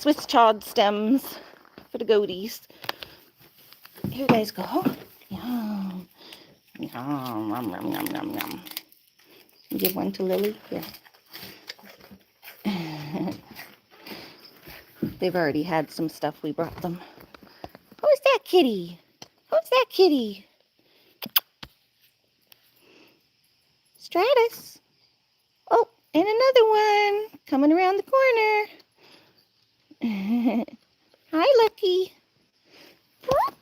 Swiss chard stems for the goaties. Here you guys go. Yum. Yum, yum, yum, yum, yum, yum. Give one to Lily. Here. They've already had some stuff we brought them. Who's that kitty? Who's that kitty? Stratus. Oh, and another one coming around the corner. Hi, Lucky. Oh.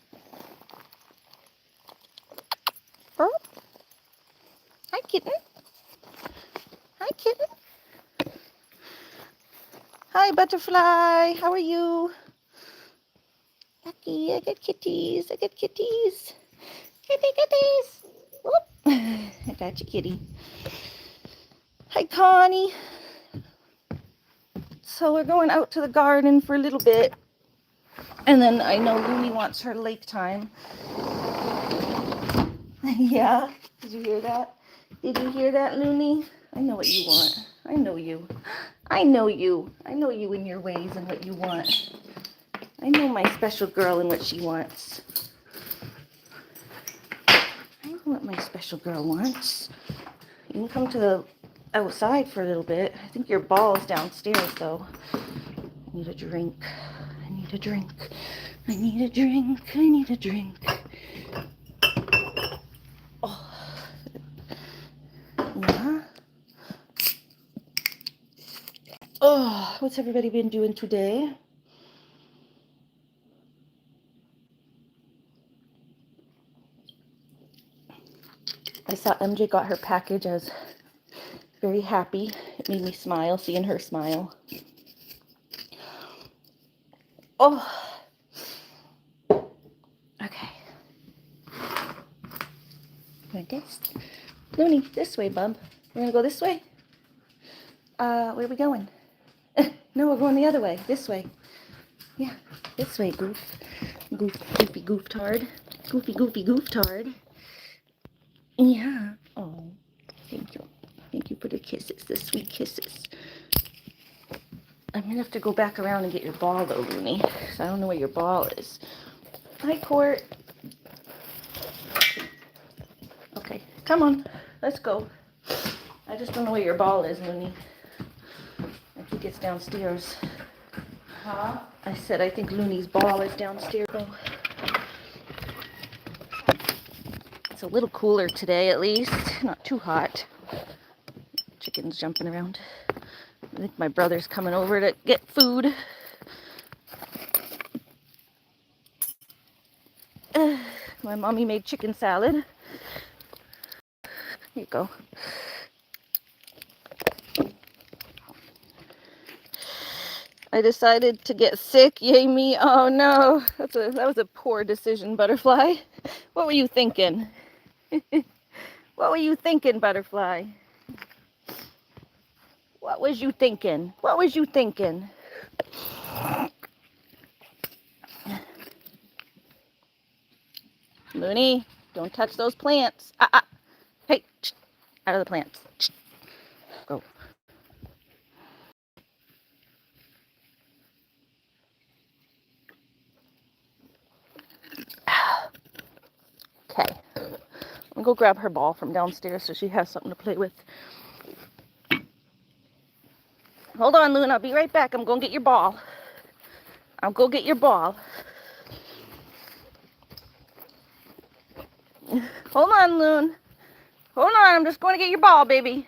Oh. Hi, kitten. Hi, kitten. Hi, Butterfly. How are you? Lucky, I got kitties. I got kitties. Kitties. Whoop. I got you, kitty. Hi, Connie. So we're going out to the garden for a little bit. And then I know Loony wants her lake time. Yeah, did you hear that? Did you hear that, Loony? I know what you want. I know you. I know you. I know you and your ways and what you want. I know my special girl and what she wants. I know what my special girl wants. You can come to the outside for a little bit. I think your ball's downstairs, though. I need a drink. I need a drink. I need a drink. I need a drink. Oh. Yeah. Oh, what's everybody been doing today? I saw MJ got her package. I was very happy. It made me smile, seeing her smile. Oh. Okay. Like this. Loony, this way, bub. We're gonna go this way? Where are we going? No, we're going the other way. This way. Yeah, this way, goof. Goofy gooftard. Goofy gooftard. Yeah. Oh, thank you. Thank you for the kisses, the sweet kisses. I'm gonna have to go back around and get your ball though, Loony. Because I don't know where your ball is. Hi, Court. Okay, come on. Let's go. I just don't know where your ball is, Loony. I think it's downstairs. Huh? I said I think Loony's ball is downstairs though. It's a little cooler today at least. Not too hot. Chickens jumping around. I think my brother's coming over to get food. My mommy made chicken salad. Here you go. I decided to get sick. Yay me. Oh no. That was a poor decision, Butterfly. What were you thinking? What were you thinking, Butterfly? What was you thinking? What was you thinking? Loony, don't touch those plants. Hey, out of the plants. Go. Okay. I'm gonna go grab her ball from downstairs so she has something to play with. Hold on, Loon. I'll be right back. I'm gonna get your ball. I'll go get your ball. Hold on, Loon. Hold on. I'm just going to get your ball, baby.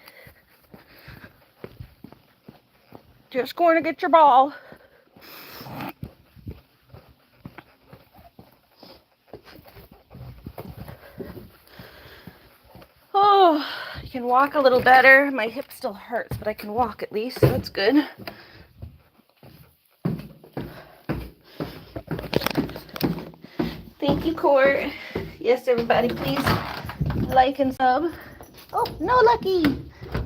Just going to get your ball. Oh, I can walk a little better. My hip still hurts, but I can walk at least. So that's good. Thank you, Court. Yes, everybody, please like and sub. Oh, no, Lucky.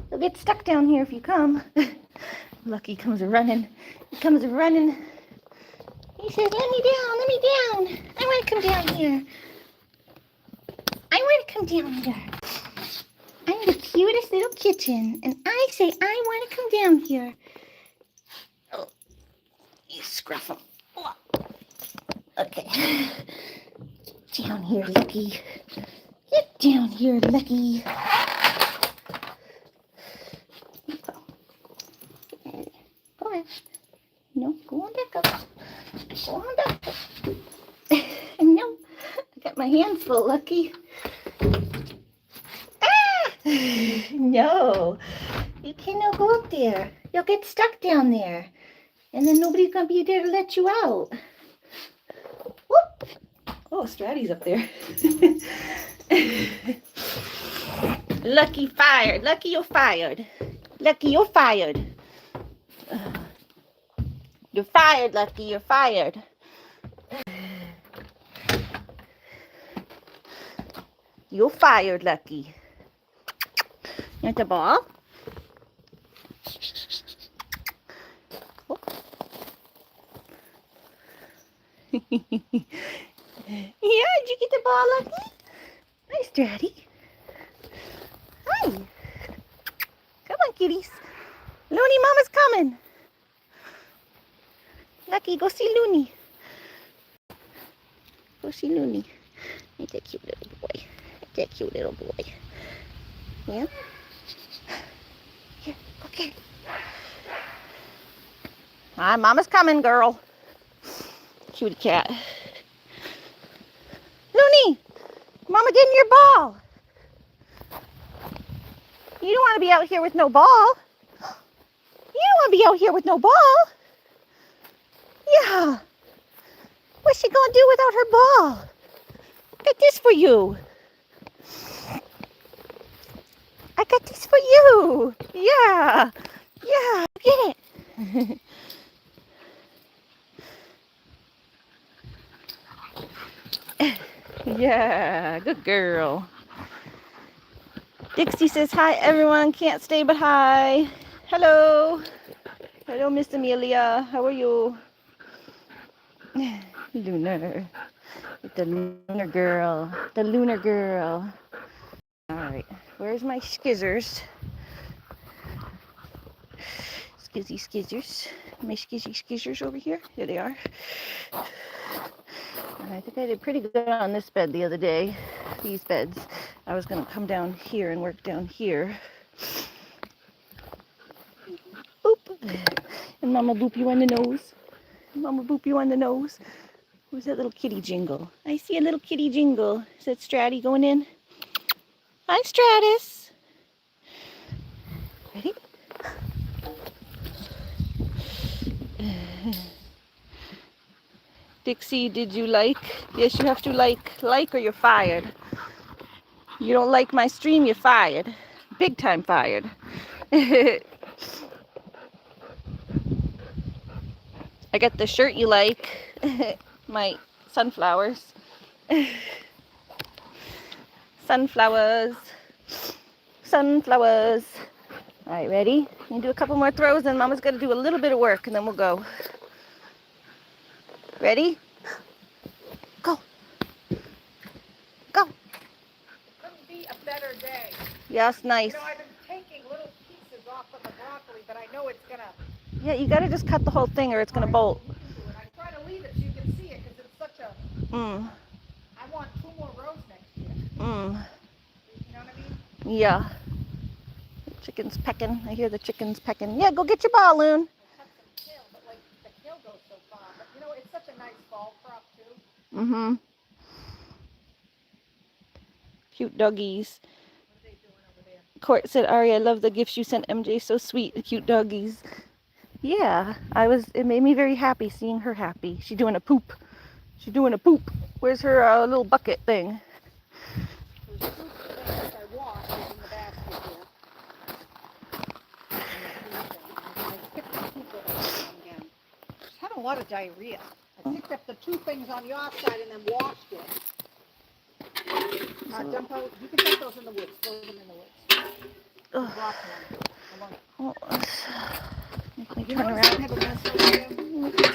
You'll get stuck down here if you come. Lucky comes running. He comes running. He says, let me down, let me down. I want to come down here. I want to come down here. I'm the cutest little kitten, and I say I want to come down here. Oh, he's scruff him. Okay. Down here, Lucky. Get down here, Lucky. Go on. No, go on back up. Go on back up. No, I got my hands full, Lucky. Ah! No, you cannot go up there. You'll get stuck down there. And then nobody's going to be there to let you out. Whoop. Oh, Stratty's up there. Lucky fired. Lucky you're fired. Lucky you're fired. You're fired, Lucky. You're fired. You're fired, Lucky. You want the ball? Yeah, did you get the ball, Lucky? Nice, Daddy. Hi. Come on, kitties. Loony, Mama's coming. Lucky, go see Loony. Go see Loony. Ain't that cute little boy? Ain't that cute little boy? Yeah? Here, okay. Hi, Mama's coming, girl. Cutie cat. Loony, Mama getting your ball. You don't want to be out here with no ball. You don't want to be out here with no ball. Yeah. What's she going to do without her ball? I got this for you. I got this for you. Yeah. Yeah. Get it. Yeah. Good girl. Dixie says, hi, everyone. Can't stay but hi. Hello. Hello, Miss Amelia. How are you? Lunar. The lunar girl. The lunar girl. All right. Where's my skizzers? Skizzy skizzers. My skizzy skizzers over here. Here they are. And I think I did pretty good on this bed the other day. These beds. I was going to come down here and work down here. Boop. And Mama boop you on the nose. Mama boop you on the nose. Who's that little kitty jingle? I see a little kitty jingle. Is that Stratty going in? Hi, Stratus. Ready? Dixie, did you like? Yes, you have to like or you're fired. You don't like my stream, you're fired. Big time fired. I got the shirt you like. My sunflowers. Sunflowers. Sunflowers. All right, ready? You can do a couple more throws, and Mama's got to do a little bit of work, and then we'll go. Ready? Go. Go. Couldn't be a better day. Yes, nice. You know, I've been taking little pieces off of the broccoli, but I know it's going to... Yeah, you got to just cut the whole thing or it's going to bolt. I try to leave it so you can see it because it's such a... I want 2 more rows next year. You know what I mean? Yeah. The chicken's pecking. I hear the chicken's pecking. Yeah, go get your ball, Loon. I cut some kale, but like the kale goes so far. But you know, it's such a nice fall crop too. Cute doggies. What are they doing over there? Court said, Ari, I love the gifts you sent MJ. So sweet. Cute doggies. Yeah, it made me very happy seeing her happy. She's doing a poop. She's doing a poop. Where's her little bucket thing? There's 2 things I washed in the basket here. I picked the 2 that I put on again. She's had a lot of diarrhea. I picked up the 2 things on your side and then washed it. Dump out, you can dump those in the woods. Throw them in the woods.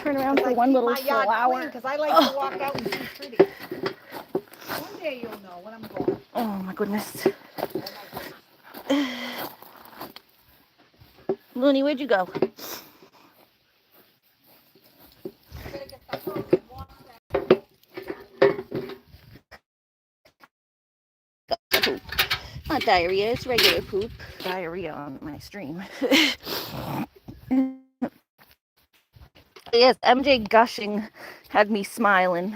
Turn around for one little flower. Because I like to walk out and see pretty. One day you'll know when I'm gone. Oh my goodness. Loony, where'd you go? diarrhea. It's regular poop. Diarrhea on my stream. Yes, MJ gushing had me smiling.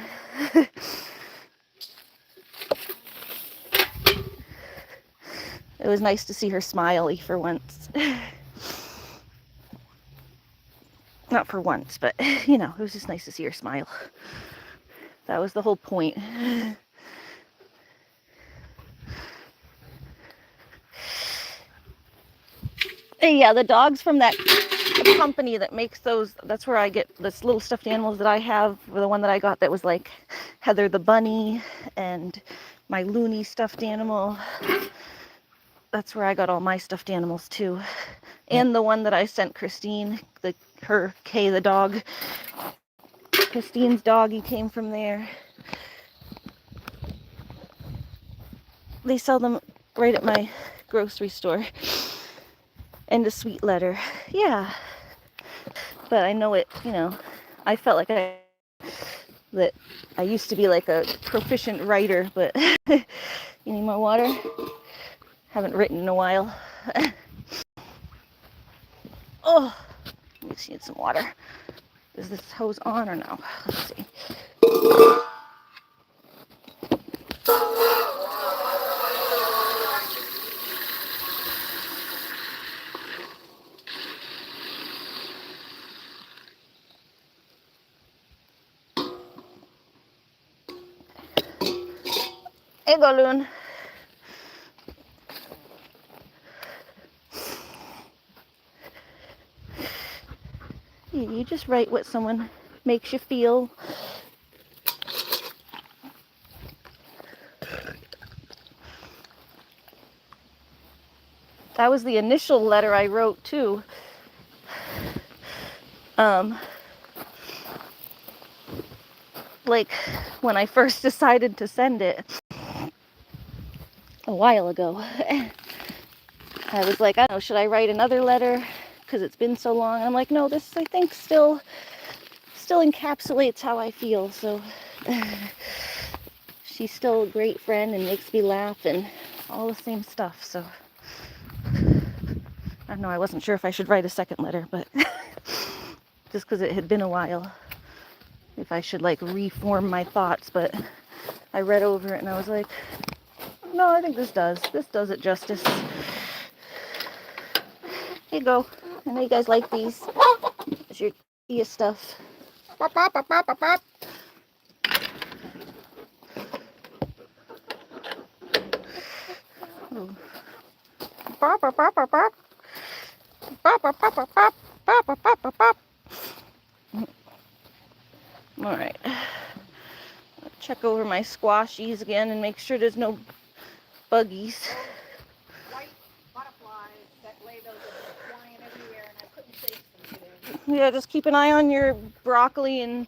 It was nice to see her smiley for once. Not for once, but, you know, it was just nice to see her smile. That was the whole point. Yeah, the dogs from that company that makes those, that's where I get this little stuffed animals that I have. The one that I got that was like Heather the bunny and my Loony stuffed animal. That's where I got all my stuffed animals too. And the one that I sent Christine, her Kay the dog. Christine's doggy came from there. They sell them right at my grocery store. And a sweet letter. Yeah. But I know it, you know, I felt like that I used to be like a proficient writer, but you need more water? Haven't written in a while. Oh, I just need some water. Is this hose on or no? Let's see. Here you go, Loon. You just write what someone makes you feel. That was the initial letter I wrote too. Like when I first decided to send it a while ago. I was like, I don't know, should I write another letter? Because it's been so long. I'm like, no, this I think still encapsulates how I feel. So she's still a great friend and makes me laugh and all the same stuff. So I don't know, I wasn't sure if I should write a second letter, but just because it had been a while, if I should like reform my thoughts. But I read over it and I was like, no, I think this does it justice. Here you go. I know you guys like these. It's your Kia stuff. Bop, bop, bop, bop, bop, bop. Oh. Bop, bop, bop, bop, bop. Bop, bop, bop, bop, bop. Bop, bop, bop, bop, bop. All right. Check over my squashies again and make sure there's no buggies. White butterflies that lay those are flying everywhere, and I couldn't chase them today. Yeah, just keep an eye on your broccoli and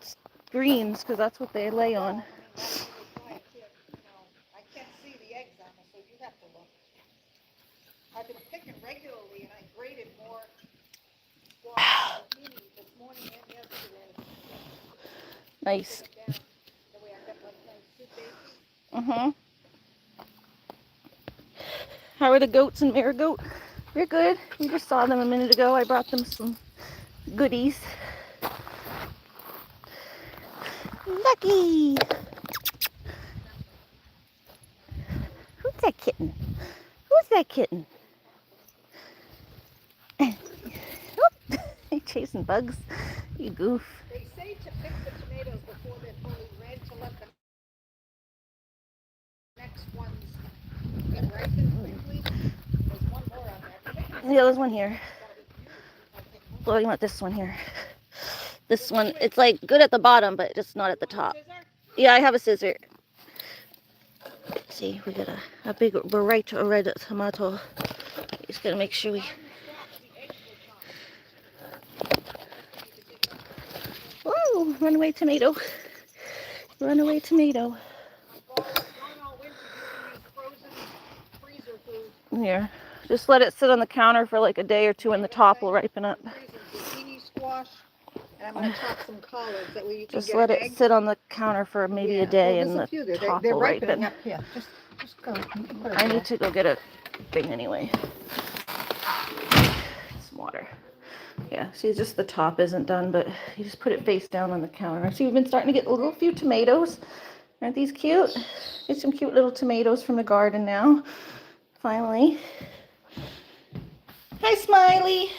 greens because that's what they lay on. That's why I can't see the eggs on them, so you have to look. I've been picking regularly, and I graded more squash and zucchini this morning and yesterday. Nice. Down. That way I got like nice soup bases. Mm-hmm. How are the goats and Marigoat? They're good. We just saw them a minute ago. I brought them some goodies. Lucky! Who's that kitten? Who's that kitten? You chasing bugs? You goof. They say to pick the tomatoes before they're fully red to let the next ones get ripened quickly. There's one more on there. Yeah, there's one here. Well, you want this one here. This one, it's like good at the bottom, but just not at the top. Yeah, I have a scissor. Let's see, we got a big, bright red tomato. Just gotta make sure we... Oh, runaway tomato. Runaway tomato. Here, just let it sit on the counter for like a day or two and the top will ripen up. Zucchini squash, and I'm going to chop some collards that way you can Just get let an it egg. sit on the counter for maybe a day and the top they're will ripening ripen. up here. Just go. I need to go get a thing anyway. Some water. Yeah, see, just the top isn't done, but you just put it face down on the counter. See, we've been starting to get a little few tomatoes. Aren't these cute? Get some cute little tomatoes from the garden now. Finally. Hi, Smiley.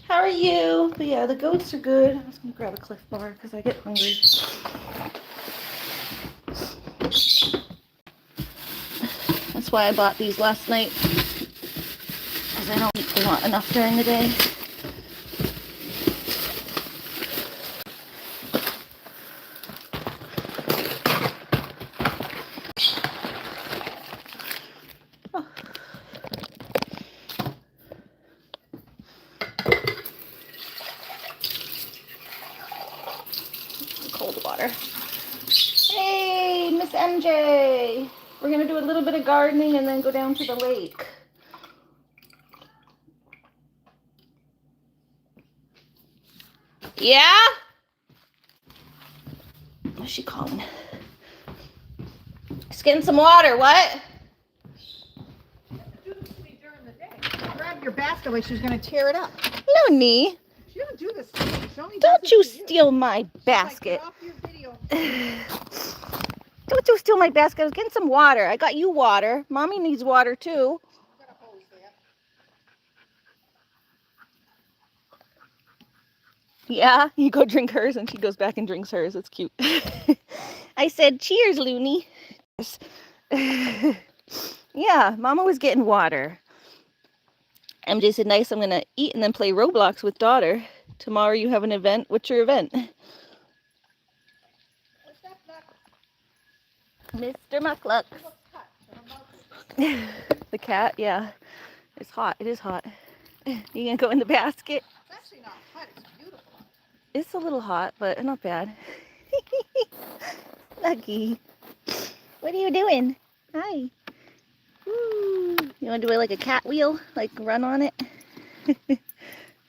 How are you? But yeah, the goats are good. I'm just gonna grab a Cliff Bar because I get hungry. That's why I bought these last night, because I don't eat enough during the day. Oh. Cold water. Hey, Miss MJ. We're gonna do a little bit of gardening and then go down to the lake. Yeah? What's she calling? Just getting some water, what? Grab your basket away, she's gonna tear it up. Loony. She don't do this to me. She only does Don't this you to you. steal my basket. Like, get off your video. Don't you steal my basket. I was getting some water. I got you water. Mommy needs water too. Got a hose there. Yeah, you go drink hers and she goes back and drinks hers. It's cute. I said, cheers, Loony. Yeah, Mama was getting water. MJ said, nice, I'm going to eat and then play Roblox with daughter. Tomorrow you have an event. What's your event? Mr. Muckluck. The cat, yeah. It's hot. It is hot. You going to go in the basket? It's actually not hot. It's beautiful. It's a little hot, but not bad. Lucky. What are you doing? Hi. Woo. You want to do it like a cat wheel? Like run on it?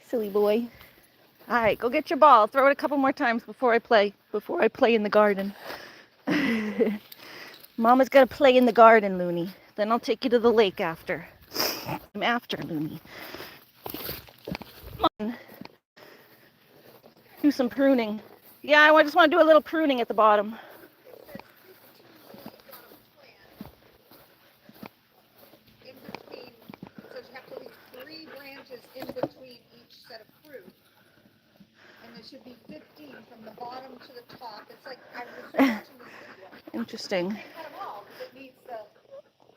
Silly boy. All right, go get your ball. Throw it a couple more times before I play. Before I play in the garden. Mama's got to play in the garden, Loony. Then I'll take you to the lake after. I'm after Loony. Come on. Do some pruning. Yeah, I just want to do a little pruning at the bottom. In between, so you have to leave 3 branches in between each set of fruit. And there should be 15 from the bottom to the top. It's like I was watching this video. Interesting. You can't cut them all because it needs the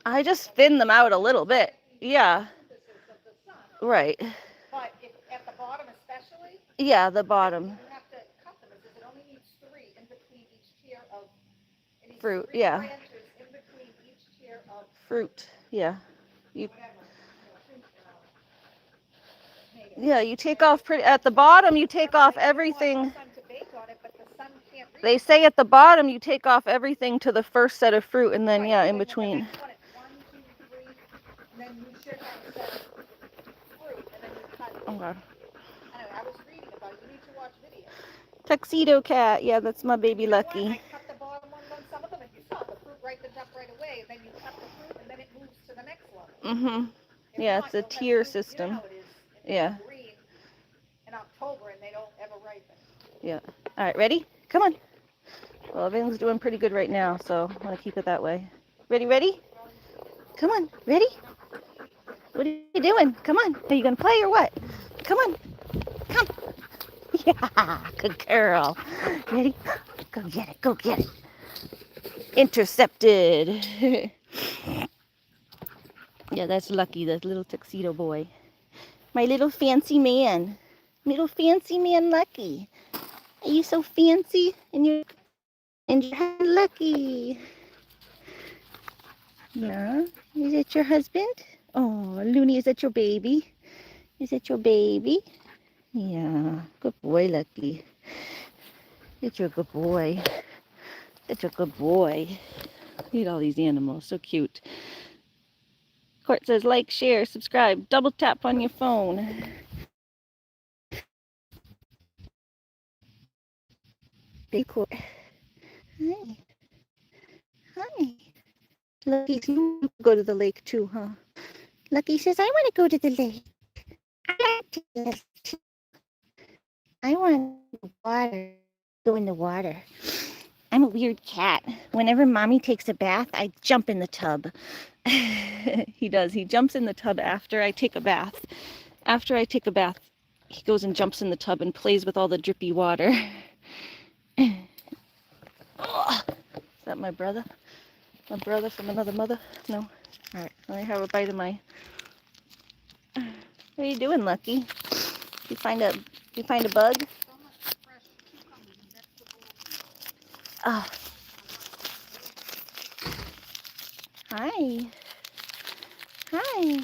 I just thin them out a little bit. Yeah. synthesis of the sun. Right. But if, at the bottom especially, Yeah, the bottom. you have to cut them because it only needs 3 in between each tier of it needs Fruit, 3 yeah. branches in between each tier of Fruit. Yeah. You whatever. Yeah, you take off pretty at the bottom, you take off everything. They say at the bottom you take off everything to the first set of fruit and then yeah, in between. Oh God. I was reading about it. You need to watch videos. Tuxedo cat. Yeah, that's my baby Lucky. I cut the bottom ones on some of them and you saw the fruit ripens up right away and then you cut the fruit and then it moves to the next level. Mhm. Yeah, it's a tier system. You know how it is. Yeah. Green in October and they don't ever ripen. Yeah. All right, ready? Come on. Well, everything's doing pretty good right now, so I'm going to keep it that way. Ready? Come on. Ready? What are you doing? Come on. Are you going to play or what? Come on. Come. Yeah, good girl. Ready? Go get it. Go get it. Intercepted. Yeah, that's Lucky, that little tuxedo boy. My little fancy man. Little fancy man Lucky. Are you so fancy? And you're Lucky. Yeah. Is it your husband? Oh, Loony, is that your baby? Is it your baby? Yeah. Good boy, Lucky. It's your good boy. It's a good boy. Look at all these animals. So cute. Court says like, share, subscribe. Double tap on your phone. Big Court. Hi. Hi. Lucky, you go to the lake too, huh? Lucky says, I want to go to the lake. I like to too. I want the water. Go in the water. I'm a weird cat. Whenever mommy takes a bath, I jump in the tub. He does. He jumps in the tub after I take a bath. After I take a bath, he goes and jumps in the tub and plays with all the drippy water. Oh, is that my brother? My brother from another mother? No. All right. Let me have a bite of my... What are you doing, Lucky? You find a bug? Oh. Hi. Hi.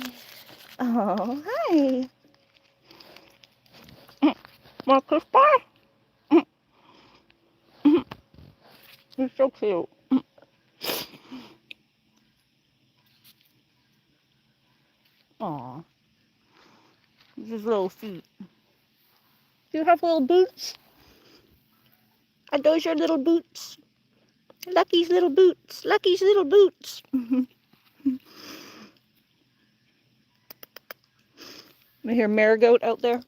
Oh, hi. Want a kiss, He's so cute. Aw. This is little feet. Do you have little boots? Are those your little boots? Lucky's little boots. Lucky's little boots. I hear Marigoat out there.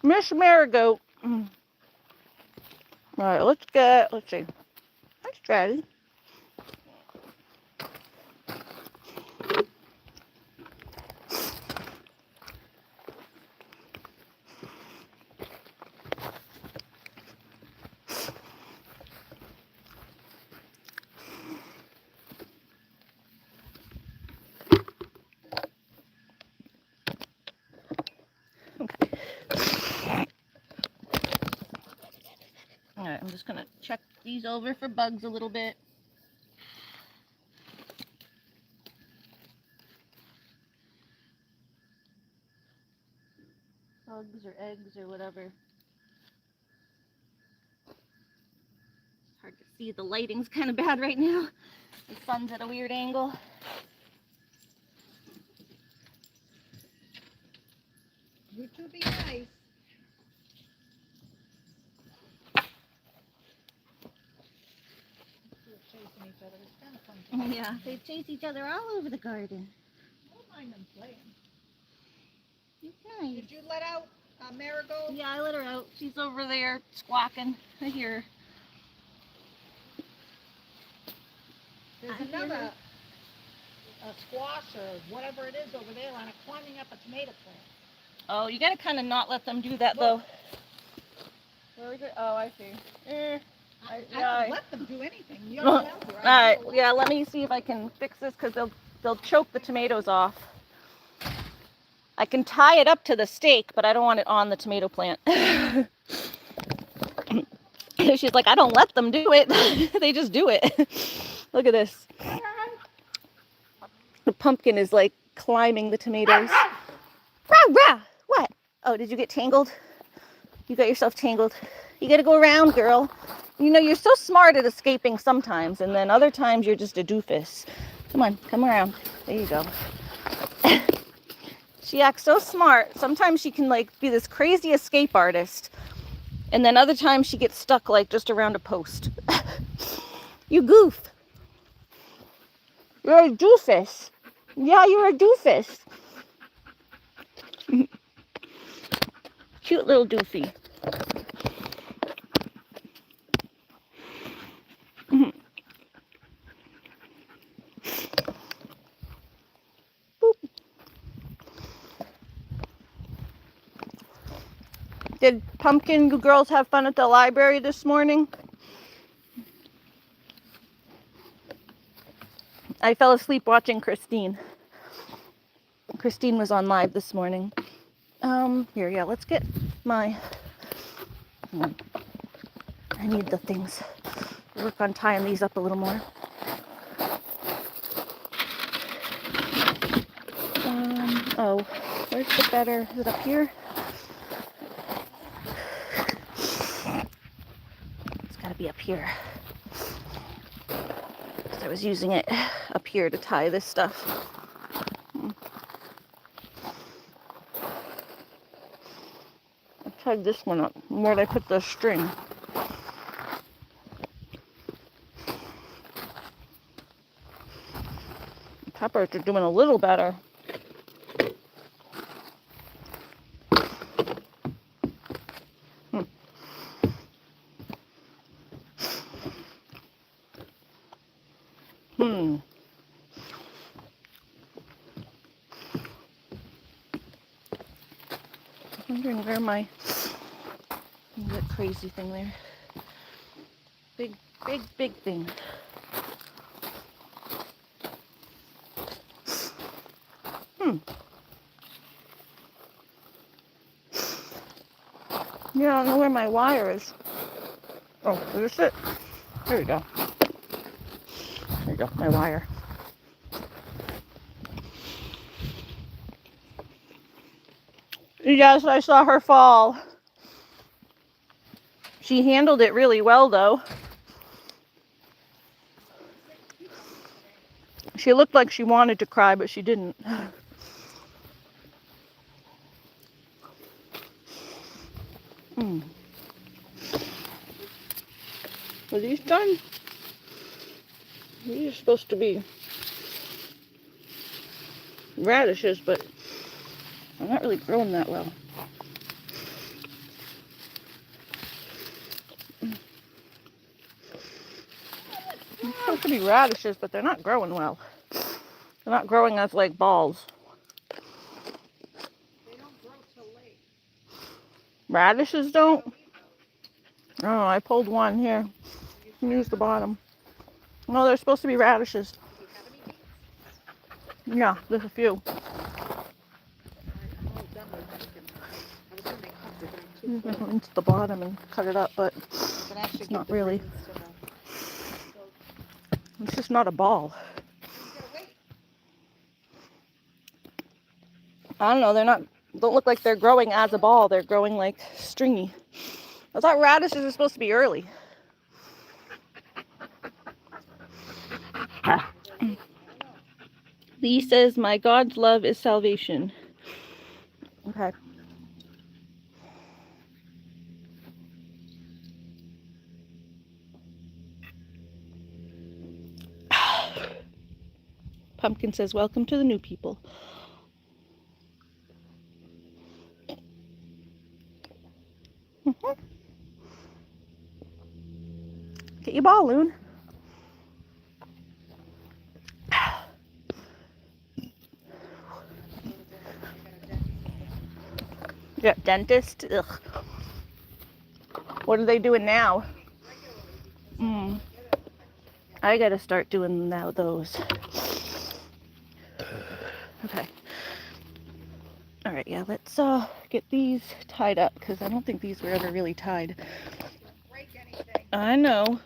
Miss Marigoat. All right, let's see. Hi, Stratty. Okay. All right, I'm just gonna check these over for bugs a little bit. Bugs or eggs or whatever. It's hard to see. The lighting's kind of bad right now. The sun's at a weird angle. You two be nice. They're chasing each other. It's kind of fun to watch. Yeah, they chase each other all over the garden. I don't mind them playing. It's nice. Did you let out Marigold? Yeah, I let her out. She's over there squawking. I hear her. There's another squash or whatever it is over there on it climbing up a tomato plant. Oh, you gotta kind of not let them do that, though. Where is it? Oh, I see. I yeah, don't let them do anything. You don't help her. All right, yeah, let me see if I can fix this because they'll choke the tomatoes off. I can tie it up to the stake, but I don't want it on the tomato plant. She's like, I don't let them do it. They just do it. Look at this. The pumpkin is like climbing the tomatoes. Rah, rah. What? Oh, did you get tangled? You got yourself tangled. You gotta go around, girl. You know, you're so smart at escaping sometimes, and then other times you're just a doofus. Come on, come around. There you go. She acts so smart. Sometimes she can like be this crazy escape artist, and then other times she gets stuck like just around a post. You goof. You're a doofus. Yeah, you're a doofus. Cute little doofy. Did Pumpkin, you girls have fun at the library this morning? I fell asleep watching Christine. Christine was on live this morning. Here, yeah, let's get my... I need the things. Work on tying these up a little more. Oh, where's the better? Is it up here? It's gotta be up here. I was using it up here to tie this stuff. I tied this one up. Where'd I put the string? Peppers are doing a little better. I'm wondering where that crazy thing there. Big thing. Yeah, I don't know where my wire is. Oh, there's it. There we go. There you go, my wire. Yes, I saw her fall. She handled it really well, though. She looked like she wanted to cry, but she didn't. Are these done? These are supposed to be radishes, but they're not really growing that well. They're supposed to be radishes, but they're not growing well. They're not growing as like balls. They don't grow till late. Radishes don't? Oh, I pulled one here. You can use the bottom. No, they're supposed to be radishes. Do you have any beets? Yeah, there's a few. I'm all done with chicken. I was going to make custard, but I'm too full. Into the bottom and cut it up, but But actually it's not really. So It's just not a ball. you gotta wait. I don't know. Don't look like they're growing as a ball. They're growing like stringy. I thought radishes are supposed to be early. Lee says, "My God's love is salvation." Okay. Pumpkin says, "Welcome to the new people." Get your ball, Loon. Yeah, dentist. Ugh. What are they doing now? I gotta start doing now those. Okay. All right, yeah, let's get these tied up because I don't think these were ever really tied. Break anything. I know.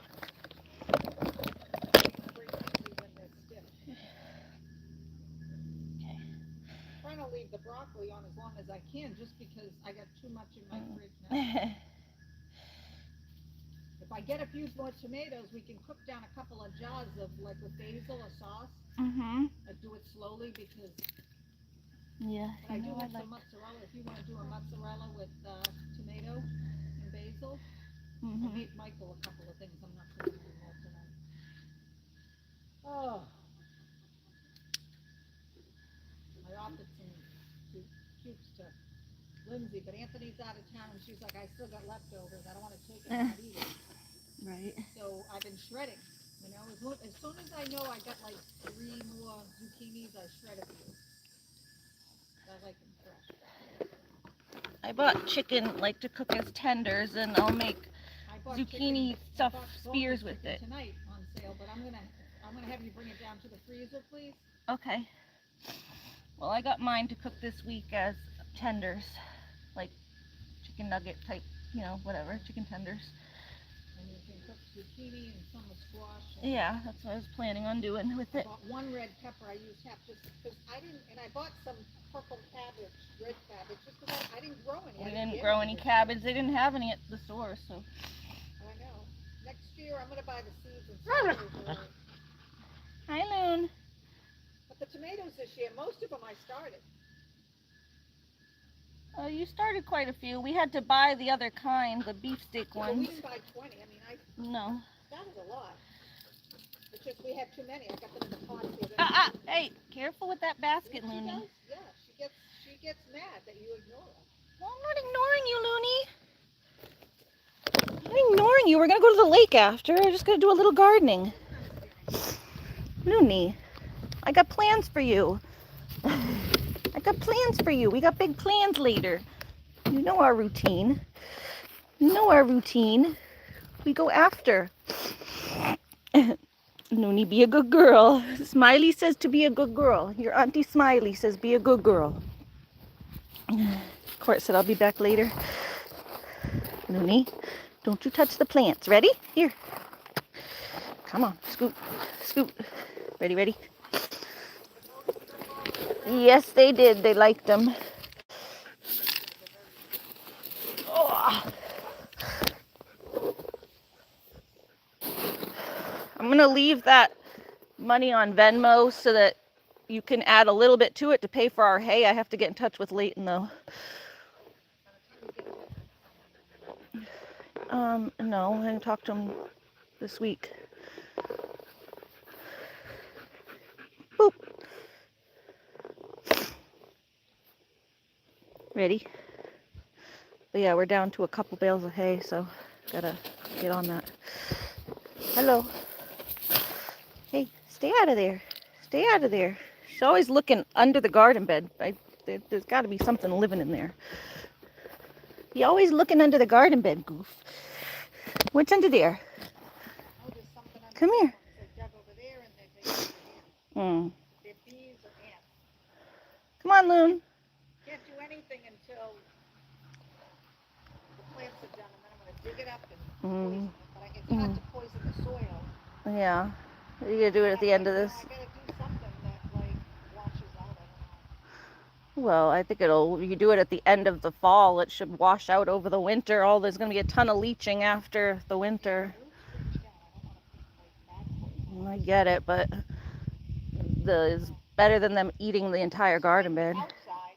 Trying to leave the broccoli on as long as I can, just because I got too much in my fridge now. If I get a few more tomatoes, we can cook down a couple of jars of like with basil or sauce. I do it slowly because. Yeah. I do have some mozzarella. If you want to do a mozzarella with tomato and basil, I made Michael a couple of things. I'm not sure if you know tonight. Oh. I offered some cubes to Lindsay, but Anthony's out of town and she's like, I still got leftovers. I don't want to take it out either. Right. So I've been shredding. You know, as soon as I know I got like 3 more zucchinis, I shred a few. I like them fresh. I bought chicken like to cook as tenders, and I'll make zucchini stuffed spears with it tonight on sale. But I'm gonna have you bring it down to the freezer, please. Okay. Well, I got mine to cook this week as tenders, like chicken nugget type, you know, whatever, chicken tenders. And you can cook zucchini and some squash. Yeah, that's what I was planning on doing with it. I bought 1 red pepper. I used half just because I didn't, and I bought some purple cabbage, red cabbage, just because I didn't grow any. We didn't grow any cabbage. They didn't have any at the store, so. I know. Next year, I'm going to buy the seeds and start. Hi, Loon. But the tomatoes this year, most of them I started. You started quite a few. We had to buy the other kind, the beefsteak ones. Well, we didn't buy 20. I mean, No. That was a lot. It's just we had too many. I got them in the pots here. Hey, careful with that basket, She Loony. does? Yeah, she gets mad that you ignore her. Well, I'm not ignoring you, Loony. I'm not ignoring you. We're gonna go to the lake after. I'm just gonna do a little gardening. Loony, I got plans for you. I got plans for you. We got big plans later. You know our routine. You know our routine. We go after. Loony, be a good girl. Smiley says to be a good girl. Your Auntie Smiley says be a good girl. Court said I'll be back later. Loony, don't you touch the plants. Ready? Here. Come on, scoot, scoot. Ready, ready? Yes, they did. They liked them. Oh. I'm going to leave that money on Venmo so that you can add a little bit to it to pay for our hay. I have to get in touch with Leighton, though. No, I'm going to talk to him this week. Boop. Ready? But yeah, we're down to a couple bales of hay, so gotta get on that. Hello. Hey, stay out of there. Stay out of there. She's always looking under the garden bed. There's got to be something living in there. You're always looking under the garden bed, Goof. What's under there? Oh, there's something under Come here. They dug over there and they dig over here. Hmm. They're bees or ants. Come on, Loon. Can't do anything until the plants are done, and then I'm going to dig it up and poison it. But it's hard to poison the soil. Yeah. You gotta do it at the end of this. I got to do something that, like, washes out. I don't know. Well, I think you do it at the end of the fall. It should wash out over the winter. There's gonna be a ton of leaching after the winter. I get it, but it's better than them eating the entire garden bed. Outside.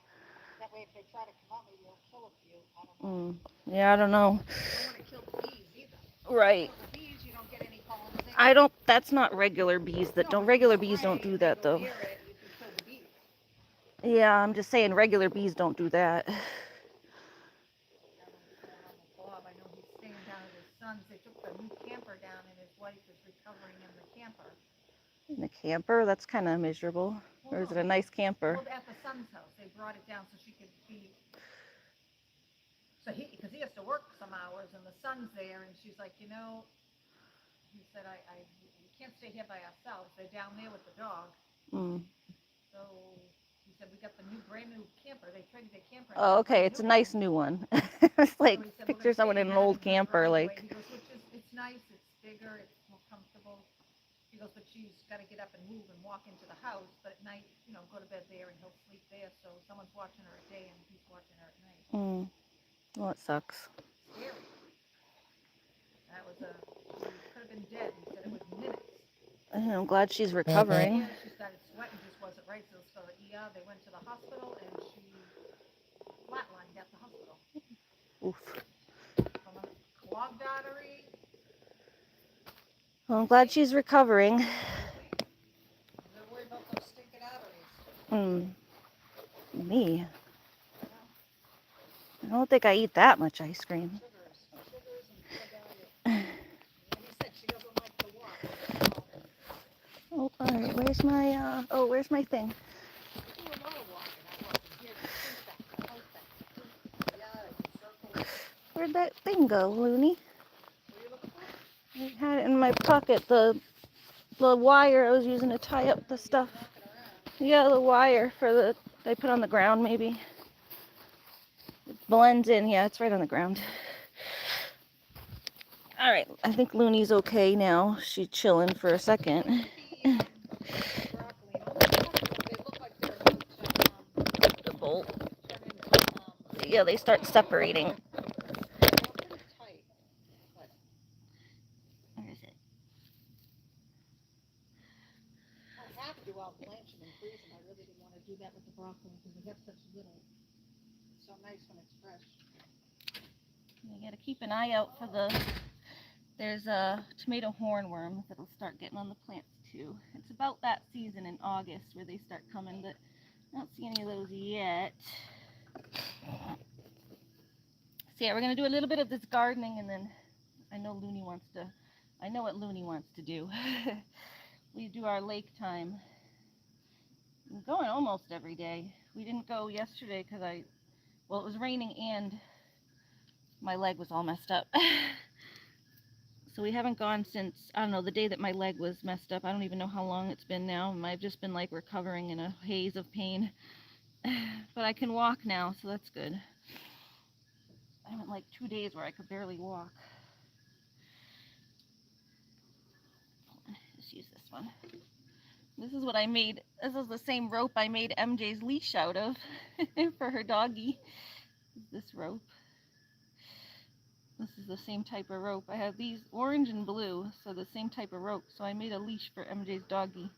That way, if they try to come out, maybe they'll kill a few. I don't know. Yeah, I don't know. You don't want to kill the bees either. Right. The bees, you don't get any pollination. That's not regular bees regular bees don't do that, though. Yeah, I'm just saying regular bees don't do that. Bob, I know he's staying down at his son's. They took the new camper down, and his wife is recovering in the camper. In the camper? That's kind of miserable. Or is it a nice camper? Well, at the son's house, they brought it down so she could be. So because he has to work some hours, and the son's there, and she's like, he said, we can't stay here by ourselves. They're down there with the dog. So he said, we got the brand new camper. They traded their camper. Oh, okay. It's a nice new one. It's like picture someone in an old camper, like. He goes, it's nice. It's bigger. It's more comfortable. He goes, but she's got to get up and move and walk into the house. But at night, go to bed there, and he'll sleep there. So someone's watching her at day, and he's watching her at night. Well, it sucks. Scary. That was she could have been dead. He said it was minutes. I'm glad she's recovering. She started sweating, just wasn't right. So the ER, they went to the hospital, and she flatlined at the hospital. Oof. From a clogged artery. Well, I'm glad she's recovering. Don't worry about those stinking arteries. Me? I don't think I eat that much ice cream. Sugars and diet. And he said she doesn't like to walk. Oh, all right. Where's my thing? Where'd that thing go, Loony? I had it in my pocket. The wire I was using to tie up the stuff. Yeah, the wire I put on the ground, maybe. It blends in. Yeah, it's right on the ground. All right, I think Loony's okay now. She's chilling for a second. The bolt. Yeah, they start separating. Where is it? I have to blanch them and freeze them. I really didn't want to do that with the broccoli because they have such little. It's so nice when it's fresh. You gotta keep an eye out for there's a tomato hornworm that'll start getting on the plants too. It's about that season in August where they start coming, but I don't see any of those yet. So yeah, we're gonna do a little bit of this gardening, and then I know what Loony wants to do. We do our lake time. I'm going almost every day. We didn't go yesterday because it was raining and my leg was all messed up. So we haven't gone since, I don't know, the day that my leg was messed up. I don't even know how long it's been now. I've just been like recovering in a haze of pain. But I can walk now, so that's good. I went like 2 days where I could barely walk. Just use this one. This is what I made. This is the same rope I made MJ's leash out of for her doggy. This rope. This is the same type of rope. I have these orange and blue, so the same type of rope. So I made a leash for MJ's doggy.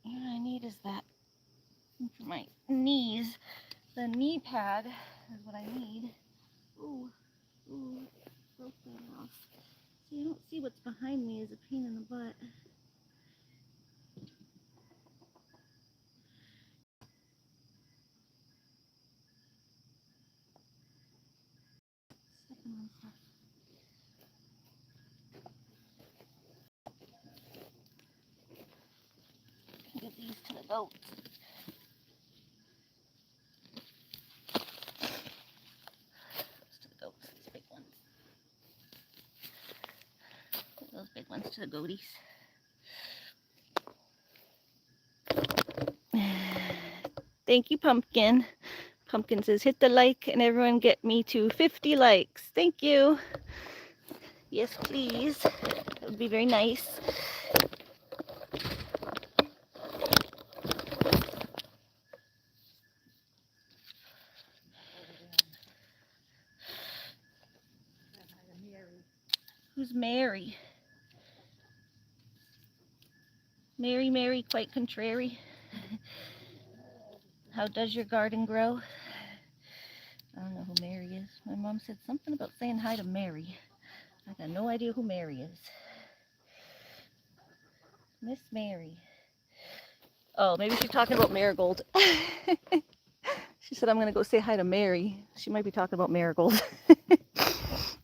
What I need is that for my knees. The knee pad is what I need. Ooh, broke that off. See, I don't see what's behind me is a pain in the butt. Stepping on stuff. Give these to the goats. To the goats, these big ones. Give those big ones to the goaties. Thank you, Pumpkin. Pumpkin says, hit the like and everyone get me to 50 likes. Thank you. Yes, please. That would be very nice. Who's Mary? Mary, Mary, quite contrary. How does your garden grow? I don't know who Mary is. My mom said something about saying hi to Mary. I got no idea who Mary is. Miss Mary. Oh, maybe she's talking about Marigold. She said, I'm going to go say hi to Mary. She might be talking about Marigold.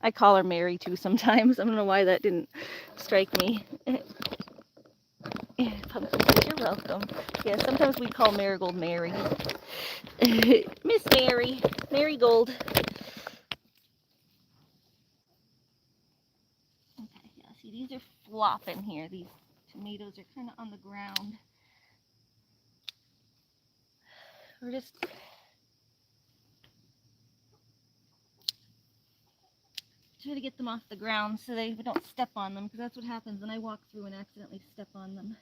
I call her Mary too sometimes. I don't know why that didn't strike me. Pumpkin says, you're welcome. Yeah, sometimes we call Marigold Mary. Miss Mary. Marigold. Okay, yeah, see, these are flopping here. These tomatoes are kind of on the ground. We're just try to get them off the ground so they don't step on them, because that's what happens when I walk through and accidentally step on them.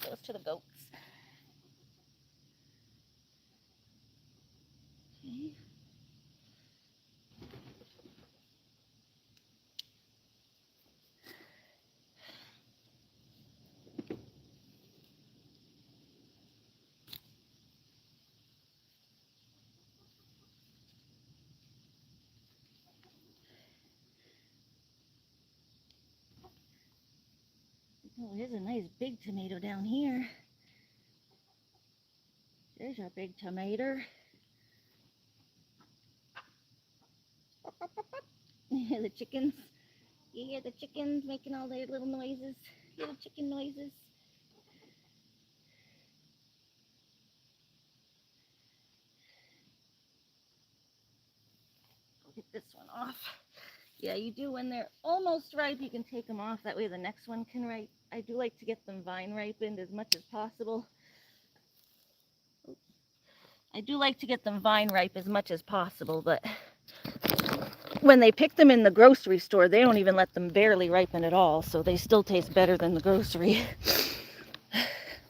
Goes to the goats. Okay. Oh, there's a nice big tomato down here. There's our big tomato. The chickens. You hear the chickens making all their little noises? Little chicken noises. I'll get this one off. Yeah, you do when they're almost ripe, you can take them off. That way the next one can ripe. I do like to get them vine ripened as much as possible. I do like to get them vine ripe as much as possible, but when they pick them in the grocery store, they don't even let them barely ripen at all, so they still taste better than the grocery.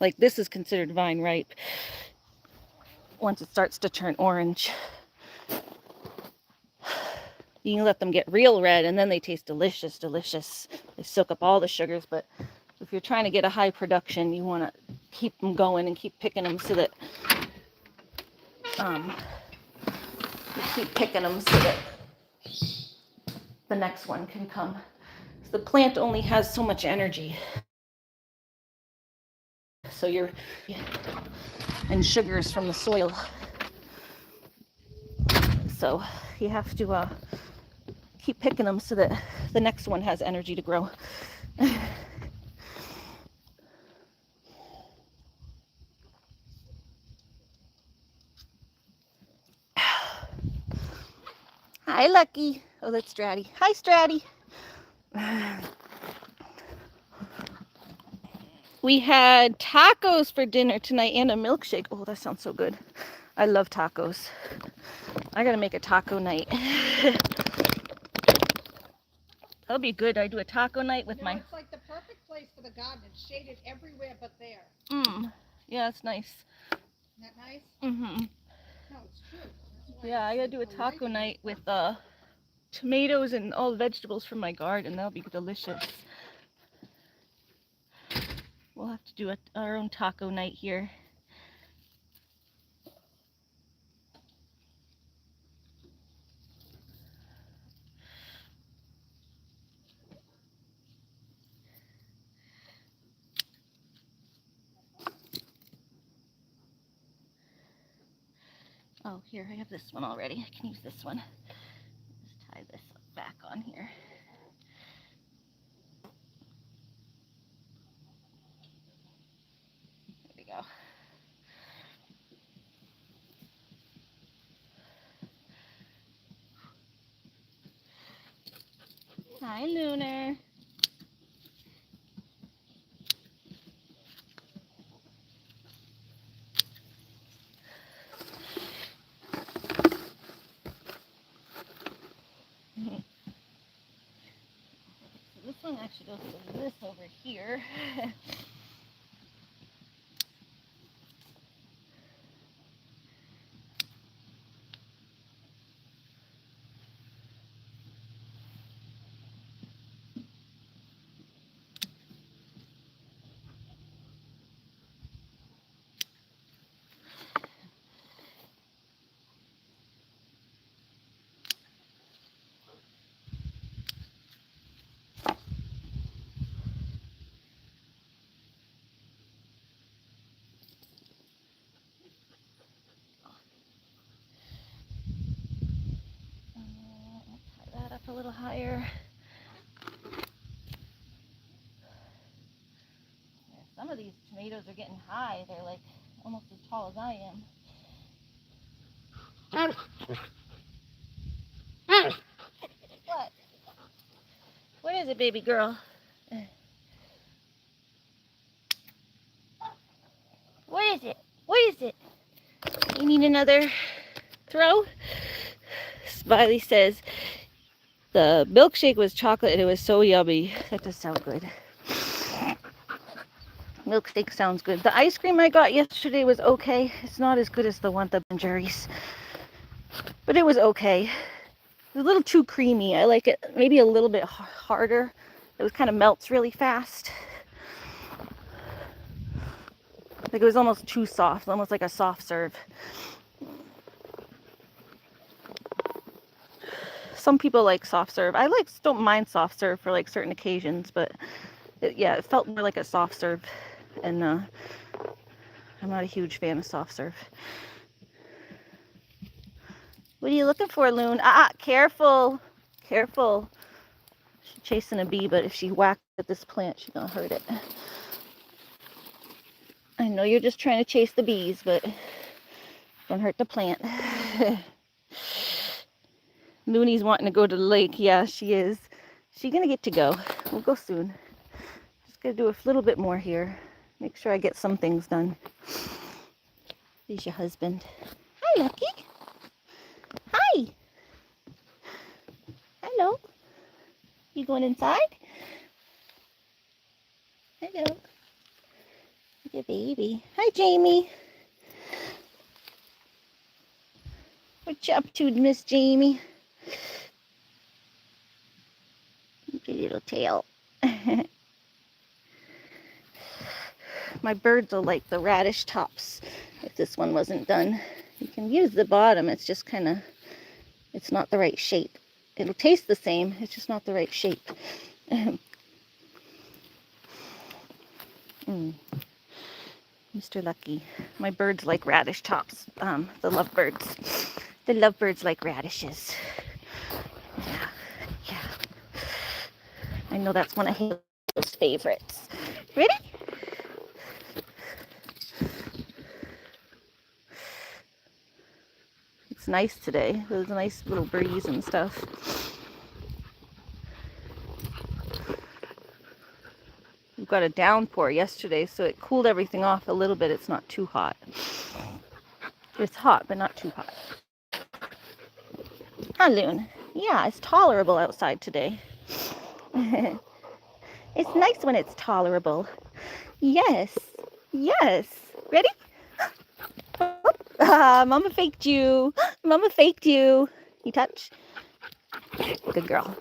Like this is considered vine ripe once it starts to turn orange. You can let them get real red and then they taste delicious, delicious. They soak up all the sugars, but if you're trying to get a high production, you want to keep them going and keep picking them so that the next one can come. The plant only has so much energy. So and sugars from the soil. So you have to keep picking them so that the next one has energy to grow. Hi, Lucky. Oh, that's Stratty. Hi, Stratty. We had tacos for dinner tonight and a milkshake. Oh, that sounds so good. I love tacos. I gotta make a taco night. That'll be good. I do a taco night with my... It's like the perfect place for the garden. It's shaded everywhere but there. Yeah, it's nice. Isn't that nice? Mm-hmm. No, it's true. Yeah, I gotta do a taco night with tomatoes and all the vegetables from my garden. That'll be delicious. We'll have to do our own taco night here. Oh, here, I have this one already. I can use this one. Just tie this back on here. There we go. Hi, Lunar. This one actually goes to this over here. Tie that up a little higher. Some of these tomatoes are getting high. They're like almost as tall as I am. What? What is it, baby girl? What is it? What is it? You need another throw? Smiley says, the milkshake was chocolate and it was so yummy. That does sound good. Milkshake sounds good. The ice cream I got yesterday was okay. It's not as good as the one at Ben Jerry's, but it was okay. It was a little too creamy. I like it maybe a little bit harder. It was kind of melts really fast. Like it was almost too soft, almost like a soft serve. Some people like soft serve. I don't mind soft serve for like certain occasions, but it felt more like a soft serve, and I'm not a huge fan of soft serve. What are you looking for, Loon? Careful, careful. She's chasing a bee, but if she whacks at this plant, she's gonna hurt it. I know you're just trying to chase the bees, but don't hurt the plant. Loony's wanting to go to the lake. Yeah, she is. She's gonna get to go. We'll go soon. Just gonna do a little bit more here. Make sure I get some things done. There's your husband. Hi, Lucky. Hi. Hello. You going inside? Hello. Your baby. Hi, Jamie. What you up to, Miss Jamie? Your little tail. My birds will like the radish tops if this one wasn't done. You can use the bottom, it's just kind of, it's not the right shape. It'll taste the same, it's just not the right shape. Mr. Lucky. My birds like radish tops, the lovebirds. The lovebirds like radishes. Yeah, yeah. I know that's one of his favorites. Ready? It's nice today. There's a nice little breeze and stuff. We got a downpour yesterday, so it cooled everything off a little bit. It's not too hot. It's hot, but not too hot. Huh, Loon? Yeah, it's tolerable outside today. It's nice when it's tolerable. Yes. Yes. Ready? Ah, Mama faked you. Mama faked you. You touch? Good girl.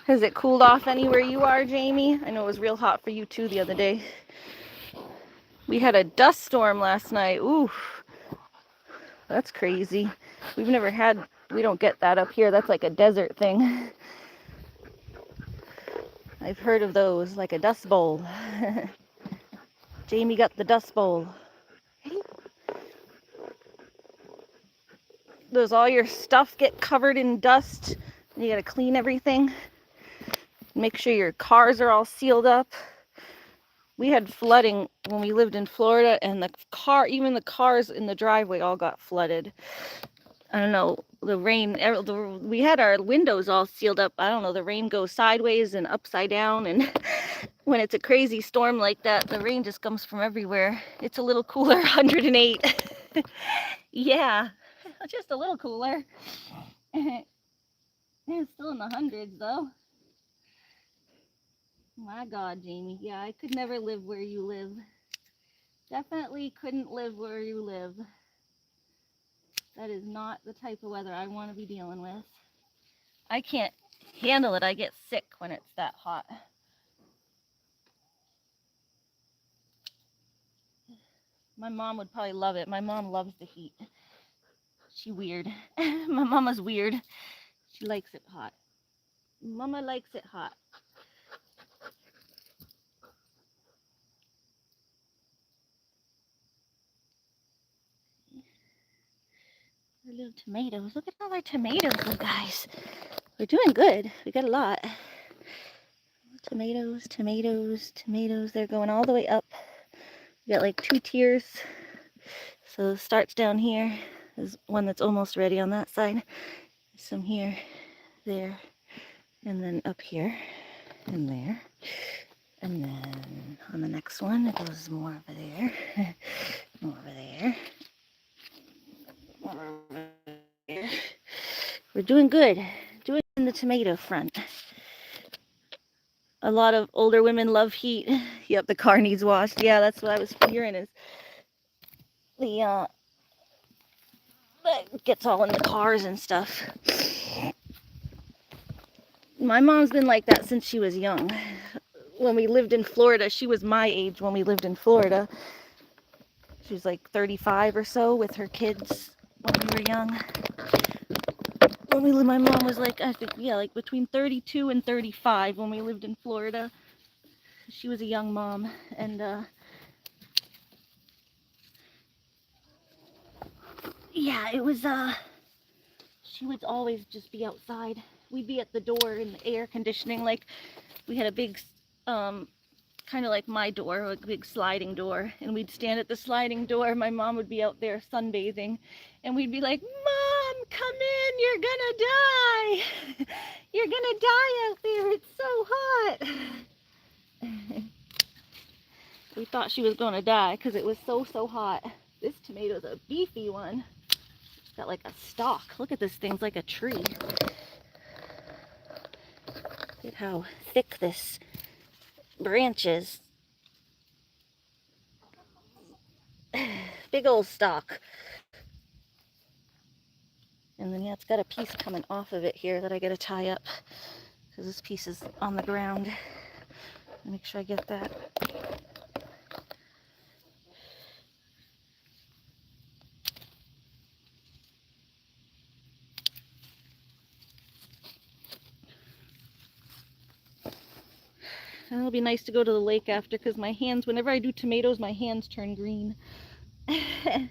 Has it cooled off anywhere you are, Jamie? I know it was real hot for you too the other day. We had a dust storm last night. Ooh, that's crazy. We've never had, we don't get that up here. That's like a desert thing. I've heard of those, like a dust bowl. Jamie got the dust bowl. Does all your stuff get covered in dust? You gotta clean everything. Make sure your cars are all sealed up. We had flooding when we lived in Florida, and even the cars in the driveway all got flooded. I don't know, the rain, we had our windows all sealed up. I don't know, the rain goes sideways and upside down, and when it's a crazy storm like that, the rain just comes from everywhere. It's a little cooler, 108. Yeah, just a little cooler. It's still in the hundreds though. My God, Jamie. Yeah, I could never live where you live. Definitely couldn't live where you live. That is not the type of weather I want to be dealing with. I can't handle it. I get sick when it's that hot. My mom would probably love it. My mom loves the heat. She weird. My mama's weird. She likes it hot. Mama likes it hot. Our little tomatoes. Look at all our tomatoes, you guys. We're doing good. We got a lot. Tomatoes, tomatoes, tomatoes. They're going all the way up. We got like 2 tiers. So it starts down here. There's one that's almost ready on that side. Some here, there, and then up here, and there. And then on the next one, it goes more over there, more over there, more over there. We're doing good. Doing in the tomato front. A lot of older women love heat. Yep, the car needs washed. Yeah, that's what I was hearing is the that gets all in the cars and stuff. My mom's been like that since she was young. When we lived in Florida, she was my age when we lived in Florida. She was like 35 or so with her kids when we were young. My mom was like, I think, yeah, like between 32 and 35 when we lived in Florida. She was a young mom, and yeah, it was, she would always just be outside. We'd be at the door in the air conditioning, like we had a big kind of like my door, a big sliding door. And we'd stand at the sliding door. My mom would be out there sunbathing. And we'd be like, Mom, come in, you're gonna die. You're gonna die out there, it's so hot. We thought she was gonna die because it was so hot. This tomato's a beefy one. It's got like a stalk. Look at this thing's like a tree. Look at how thick this branch is. Big old stalk. And then, yeah, it's got a piece coming off of it here that I gotta tie up because this piece is on the ground. Make sure I get that. And it'll be nice to go to the lake after because my hands, whenever I do tomatoes, my hands turn green. The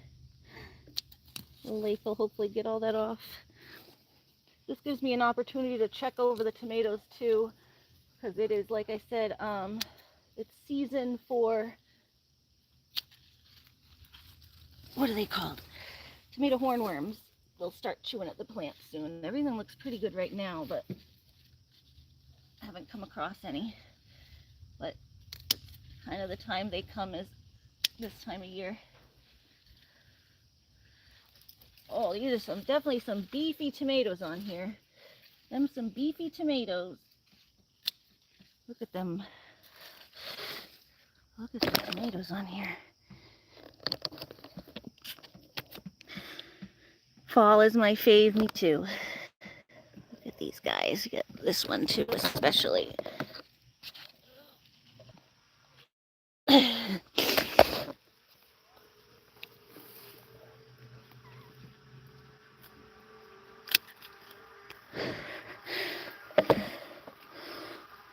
lake will hopefully get all that off. This gives me an opportunity to check over the tomatoes too, because it is, like I said, it's season for, what are they called? Tomato hornworms. They'll start chewing at the plant soon. Everything looks pretty good right now, but I haven't come across any. But kind of the time they come is this time of year. Oh, these are definitely some beefy tomatoes on here. Them some beefy tomatoes. Look at them. Look at the tomatoes on here. Fall is my fave, me too. Look at these guys. You got this one too, especially.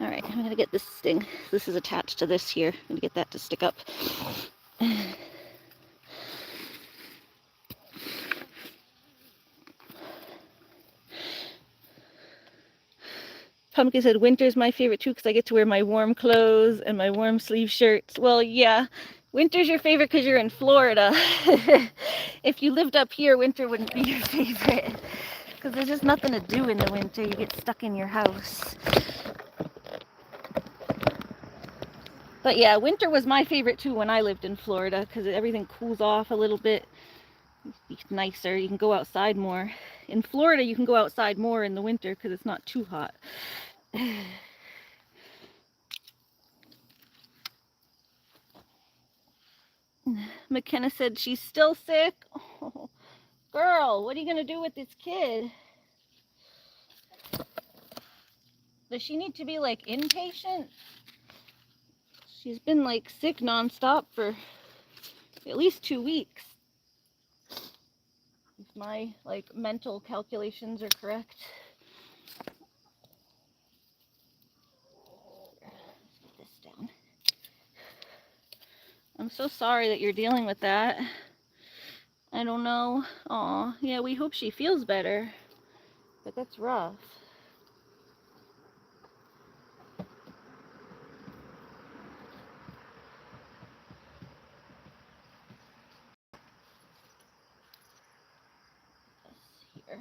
Alright, I'm going to get this thing. This is attached to this here. I'm going to get that to stick up. Pumpkin said, winter's my favorite too because I get to wear my warm clothes and my warm sleeve shirts. Well, yeah, winter's your favorite because you're in Florida. If you lived up here, winter wouldn't be your favorite because there's just nothing to do in the winter. You get stuck in your house. But yeah, winter was my favorite too when I lived in Florida because everything cools off a little bit. It's nicer. You can go outside more. In Florida, you can go outside more in the winter because it's not too hot. McKenna said she's still sick. Oh, girl, what are you going to do with this kid? Does she need to be like inpatient? She's been like sick nonstop for at least 2 weeks. If my like mental calculations are correct. Let's get this down. I'm so sorry that you're dealing with that. I don't know. Aw, yeah, we hope she feels better. But that's rough. This here.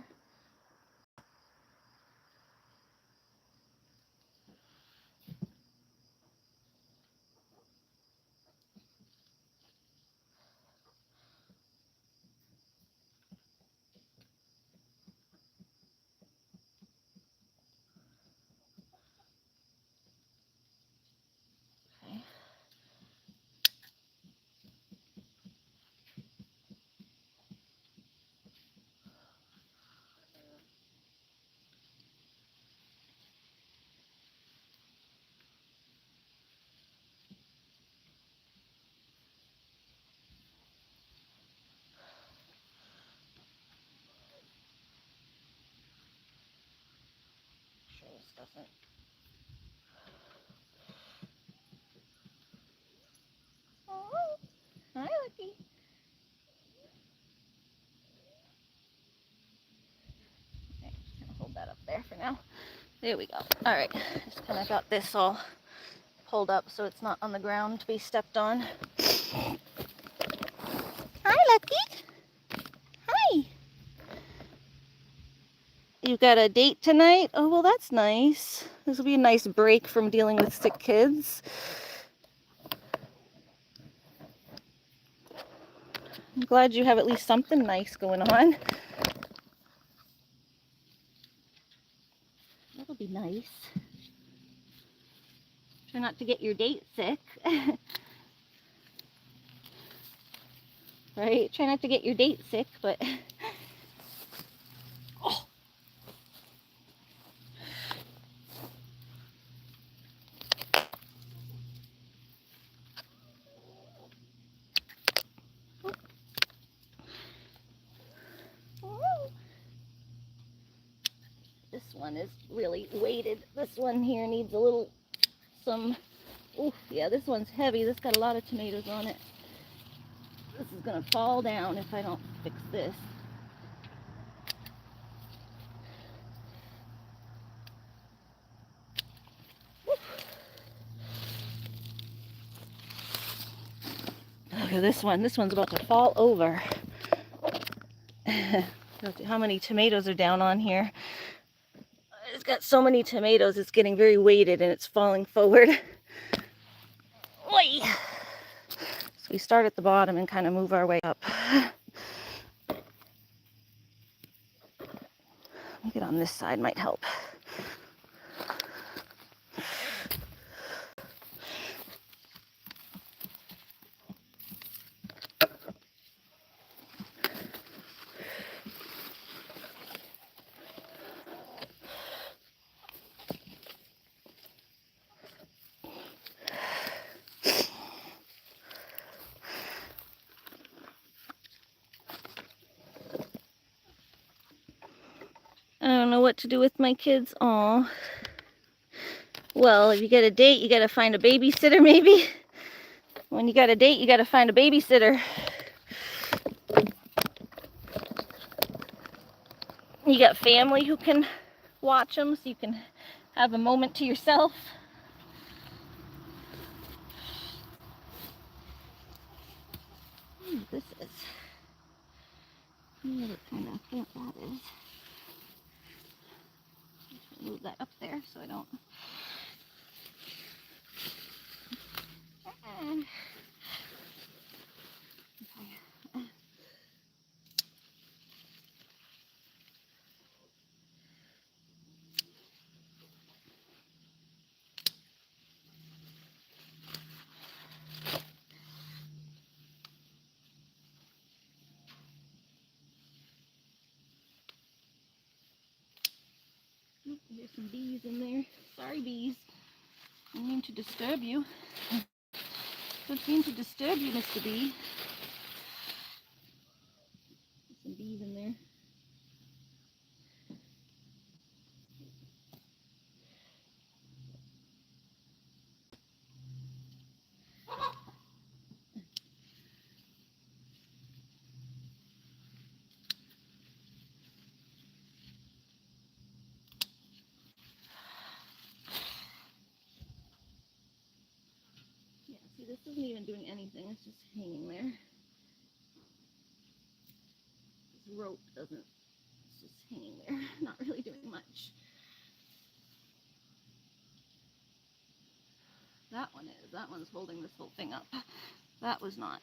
Okay. Sure this doesn't. Oh, hi, Lucky. Okay, just gonna hold that up there for now. There we go. All right, just kind of got this all pulled up so it's not on the ground to be stepped on. Hi, Lucky. Hi. You got a date tonight? Oh, well, that's nice. This will be a nice break from dealing with sick kids. I'm glad you have at least something nice going on. That'll be nice. Try not to get your date sick. Right? Try not to get your date sick, but... Oh. This one is really weighted. This one here needs a little, oh yeah, this one's heavy. This got a lot of tomatoes on it. This is gonna fall down if I don't fix this. Look at this one. This one's about to fall over. How many tomatoes are down on here? It's got so many tomatoes, it's getting very weighted and it's falling forward. Oy! So we start at the bottom and kind of move our way up. Let me get on this side, might help. I don't know what to do with my kids. Aw. Well, if you get a date, you gotta find a babysitter, maybe? When you got a date, you gotta find a babysitter. You got family who can watch them, so you can have a moment to yourself. This is. What kind of plant that is. Move that up there so I don't. There's some bees in there. Sorry, bees. I didn't mean to disturb you. Don't mean to disturb you, Mr. Bee. There's some bees in there. Yeah, see, this isn't even doing anything. It's just hanging there. This rope doesn't. It's just hanging there. Not really doing much. That one is. That one's holding this whole thing up. That was not.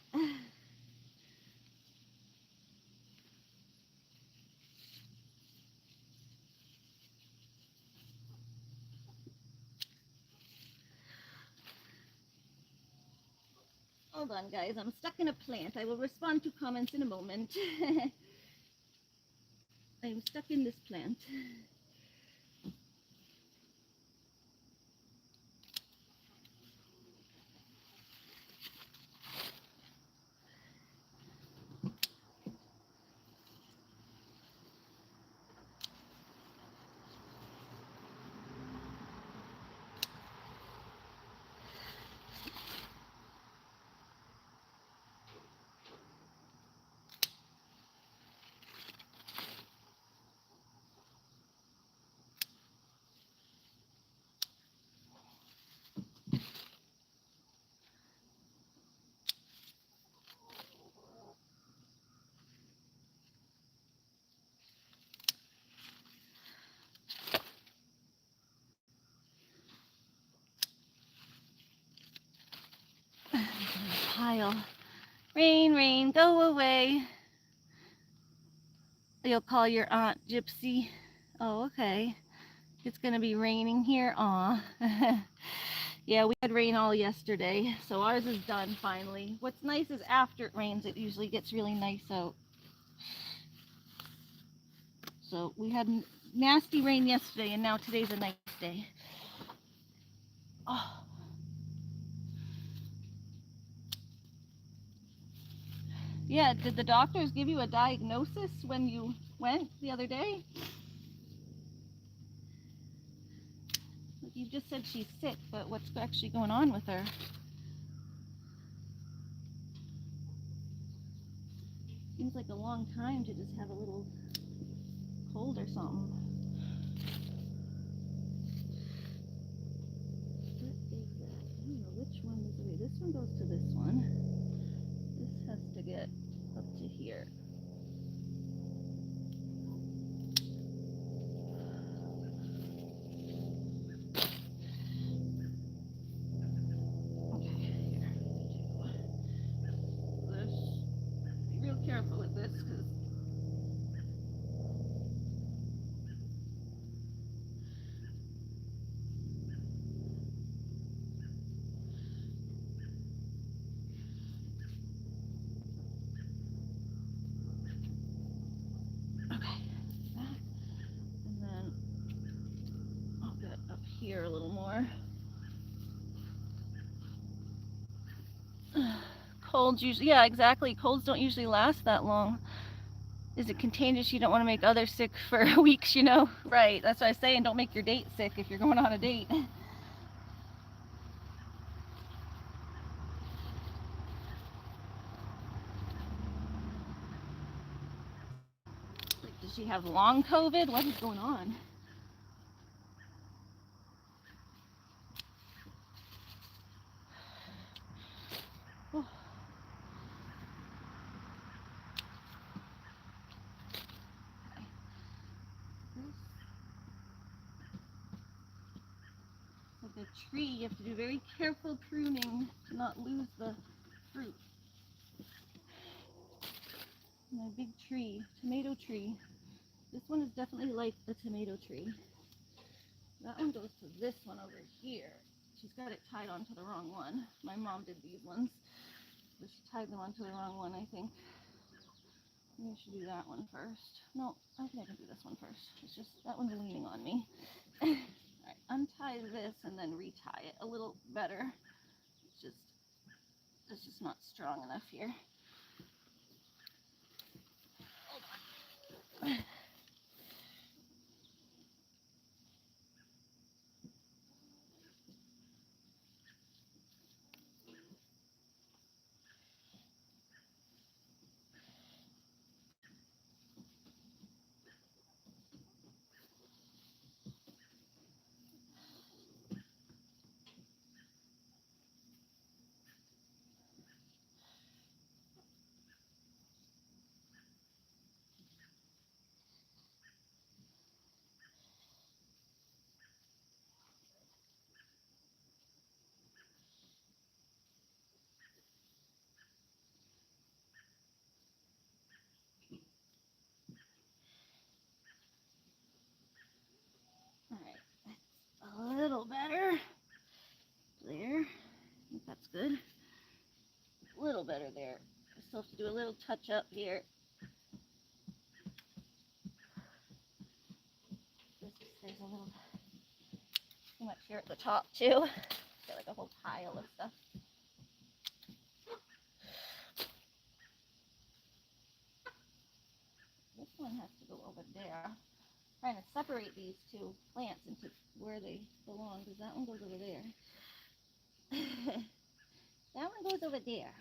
Hold on, guys. I'm stuck in a plant. I will respond to comments in a moment. I'm stuck in this plant. tile. Rain, rain, go away. You'll call your Aunt Gypsy. Oh, okay. It's gonna be raining here. Aw. Yeah, we had rain all yesterday, so ours is done finally. What's nice is after it rains, it usually gets really nice out. So we had nasty rain yesterday, and now today's a nice day. Oh. Yeah, did the doctors give you a diagnosis when you went the other day? You just said she's sick, but what's actually going on with her? Seems like a long time to just have a little cold or something. What is that? I don't know which one is away. This one goes to this one. This has to get up to here. Okay, here. Be real careful with this because okay, that, and then I'll get up here a little more. Colds usually, yeah, exactly. Colds don't usually last that long. Is it contagious? You don't want to make others sick for weeks, you know? Right, that's what I was saying. Don't make your date sick if you're going on a date. Like, does she have long COVID? What is going on? Oh. Like a tree, you have to do very careful pruning to not lose the fruit. My big tree, tomato tree. This one is definitely like a tomato tree. That one goes to this one over here. She's got it tied onto the wrong one. My mom did these ones, but she tied them onto the wrong one, I think. Maybe I should do that one first. No, I think I can do this one first. It's just, that one's leaning on me. Alright, untie this and then retie it a little better. It's just not strong enough here. Hold on. Alright, that's a little better. There. I think that's good. A little better there. I still have to do a little touch up here. There's a little too much here at the top too. Got like a whole pile of stuff. This one has to go over there. I'm trying to separate these two plants into where they belong because that one goes over there. That one goes over there.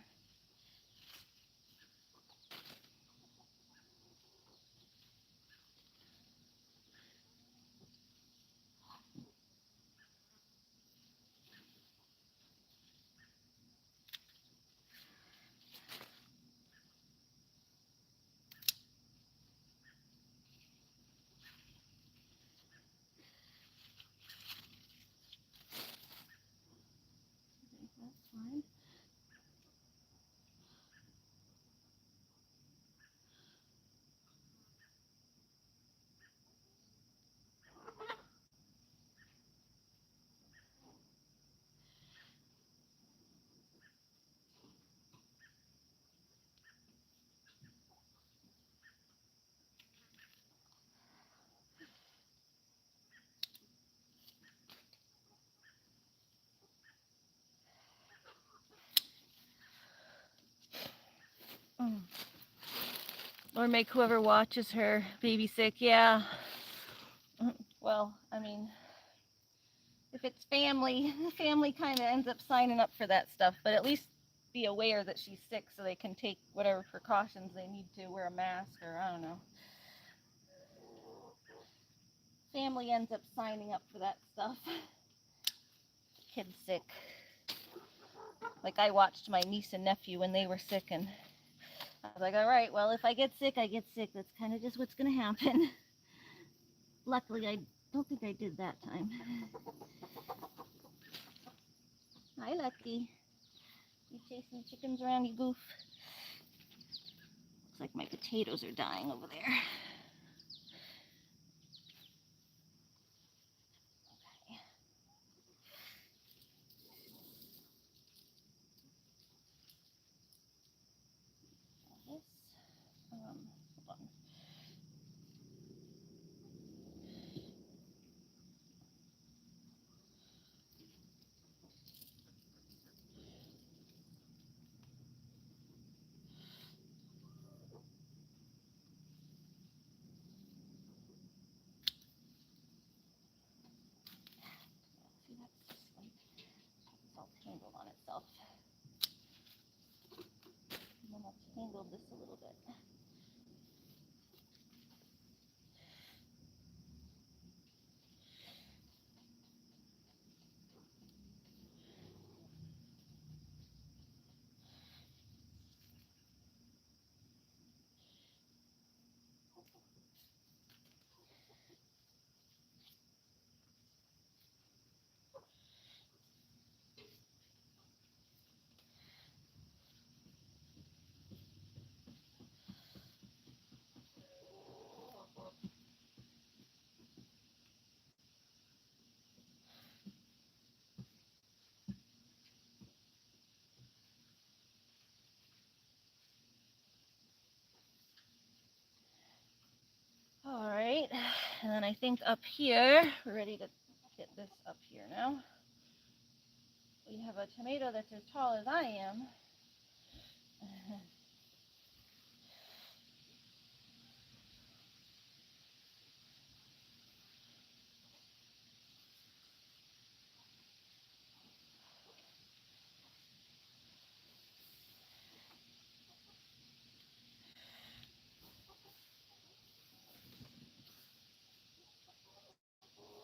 Okay, that's fine. Or make whoever watches her baby sick. Yeah. Well, I mean, if it's family, the family kind of ends up signing up for that stuff, but at least be aware that she's sick so they can take whatever precautions they need to, wear a mask, or I don't know. Family ends up signing up for that stuff. Kid's sick. Like I watched my niece and nephew when they were sick, and I was like, all right, well, if I get sick, I get sick. That's kind of just what's going to happen. Luckily, I don't think I did that time. Hi, Lucky. You chasing chickens around, you goof? Looks like my potatoes are dying over there. Okay. This, hold on. See, that's just like, it's all tangled on itself. And then I'll tangle this a little bit. All right, and then I think up here, we're ready to get this up here now. We have a tomato that's as tall as I am.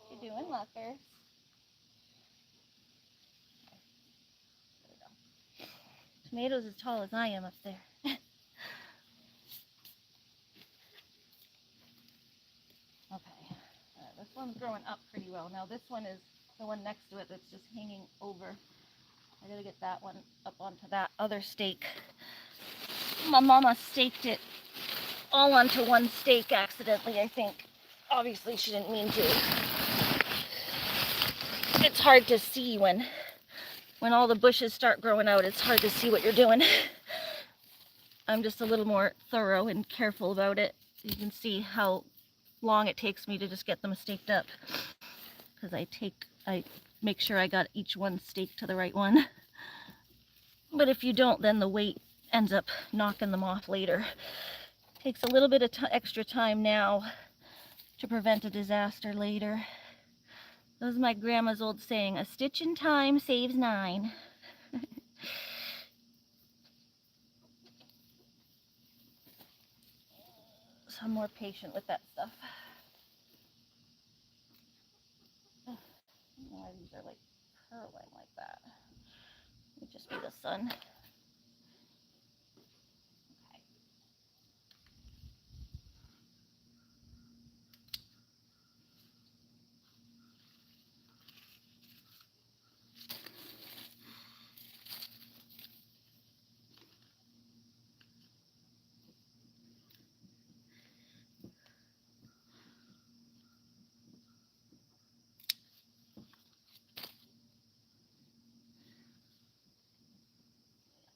What you doing, Lucker? There we go. Tomatoes as tall as I am up there. Okay, this one's growing up pretty well. Now this one is the one next to it that's just hanging over. I gotta get that one up onto that other stake. My mama staked it all onto one stake accidentally, I think. Obviously she didn't mean to. It's hard to see when all the bushes start growing out. It's hard to see what you're doing. I'm just a little more thorough and careful about it. You can see how long it takes me to just get them staked up, because I make sure I got each one staked to the right one. But if you don't, then the weight ends up knocking them off later. Takes a little bit of extra time now to prevent a disaster later. That was my grandma's old saying, a stitch in time saves 9. So I'm more patient with that stuff. I don't know why these are like curling like that. It would just be the sun. Okay.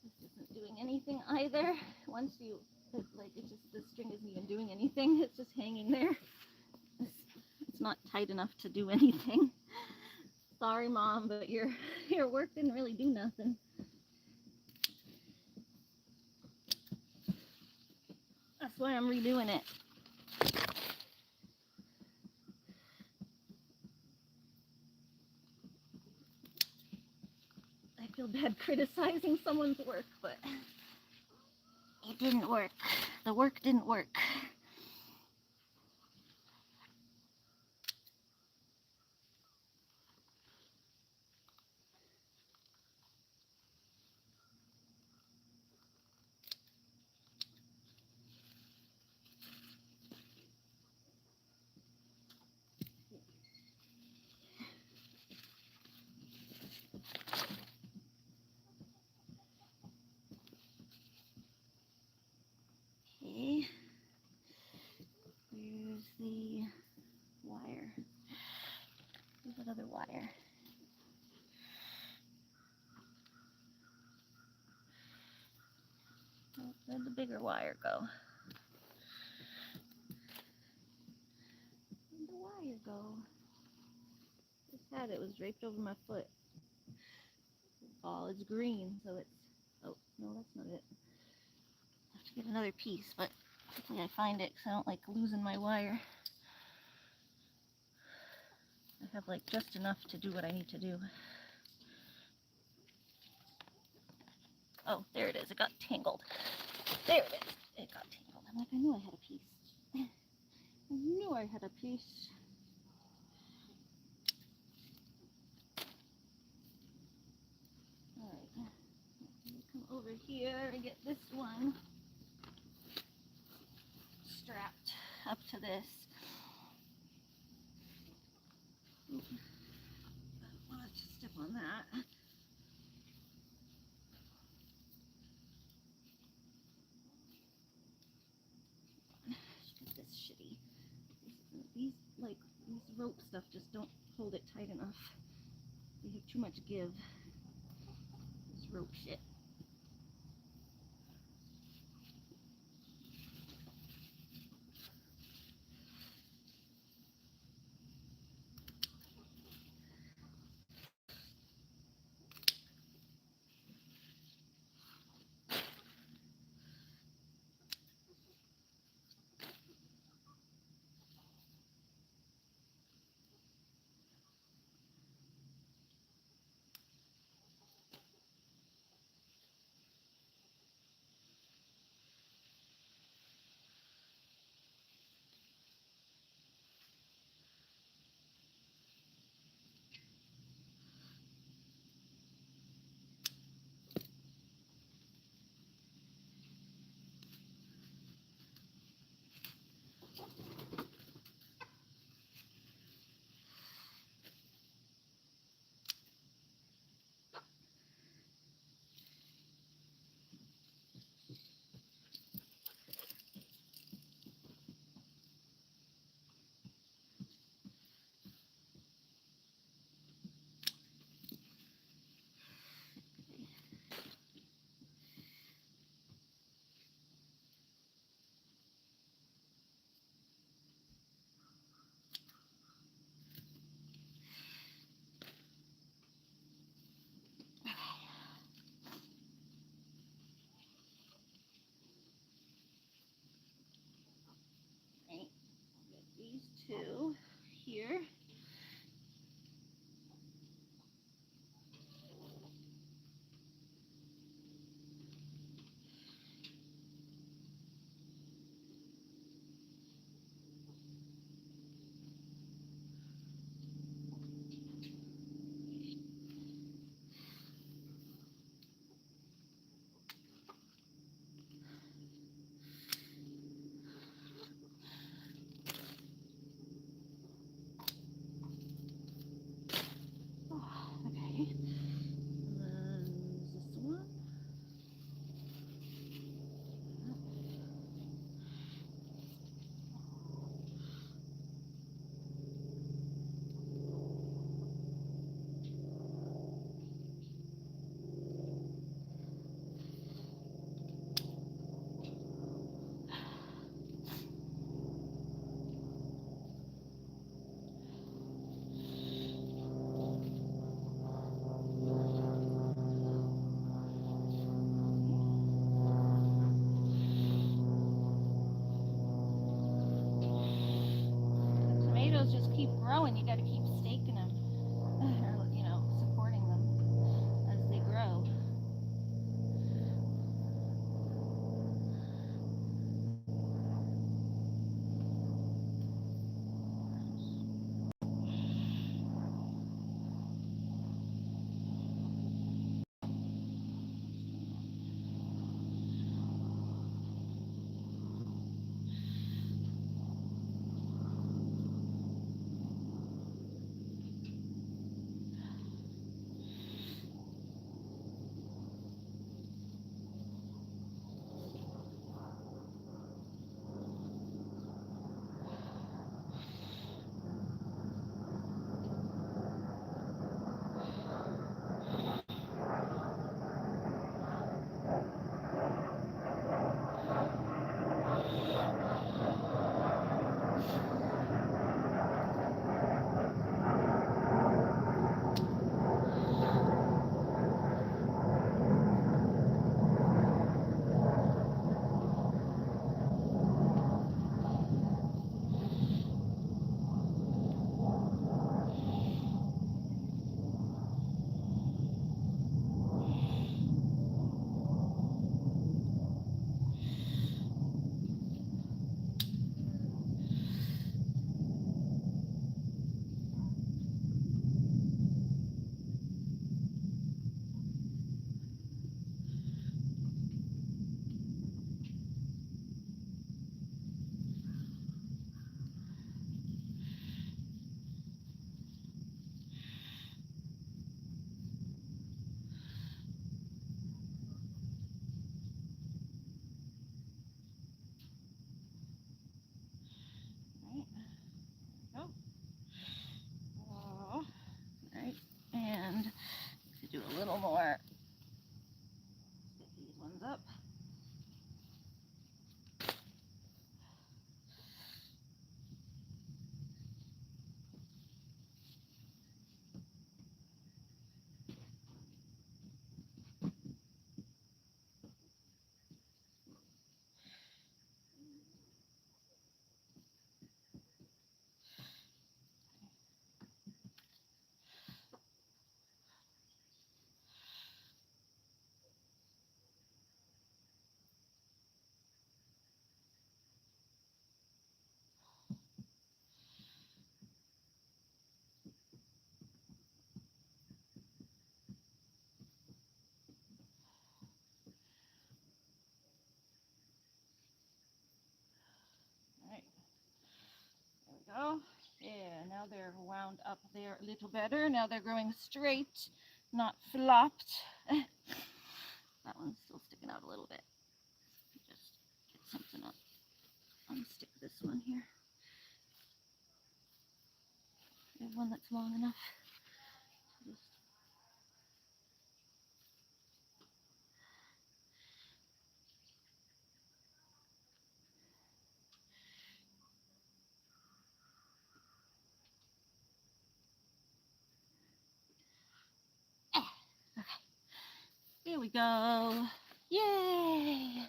This isn't doing anything either. Once you, like, it's just, the string isn't even doing anything. It's just hanging there. It's not tight enough to do anything. Sorry, Mom, but your work didn't really do nothing. That's why I'm redoing it. I feel bad criticizing someone's work, but it didn't work. The work didn't work. Okay. Where's the wire? Where's that other wire? Oh, where'd the bigger wire go? Where'd the wire go? Just had it was draped over my foot. Oh, it's green, so it's. Oh no, that's not it. I have to get another piece, but hopefully I find it because I don't like losing my wire. I have like just enough to do what I need to do. Oh, there it is. It got tangled. There it is. It got tangled. I'm like, I knew I had a piece. I knew I had a piece. Alright. Let me come over here and get this one strapped up to this. Oop. I don't want to step on that. Get this shitty. These rope stuff just don't hold it tight enough. They have too much give. This rope shit. Right. Get these two here. couple more. Stick these ones up. Go. Yeah, now they're wound up there a little better. Now they're growing straight, not flopped. That one's still sticking out a little bit. Just get something up. Unstick this one here. There's one that's long enough. Just okay. Here we go. Yay!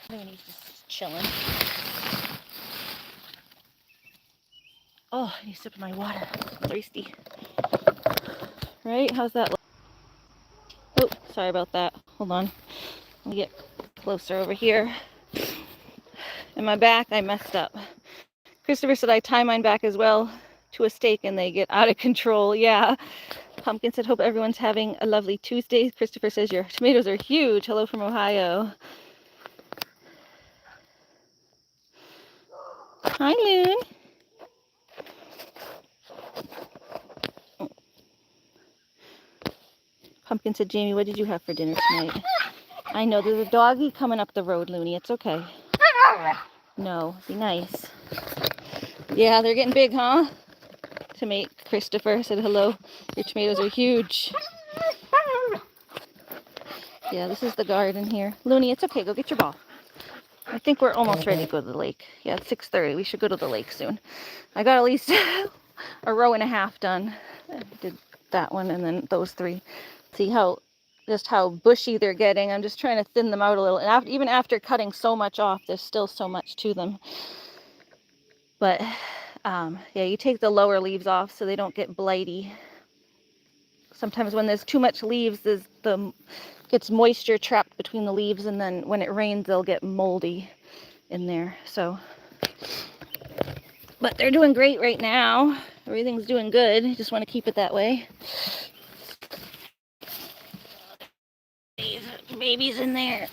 Loony's just chilling. Oh, I need to sip of my water. I'm thirsty. Right? How's that look? Oh, sorry about that. Hold on. Let me get closer over here. In my back, I messed up. Christopher said I tie mine back as well to a stake and they get out of control. Yeah. Pumpkin said, hope everyone's having a lovely Tuesday. Christopher says your tomatoes are huge. Hello from Ohio. Hi, Loon. Pumpkin said, Jamie, what did you have for dinner tonight? I know, there's a doggy coming up the road, Loony. It's okay. No, be nice. Yeah, they're getting big, huh? Christopher said, hello. Your tomatoes are huge. Yeah, this is the garden here. Loony, it's okay. Go get your ball. I think we're almost ready to go to the lake. Yeah, it's 6:30. We should go to the lake soon. I got at least a row and a half done. I did that one and then those three. See just how bushy they're getting. I'm just trying to thin them out a little. And even after cutting so much off, there's still so much to them. But yeah, you take the lower leaves off so they don't get blighty. Sometimes when there's too much leaves, gets moisture trapped between the leaves, and then when it rains, they'll get moldy in there. So, but they're doing great right now. Everything's doing good. I just want to keep it that way. These babies in there.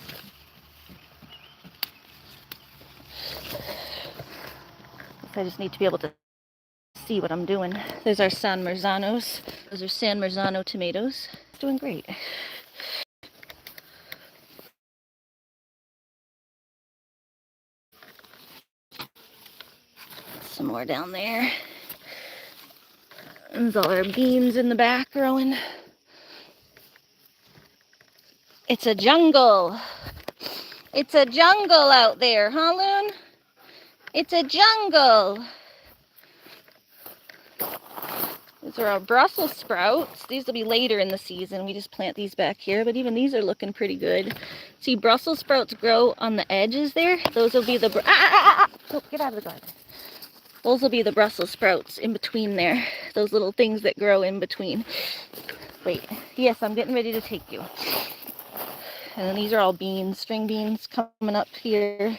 I just need to be able to see what I'm doing. There's our San Marzanos. Those are San Marzano tomatoes. It's doing great. Some more down there. There's all our beans in the back growing. It's a jungle. It's a jungle out there, huh, Loon? It's a jungle. These are our Brussels sprouts. These will be later in the season. We just plant these back here, but even these are looking pretty good. See, Brussels sprouts grow on the edges there. Those will be the... Oh, get out of the garden. Those will be the Brussels sprouts in between there. Those little things that grow in between. Wait. Yes, I'm getting ready to take you. And then these are all beans, string beans coming up here.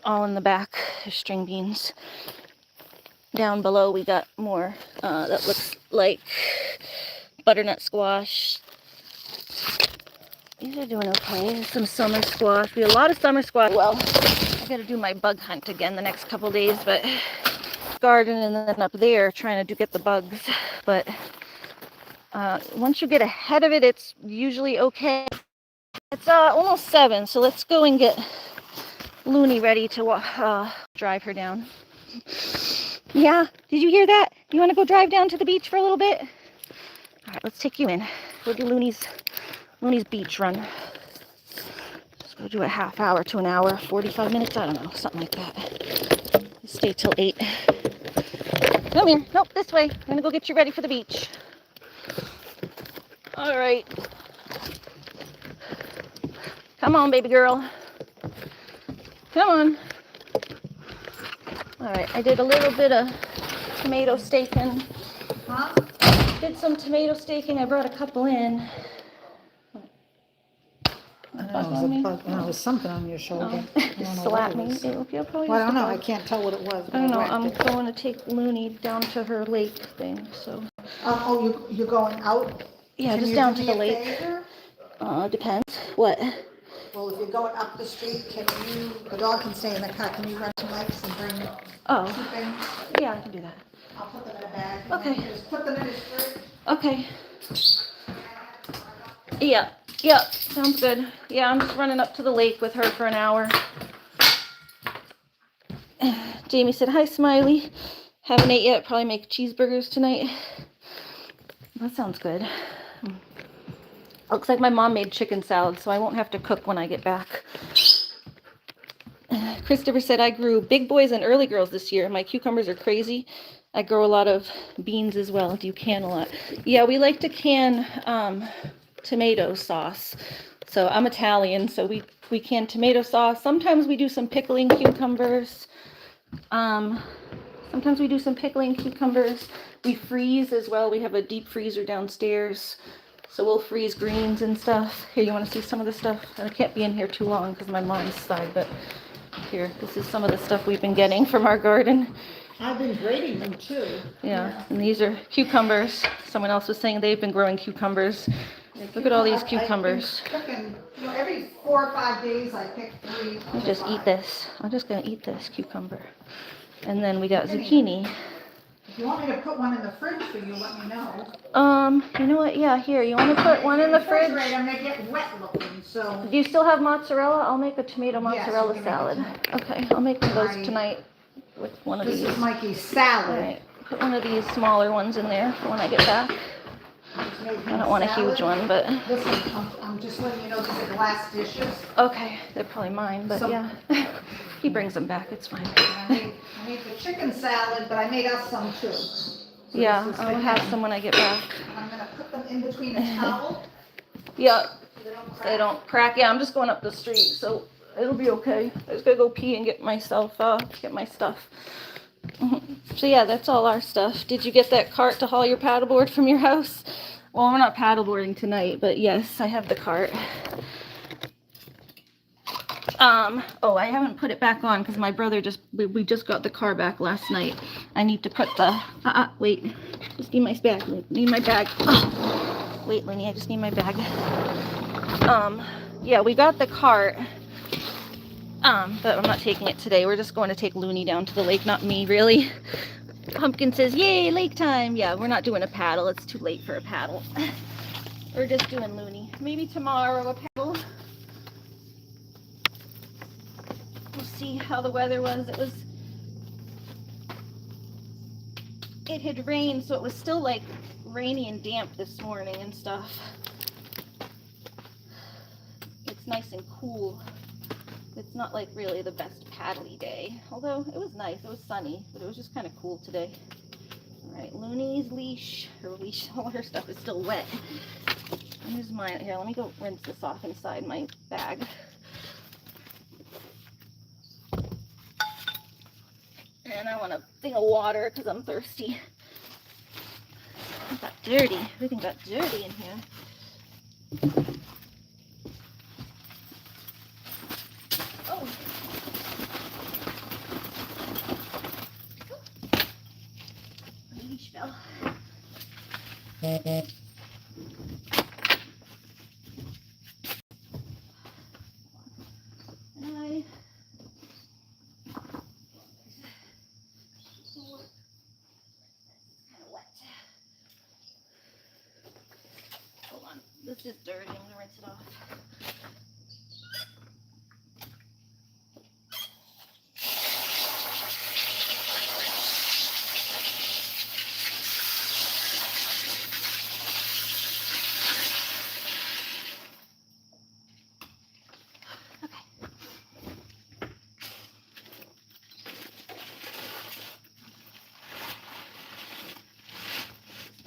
All in the back, there's string beans. Down below we got more that looks like butternut squash. These are doing okay. There's some summer squash. We have a lot of summer squash. Well, I gotta do my bug hunt again the next couple days, but garden and then up there trying to get the bugs. But once you get ahead of it, it's usually okay. It's almost 7, so let's go and get Loony ready to drive her down. Yeah, did you hear that? You want to go drive down to the beach for a little bit? All right, let's take you in. We'll do Loony's beach run. Just go do a half hour to an hour, 45 minutes, I don't know, something like that. Stay till 8. Come here. Nope, this way. I'm gonna go get you ready for the beach. All right. Come on, baby girl. Come on. All right, I did a little bit of tomato staking. Huh? Did some tomato staking. I brought a couple in. It was something on your shoulder. Slap me. You'll probably Well, I just don't know. about- I can't tell what it was. I don't know. whacked I'm it. going to take Loony down to her lake thing. So You're going out? yeah, Can just you down do to the me a lake. favor? Depends. What? Well, if you're going up the street, the dog can stay in the car. Can you run some lights and bring Oh, two things? yeah, I can do that. I'll put them in a bag. Okay. Just put them in his fridge. Okay. Yeah, sounds good. Yeah, I'm just running up to the lake with her for an hour. Jamie said, hi, Smiley. Haven't ate yet. Probably make cheeseburgers tonight. That sounds good. Looks like my mom made chicken salad, so I won't have to cook when I get back. Christopher said, I grew big boys and early girls this year. My cucumbers are crazy. I grow a lot of beans as well. Do you can a lot? Yeah, we like to can tomato sauce. So I'm Italian, so we can tomato sauce. Sometimes we do some pickling cucumbers. Sometimes we do some pickling cucumbers. We freeze as well. We have a deep freezer downstairs. So we'll freeze greens and stuff. Here, you want to see some of the stuff? I can't be in here too long because my mom's side, but here, this is some of the stuff we've been getting from our garden. I've been grading them too. Yeah, and these are cucumbers. Someone else was saying they've been growing cucumbers. Look at all these cucumbers. I've been picking, every 4 or 5 days I pick 3. Let me just eat this. I'm just gonna eat this cucumber. And then we got zucchini. If you want me to put one in the fridge for you, let me know. You know what? Yeah, here. You want to put one in the fridge? I'm gonna get wet looking, so. Do you still have mozzarella? I'll make a tomato Yes, mozzarella we can make salad. it Okay, I'll make one of those Right. tonight with one of This these. is Mikey's All salad. right, put one of these smaller ones in there for when I get back. I don't want a huge one, but This one, I'm just letting you know, these are glass dishes. okay, they're probably mine, but So- yeah. He brings them back, it's fine. I made the chicken salad, but I made us some too. So Yeah, this is I'll for have him. some when I get back. I'm gonna put them in between a towel. Yeah, So they don't they crack. don't crack. Yeah, I'm just going up the street, so it'll be okay. I just gotta go pee and get myself, get my stuff. So yeah, that's all our stuff. Did you get that cart to haul your paddleboard from your house? Well, we're not paddleboarding tonight, but yes, I have the cart. Oh, I haven't put it back on because my brother we just got the car back last night. I need to put the, wait, just need my bag, need my bag. Oh, wait, Loony, I just need my bag. Yeah, we got the cart, but I'm not taking it today. We're just going to take Loony down to the lake, not me, really. Pumpkin says, yay, lake time. Yeah, we're not doing a paddle. It's too late for a paddle. We're just doing Loony. Maybe tomorrow a paddle. We'll see how the weather was. It had rained, so it was still like rainy and damp this morning and stuff. It's nice and cool. It's not like really the best paddly day, although it was nice. It was sunny, but it was just kind of cool today. All right, Loony's leash, all her stuff is still wet. Here's mine. Here, let me go rinse this off inside my bag. And I want a thing of water because I'm thirsty. It got dirty. Everything got dirty in here. Oh. My leash fell. I hold on, this is dirty. I'm gonna rinse it off.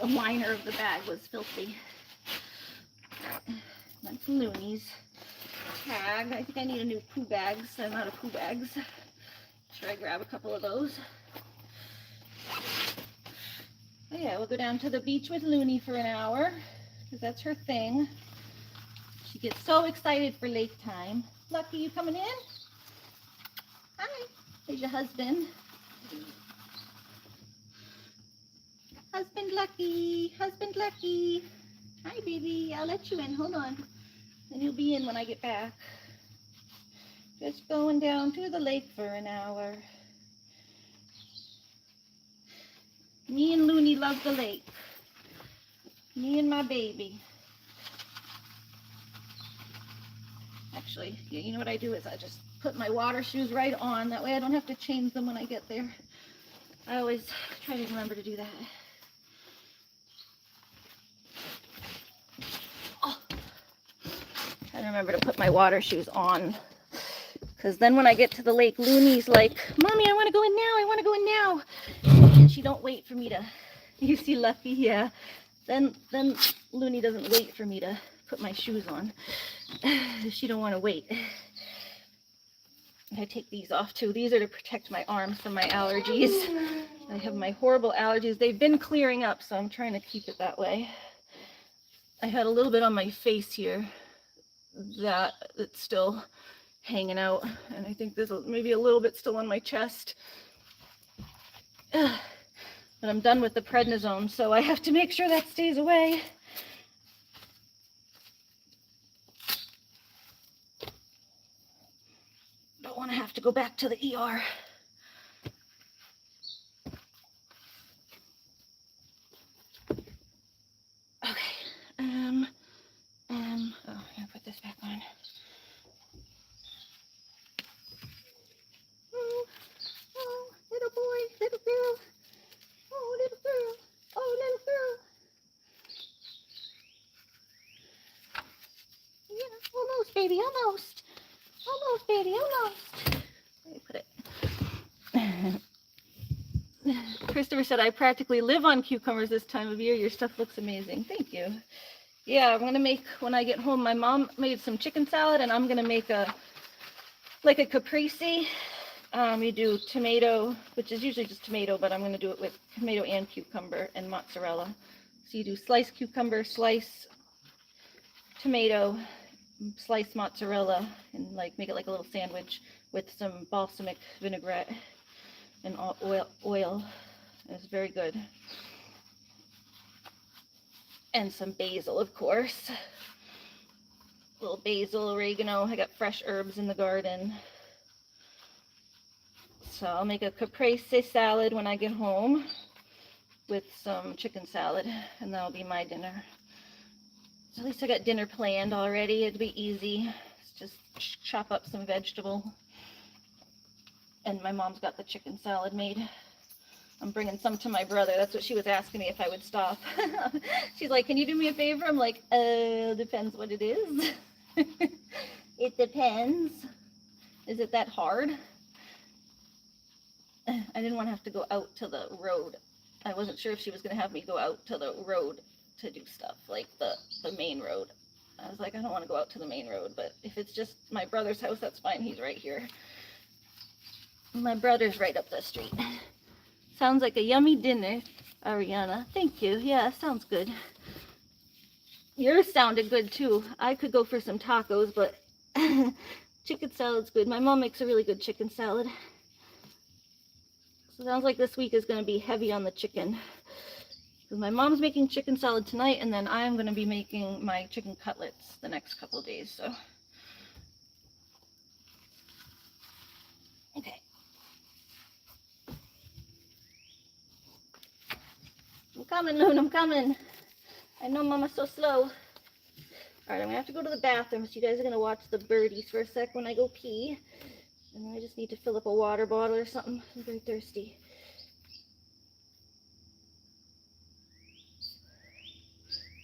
The liner of the bag was filthy. That's Loony's tag. I think I need a new poo bag, so I'm out of poo bags. Should I grab a couple of those? Oh yeah, we'll go down to the beach with Loony for an hour, because that's her thing. She gets so excited for lake time. Lucky, you coming in? Hi. There's your husband. Husband Lucky. Husband Lucky. Hi, baby. I'll let you in. Hold on. And you'll be in when I get back. Just going down to the lake for an hour. Me and Loony love the lake. Me and my baby. Actually, you know what I do is I just put my water shoes right on. That way I don't have to change them when I get there. I always try to remember to do that. Oh. I remember to put my water shoes on. Because then when I get to the lake, Loony's like, Mommy, I want to go in now. I want to go in now. And she don't wait for me to, you see Lucky? Yeah. Then Loony doesn't wait for me to put my shoes on. She don't want to wait. I take these off too. These are to protect my arms from my allergies. I have my horrible allergies. They've been clearing up, so I'm trying to keep it that way. I had a little bit on my face here that it's still hanging out, and I think there's maybe a little bit still on my chest. But I'm done with the prednisone, so I have to make sure that stays away. Don't want to have to go back to the ER. Okay. Oh, I'm gonna put this back on. Oh, little boy, little girl. Oh, little girl. Oh, little girl. Yeah, almost, baby, almost. Almost, baby, almost. Let me put it. Christopher said, I practically live on cucumbers this time of year. Your stuff looks amazing. Thank you. Yeah, I'm going to make, when I get home, my mom made some chicken salad, and I'm going to make a caprese. You do tomato, which is usually just tomato, but I'm going to do it with tomato and cucumber and mozzarella. So you do sliced cucumber, slice tomato, slice mozzarella, and like make it like a little sandwich with some balsamic vinaigrette and oil. It's very good. And some basil, of course. A little basil, oregano. I got fresh herbs in the garden. So I'll make a caprese salad when I get home with some chicken salad, and that'll be my dinner. So at least I got dinner planned already. It'll be easy. Just chop up some vegetable. And my mom's got the chicken salad made. I'm bringing some to my brother. That's what she was asking me if I would stop. She's like, can you do me a favor? I'm like, depends what it is. It depends. Is it that hard? I didn't want to have to go out to the road. I wasn't sure if she was going to have me go out to the road to do stuff, like the main road. I was like, I don't want to go out to the main road, but if it's just my brother's house, that's fine. He's right here. My brother's right up the street. Sounds like a yummy dinner, Ariana. Thank you. Yeah, sounds good. Yours sounded good too. I could go for some tacos, but chicken salad's good. My mom makes a really good chicken salad. So it sounds like this week is going to be heavy on the chicken. Because my mom's making chicken salad tonight, and then I'm going to be making my chicken cutlets the next couple of days. So, okay. I'm coming, Loon, I'm coming. I know Mama's so slow. All right, I'm going to have to go to the bathroom, so you guys are going to watch the birdies for a sec when I go pee. And I just need to fill up a water bottle or something. I'm very thirsty.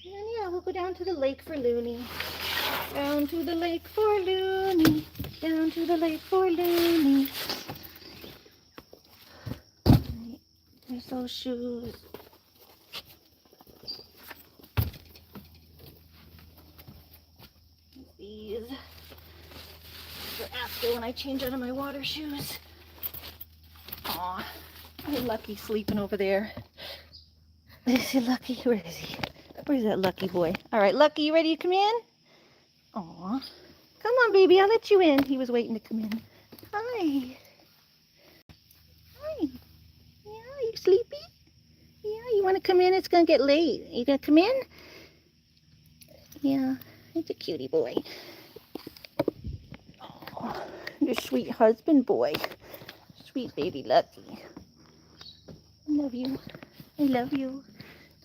And yeah, we'll go down to the lake for Loony. Down to the lake for Loony. Down to the lake for Loony. There's those shoes. shoes. For after when I change out of my water shoes. Aw, hey, Lucky sleeping over there. Is he Lucky? Where is he? Where's that Lucky boy? All right, Lucky, you ready to come in? Aw, come on, baby, I'll let you in. He was waiting to come in. Hi. Hi. Yeah, you sleepy? Yeah, you want to come in? It's going to get late. You going to come in? Yeah, it's a cutie boy. Oh, your sweet husband boy. Sweet baby Lucky. I love you. I love you.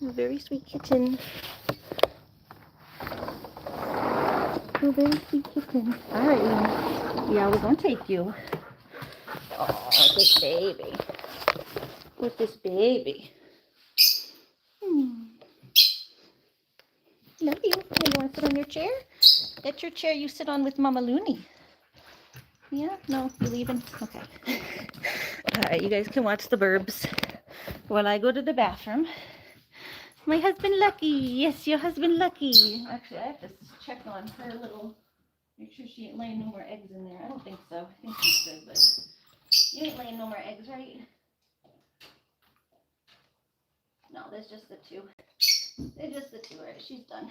You're a very sweet kitten. You're a very sweet kitten. All right, Loony. Yeah, we're going to take you. Oh, this baby. What's this baby? Love you. You want to sit on your chair? That's your chair you sit on with Mama Loony. Yeah? No? You leaving? Okay. Alright, you guys can watch the burbs while I go to the bathroom. My husband Lucky. Yes, your husband Lucky. Actually, I have to check on her little... Make sure she ain't laying no more eggs in there. I don't think so. I think she's good, but... You ain't laying no more eggs, right? No, there's just the two. There's just the two, right? She's done.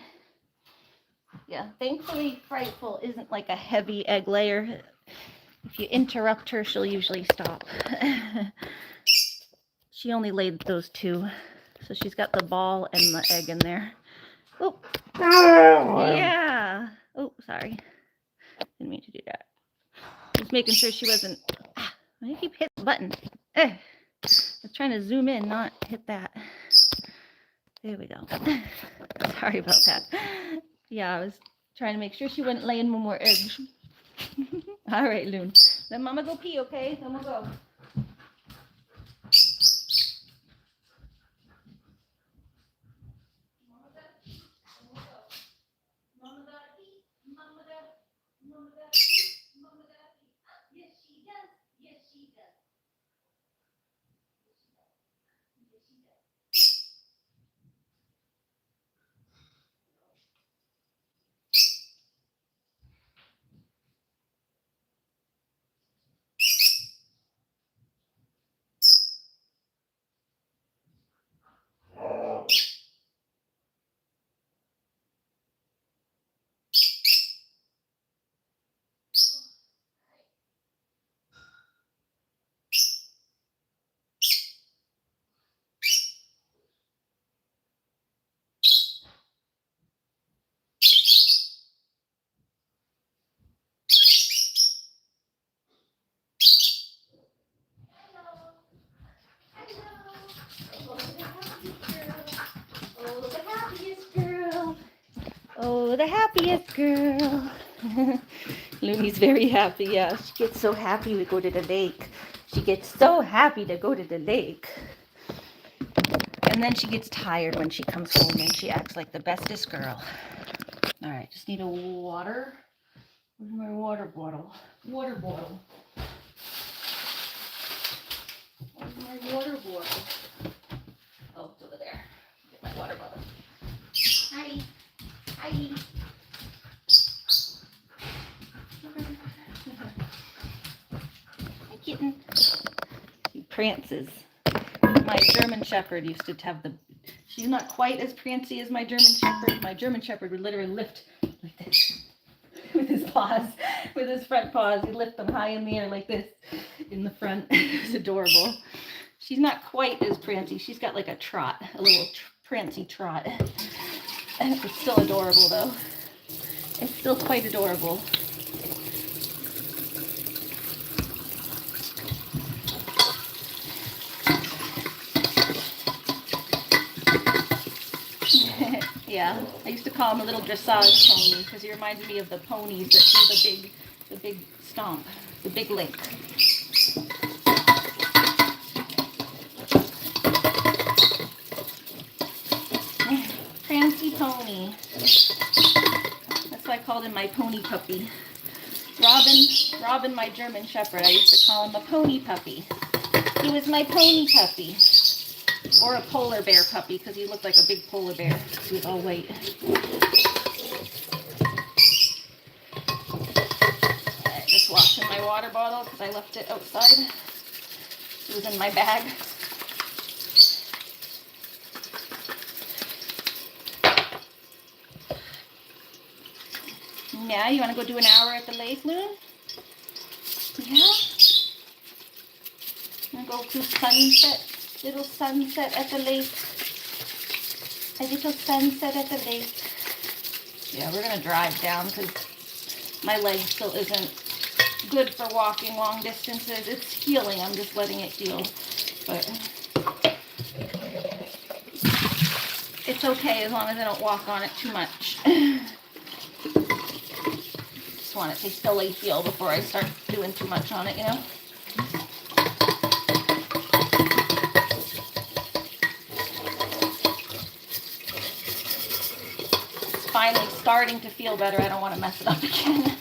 Yeah, thankfully Frightful isn't like a heavy egg layer. If you interrupt her, she'll usually stop. She only laid those two. So she's got the ball and the egg in there. Oh, yeah. Oh, sorry. Didn't mean to do that. Just making sure she wasn't... I keep hitting the button. I was trying to zoom in, not hit that. There we go. Sorry about that. Yeah, I was trying to make sure she wasn't laying no more eggs. All right, Loon. Let Mama go pee, okay? Then we'll go. Yes, she does. Yes, she does. Yes, she does. Oh, the happiest girl. Oh, the happiest girl. Looney's very happy, yeah. She gets so happy we go to the lake. She gets so happy to go to the lake. And then she gets tired when she comes home and she acts like the bestest girl. All right, just need a water. Where's my water bottle? Water bottle. Where's my water bottle? Oh, it's over there. Get my water bottle. Hi. Hi. Hi, kitten. He prances. My German Shepherd used to have the... She's not quite as prancy as my German Shepherd. My German Shepherd would literally lift like this with his paws, with his front paws. He'd lift them high in the air like this in the front. It was adorable. She's not quite as prancy. She's got like a trot, a little prancy trot. It's still adorable though. It's still quite adorable. Yeah, I used to call him a little dressage pony because he reminds me of the ponies that do the big stomp, the big lick. Prancy pony. That's why I called him my pony puppy. Robin, my German Shepherd. I used to call him a pony puppy. He was my pony puppy. Or a polar bear puppy, because he looked like a big polar bear. He was all white. water bottle because I left it outside. It was in my bag. Yeah, you want to go do an hour at the lake, Loon? Yeah? I'm gonna go to sunset, little sunset at the lake. A little sunset at the lake. Yeah, we're gonna drive down because my leg still isn't good for walking long distances. It's healing, I'm just letting it heal. But it's okay as long as I don't walk on it too much. Just want it to fully heal before I start doing too much on it, you know? Finally starting to feel better. I don't want to mess it up again.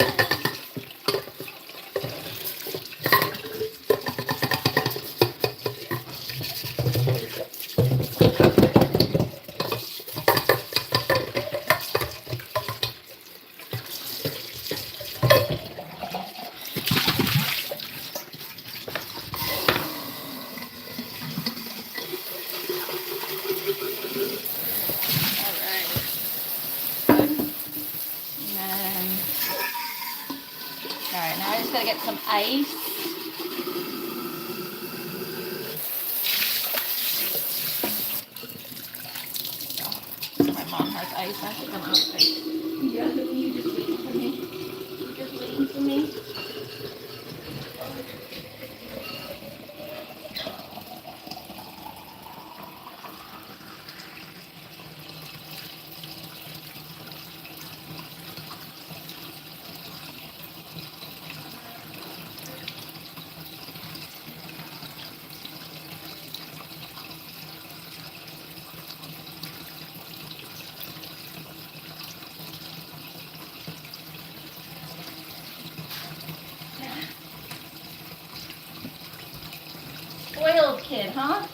Alright, now I just gotta get some ice. My mom has ice. I think I'm out of ice. Yeah, you just waiting for me. You just waiting for me. Spoiled kid, huh?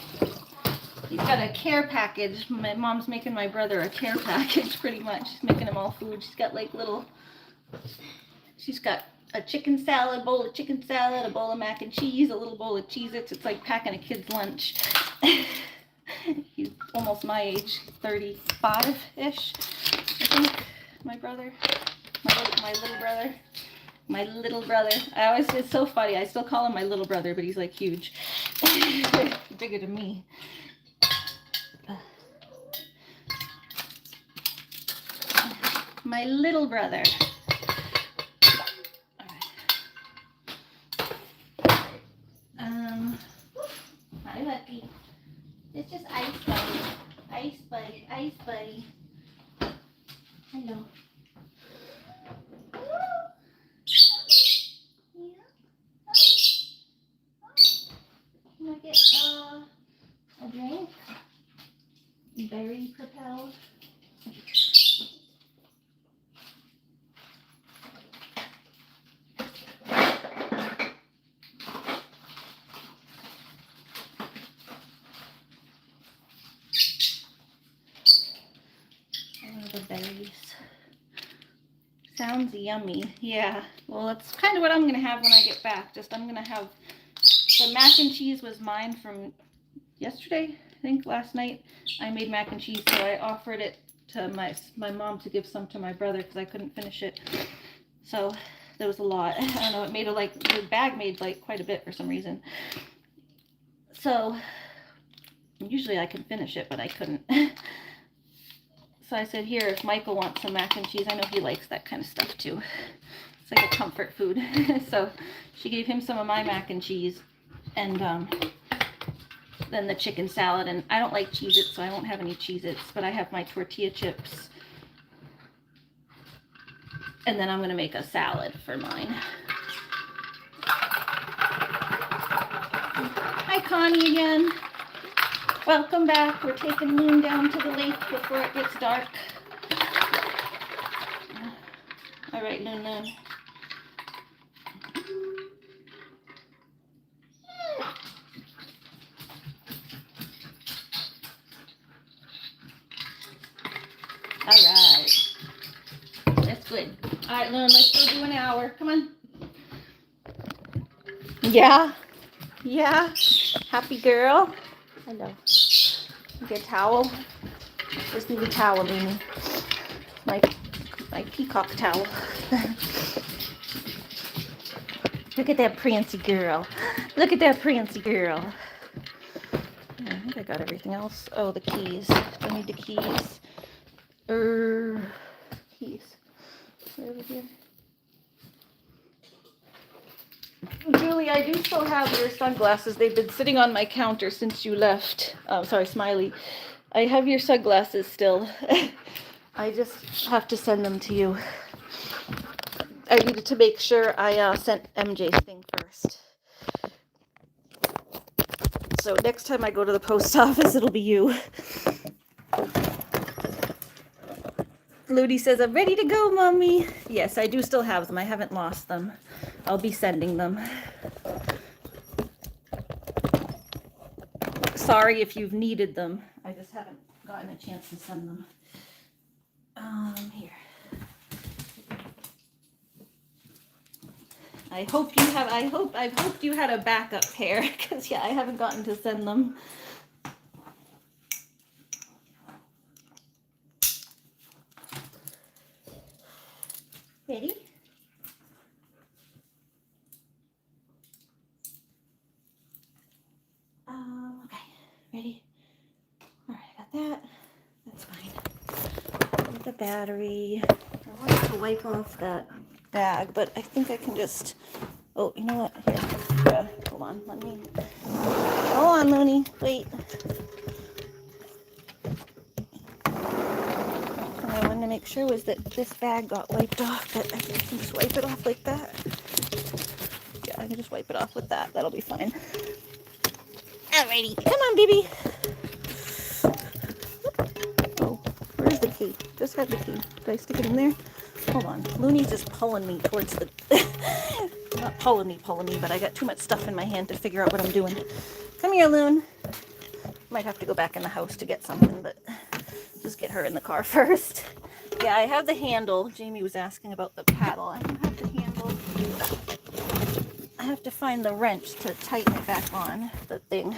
He's got a care package. My mom's making my brother a care package pretty much. She's making him all food. She's got like little, she's got a chicken salad, bowl of chicken salad, a bowl of mac and cheese, a little bowl of Cheez-Its. It's like packing a kid's lunch. He's almost my age, 35-ish, I think. My brother, my little brother. My little brother. I always, it's so funny. I still call him my little brother, but he's like huge. Bigger than me. My little brother. Hi, Lucky. It's just ice buddy. Ice buddy. Ice buddy. Hello. Can I get a drink? Berry propelled. The berries. Sounds yummy. Yeah. Well, that's kind of what I'm going to have when I get back. Just I'm going to have the mac and cheese was mine from yesterday. I think last night I made mac and cheese, so I offered it to my mom to give some to my brother because I couldn't finish it. So there was a lot. I don't know. It made the bag made like quite a bit for some reason. So usually I can finish it, but I couldn't. So I said, here, if Michael wants some mac and cheese, I know he likes that kind of stuff too. It's like a comfort food. So she gave him some of my mac and cheese and then the chicken salad. And I don't like Cheez-Its, so I won't have any Cheez-Its, but I have my tortilla chips. And then I'm going to make a salad for mine. Hi, Connie again. Welcome back. We're taking Loon down to the lake before it gets dark. All right, Loon. All right. That's good. All right, Loon, let's go do an hour. Come on. Yeah. Yeah. Happy girl. Hello. Get a towel. Just need a towel, Loony. My peacock towel. Look at that prancy girl. Look at that prancy girl. I think I got everything else. Oh, the keys. I need the keys. Keys. Right over here. Julie, I do still have your sunglasses. They've been sitting on my counter since you left. Oh, sorry, Smiley. I have your sunglasses still. I just have to send them to you. I needed to make sure I sent MJ's thing first. So next time I go to the post office, it'll be you. Loony says, I'm ready to go, Mommy. Yes, I do still have them. I haven't lost them. I'll be sending them. Sorry if you've needed them. I just haven't gotten a chance to send them. Here. I've hoped you had a backup pair, because yeah, I haven't gotten to send them. Ready? Okay, ready? All right, I got that. That's fine. With the battery. I wanted to wipe off that bag, but I think I can just. Oh, you know what? Here. Yeah, hold on. Hold on, Loony. Wait. What I wanted to make sure was that this bag got wiped off, but I think I can just wipe it off like that. Yeah, I can just wipe it off with that. That'll be fine. Alrighty. Come on, baby. Oh, where's the key? Just have the key. Did I stick it in there? Hold on. Loony's just pulling me towards the... Not pulling me, but I got too much stuff in my hand to figure out what I'm doing. Come here, Loon. Might have to go back in the house to get something, but just get her in the car first. Yeah, I have the handle. Jamie was asking about the paddle. I don't have the handle. I have to find the wrench to tighten it back on, the thing.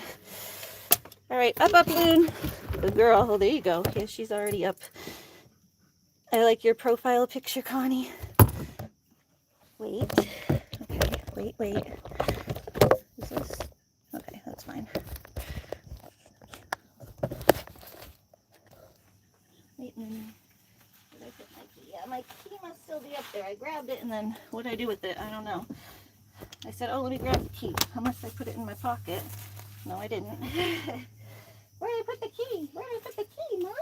All right, up, Loon. Good girl. Oh, there you go. Yeah, she's already up. I like your profile picture, Connie. Wait. Okay, wait. Is this? Okay, that's fine. Wait a minute. Did I put my key? Yeah, my key must still be up there. I grabbed it, and then what did I do with it? I don't know. I said, oh, let me grab the key. Unless I put it in my pocket. No, I didn't. Where did I put the key? Where did I put the key, Mom?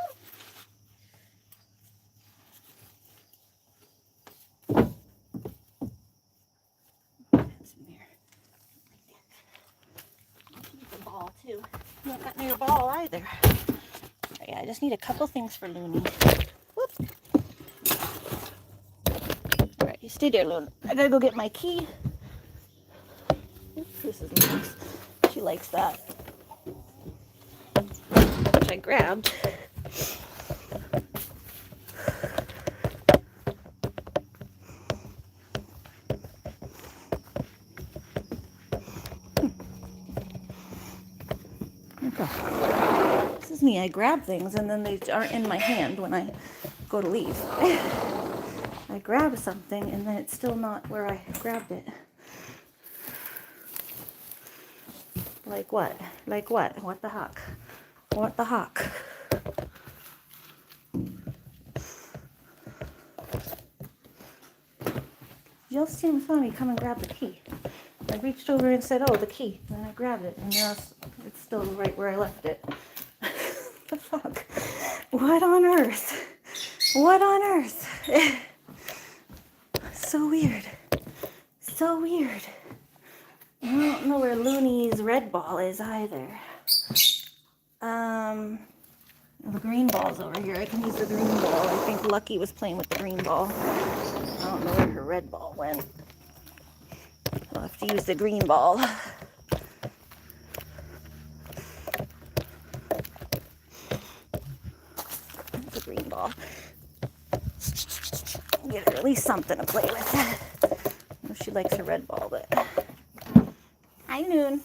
Too. You haven't gotten your ball either. Right, yeah, I just need a couple things for Loony. Whoop. Alright, you stay there, Loon. I gotta go get my key. This is nice. She likes that. Which I grabbed. This is me. I grab things and then they aren't in my hand when I go to leave. I grab something and then it's still not where I grabbed it. Like what? Like what? What the heck? What the heck? Just seemed funny. Come and grab the key. I reached over and said, oh, the key. And then I grabbed it. And now it's still right where I left it. The fuck? What on earth? What on earth? So weird. So weird. I don't know where Loony's red ball is either. The green ball's over here. I can use the green ball. I think Lucky was playing with the green ball. I don't know where her red ball went. I'll have to use the green ball. The green ball. Get her at least something to play with. I know she likes her red ball, but Hi, Noon.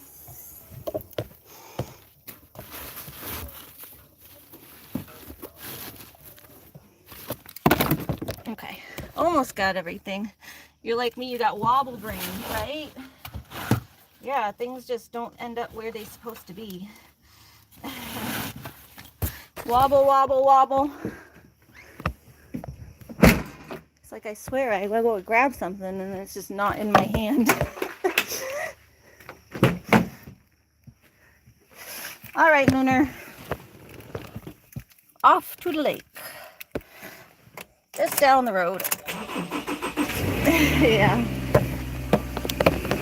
Okay, almost got everything. You're like me, you got wobble brain, right? Yeah, things just don't end up where they're supposed to be. Wobble, wobble, wobble. It's like I swear I go to grab something and it's just not in my hand. All right, Nooner. Off to the lake. Just down the road. Yeah.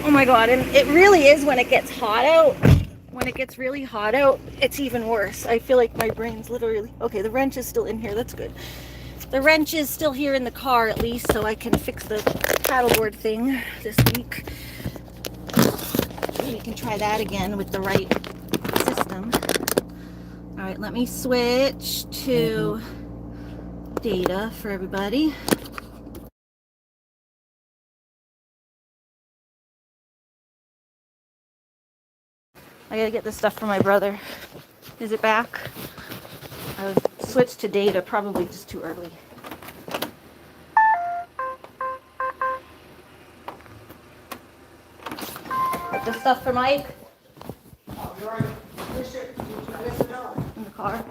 Oh my God, and it really is when it gets hot out. When it gets really hot out, it's even worse. I feel like my brain's literally... Okay, the wrench is still in here. That's good. The wrench is still here in the car at least, so I can fix the paddleboard thing this week. We can try that again with the right system. All right, let me switch to data for everybody. I gotta get this stuff for my brother. Is it back? I would switch to data, probably just too early. Get the stuff for Mike. Oh, you're right. Where's the dog? In the car.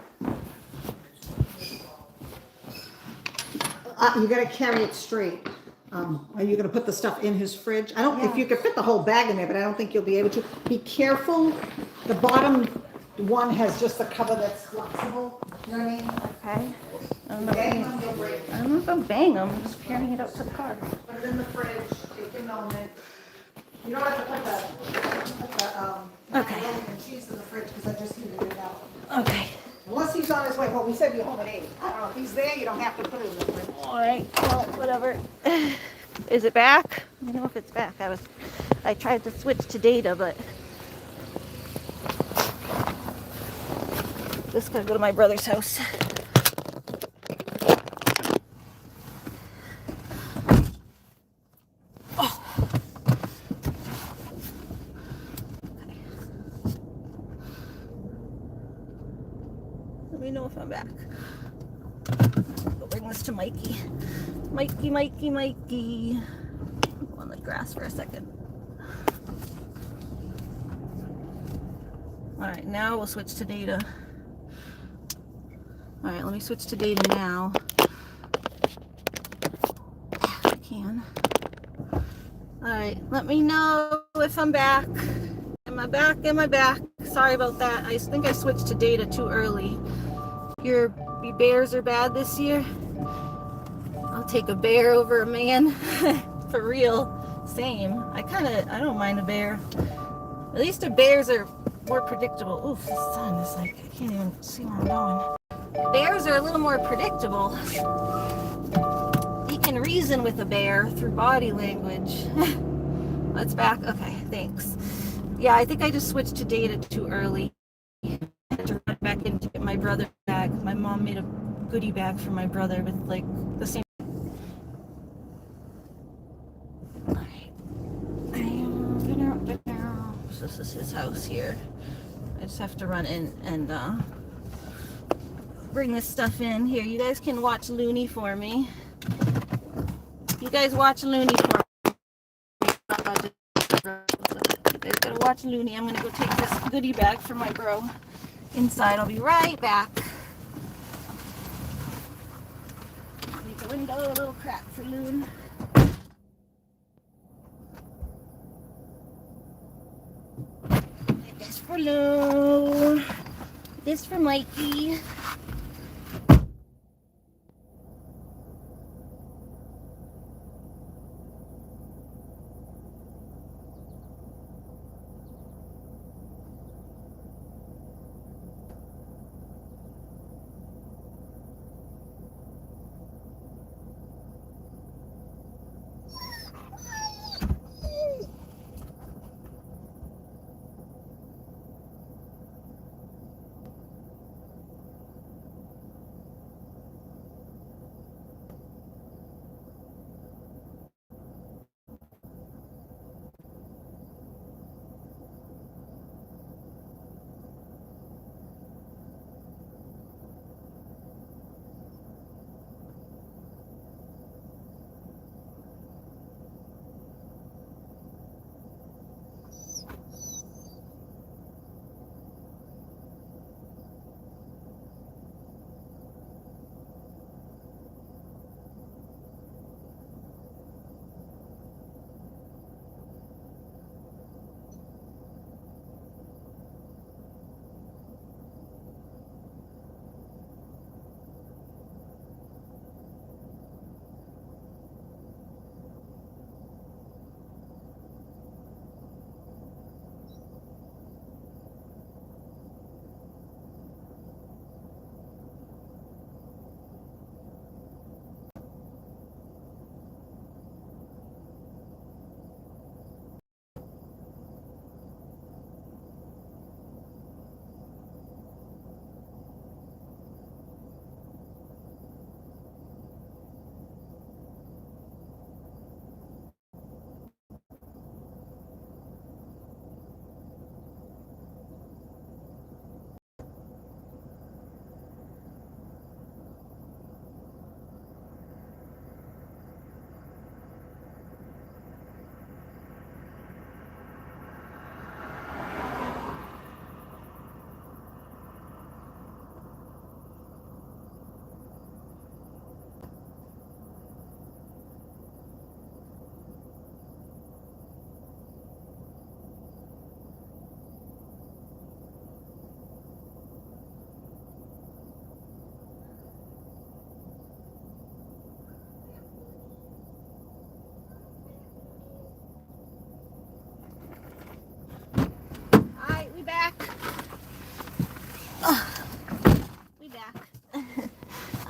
You gotta carry it straight. Are you gonna put the stuff in his fridge? I don't, if Yeah. you could fit the whole bag in there, but I don't think you'll be able to. Be careful, the bottom one has just the cover that's flexible, you know what I mean? Okay. I don't know, Bang them, they'll break. I don't know if I'm bang them. I'm just carrying it out to the car. Put it in the fridge, take a moment. You don't have to put the Okay. macaroni and cheese in the fridge, because I just needed it out. Okay. Unless he's on his way, well, we said be home at 8. I don't know, if he's there, you don't have to put it in the fridge. All right. Well, whatever. Is it back? I don't know if it's back. I tried to switch to data, but just gotta go to my brother's house. Oh. Okay. Let me know if I'm back. Go bring this to Mikey. Mikey, Mikey, Mikey. Go on the grass for a second. All right, now we'll switch to data. All right, let me switch to data now. If I can. All right, let me know if I'm back. Am I back? Am I back? Sorry about that. I think I switched to data too early. Your bears are bad this year? I'll take a bear over a man. For real. Same. I don't mind a bear. At least the bears are more predictable. Oof, the sun is like, I can't even see where I'm going. Bears are a little more predictable. You can reason with a bear through body language. That's back. Okay, thanks. Yeah, I think I just switched to data too early. I had to run back in to get my brother bag. My mom made a goodie bag for my brother with like the same. Alright. So this is his house here. I just have to run in and bring this stuff in. Here, you guys can watch Loony for me. You guys watch Loony for me. You guys gotta watch Loony. I'm gonna go take this goodie bag for my bro inside. I'll be right back. Make the window a little crack for Loon. This for Loon. This for Mikey.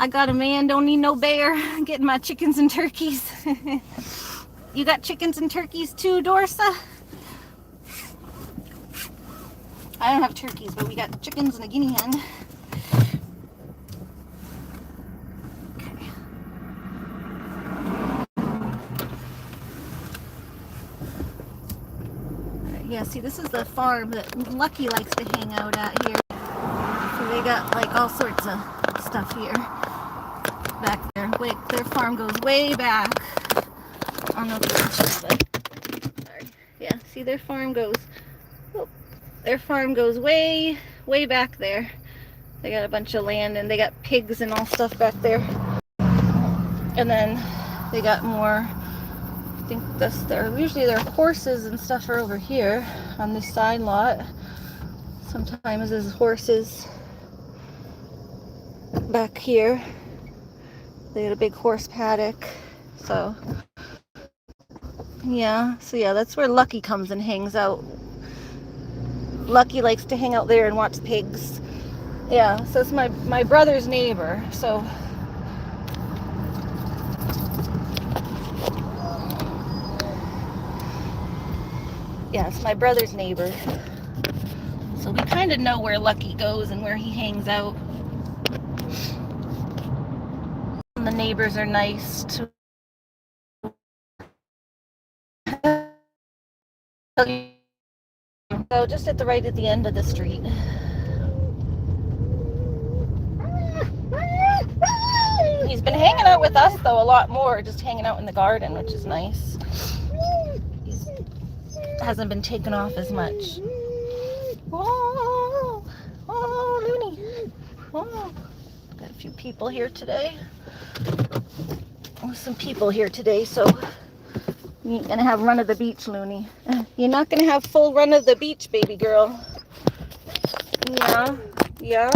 I got a man, don't need no bear. Getting my chickens and turkeys. You got chickens and turkeys too, Dorsa? I don't have turkeys, but we got chickens and a guinea hen. Okay. Yeah, see, this is the farm that Lucky likes to hang out at here. So they got like all sorts of stuff here back there. Wait, their farm goes way back. I don't know if you can show, but sorry. Yeah, see, their farm goes. Oh, their farm goes way back there. They got a bunch of land and they got pigs and all stuff back there. And then they got more. I think usually their horses and stuff are over here on this side lot. Sometimes there's horses back here. They got a big horse paddock. So yeah, that's where Lucky comes and hangs out. Lucky likes to hang out there and watch pigs. Yeah, so it's my brother's neighbor. So yeah, it's my brother's neighbor. So we kind of know where Lucky goes and where he hangs out. And the neighbors are nice too. So just at the end of the street. He's been hanging out with us though a lot more, just hanging out in the garden, which is nice. Hasn't been taken off as much. Oh, Loony. Oh, got a few people here today. Some people here today, so you ain't gonna have run of the beach, Loony. You're not gonna have full run of the beach, baby girl. Yeah.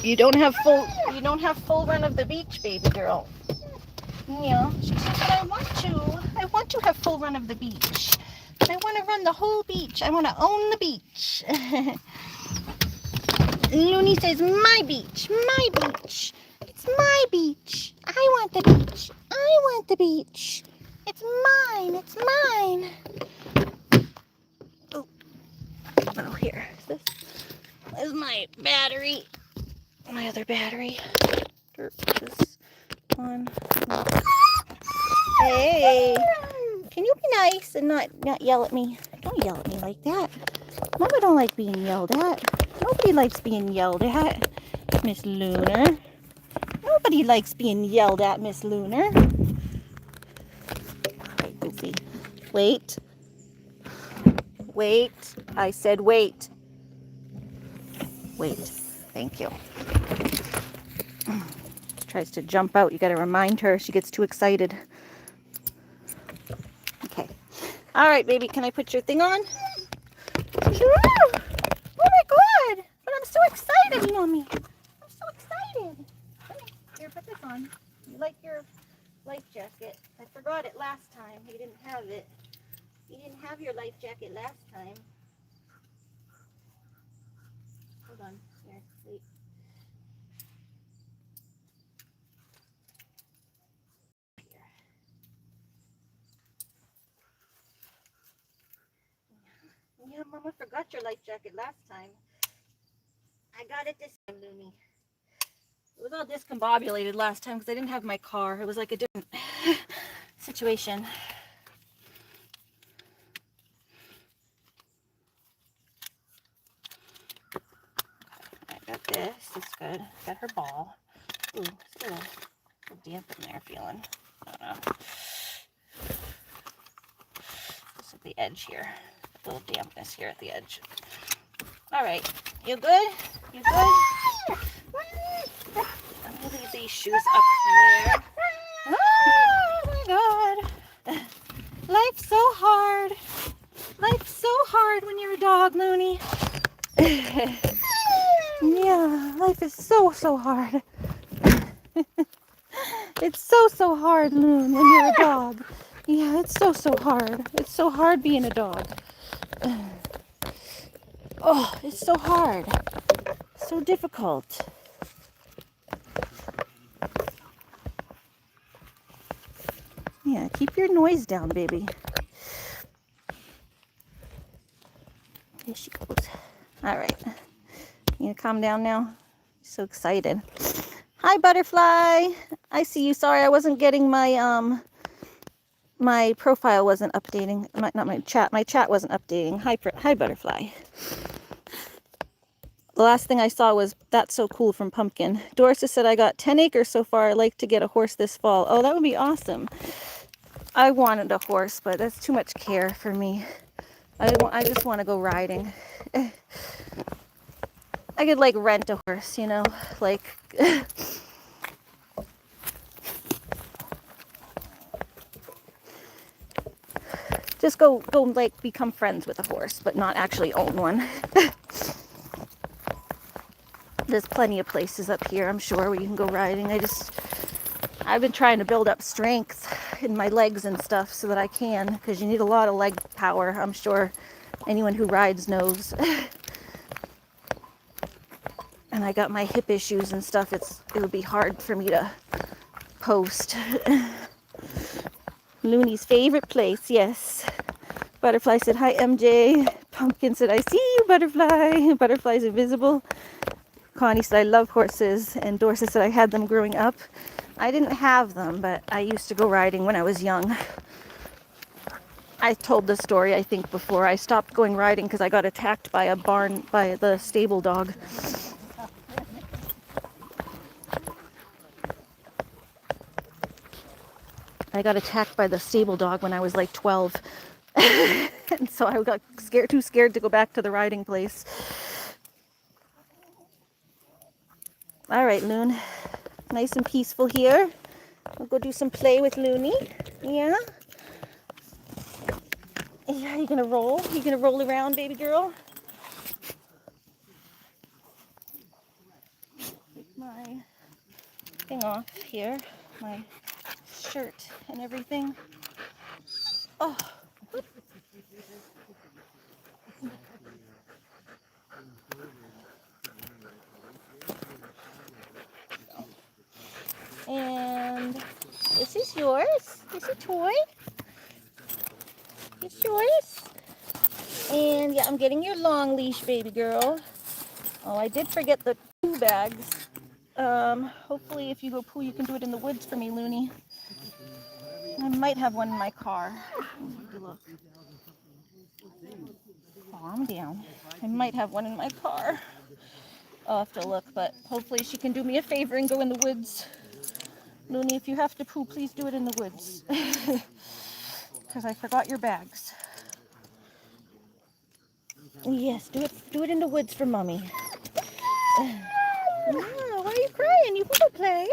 You don't have full run of the beach, baby girl. Yeah, she said, but I want to have full run of the beach. I want to run the whole beach. I want to own the beach. Loony says, my beach, my beach. It's my beach. I want the beach. I want the beach. It's mine. It's mine. Oh, here. This is my battery. My other battery. This one. Hey, can you be nice and not yell at me? Don't yell at me like that. Mama don't like being yelled at. Nobody likes being yelled at, Miss Lunar. Nobody likes being yelled at, Miss Lunar. Okay, Goofy. Wait. Wait. I said wait. Wait. Thank you. She tries to jump out. You got to remind her. She gets too excited. Okay. All right, baby. Can I put your thing on? Sure. Oh my God. But I'm so excited, Mommy. I'm so excited. Here, put this on. You like your life jacket? I forgot it last time. You didn't have it. You didn't have your life jacket last time. Hold on. Here, wait. Yeah, Mama forgot your life jacket last time. I got it this time, Loony. It was all discombobulated last time because I didn't have my car. It was like a different situation. I got this. It's good. Got her ball. Ooh, still a little damp in there feeling. I don't know. Just at the edge here. A little dampness here at the edge. All right. You good? You good? I'm going to leave these shoes up there. Oh my God. Life's so hard. Life's so hard when you're a dog, Loony. Yeah, life is so hard. It's so hard, Loon, when you're a dog. Yeah, it's so hard. It's so hard being a dog. Oh, it's so hard. So difficult. Yeah, keep your noise down, baby. There she goes. All right. You gonna calm down now? So excited. Hi, Butterfly. I see you. Sorry, I wasn't getting my my profile wasn't updating. Not my chat. My chat wasn't updating. Hi, Butterfly. The last thing I saw was That's So Cool from Pumpkin. Doris has said, I got 10 acres so far. I'd like to get a horse this fall. Oh, that would be awesome. I wanted a horse, but that's too much care for me. I just want to go riding. I could like rent a horse, you know, like just go like become friends with a horse, but not actually own one. There's plenty of places up here, I'm sure, where you can go riding. I've been trying to build up strength in my legs and stuff so that I can, because you need a lot of leg power. I'm sure anyone who rides knows. And I got my hip issues and stuff. It would be hard for me to post. Loony's favorite place, yes. Butterfly said, hi, MJ. Pumpkin said, I see you, Butterfly. Butterfly's invisible. Connie said, I love horses. And Dorsa said, I had them growing up. I didn't have them, but I used to go riding when I was young. I told the story, I think, before. I stopped going riding because I got attacked by the stable dog. I got attacked by the stable dog when I was like 12. And so I got too scared to go back to the riding place. All right, Loon. Nice and peaceful here. We'll go do some play with Loony. Yeah? Yeah, you gonna roll? You gonna roll around, baby girl? Take my thing off here. My shirt and everything. Oh. And this is yours. This is a toy. It's yours. And yeah, I'm getting your long leash, baby girl. Oh, I did forget the poo bags. Hopefully if you go poo, you can do it in the woods for me, Loony. I might have one in my car. Look. Calm down. I might have one in my car. I'll have to look, but hopefully she can do me a favor and go in the woods. Loony, if you have to poo, please do it in the woods. Because I forgot your bags. Yes, do it in the woods for Mommy. No, why are you crying? You can go play.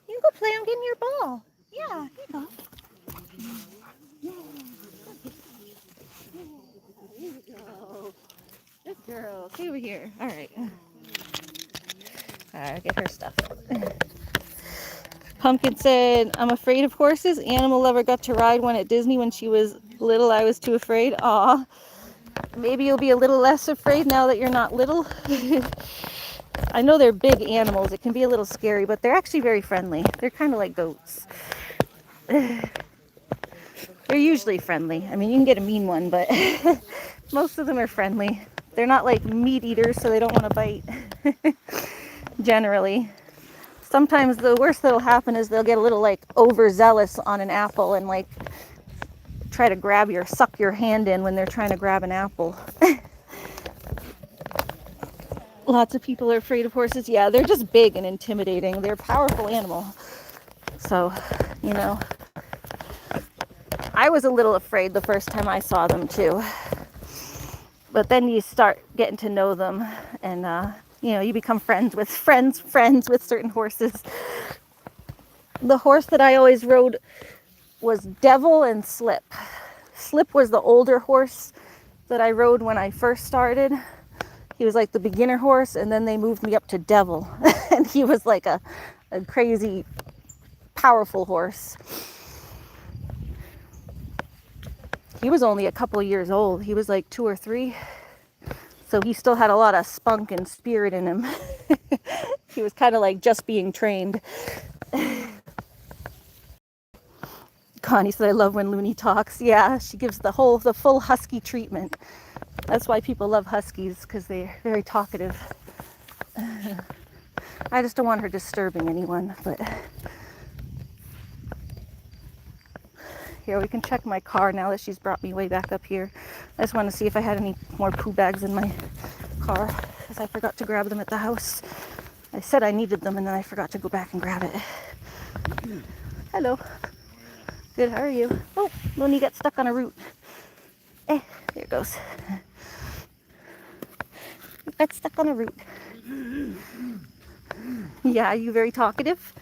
You can go play. I'm getting your ball. Yeah, here you go. Here you go. Good girl. Stay over here. All right. I'll get her stuff. Pumpkin said, I'm afraid of horses. Animal lover got to ride one at Disney when she was little. I was too afraid. Aw. Maybe you'll be a little less afraid now that you're not little. I know they're big animals. It can be a little scary, but they're actually very friendly. They're kind of like goats. They're usually friendly. I mean, you can get a mean one, but most of them are friendly. They're not like meat eaters, so they don't want to bite. Generally. Sometimes the worst that'll happen is they'll get a little like overzealous on an apple and like try to suck your hand in when they're trying to grab an apple. Lots of people are afraid of horses. Yeah, they're just big and intimidating. They're a powerful animal. So, you know, I was a little afraid the first time I saw them too. But then you start getting to know them and, you know, you become friends with certain horses. The horse that I always rode was Devil and Slip. Slip was the older horse that I rode when I first started. He was like the beginner horse, and then they moved me up to Devil. And he was like a crazy, powerful horse. He was only a couple years old. He was like 2 or 3. So he still had a lot of spunk and spirit in him. He was kind of like just being trained. Connie said, I love when Loony talks. Yeah, she gives the full husky treatment. That's why people love huskies, because they're very talkative. I just don't want her disturbing anyone, but here, we can check my car now that she's brought me way back up here. I just want to see if I had any more poo bags in my car, because I forgot to grab them at the house. I said I needed them, and then I forgot to go back and grab it. Hello. Good, how are you? Oh, Loony got stuck on a root. There it goes. You got stuck on a root. Yeah, are you very talkative?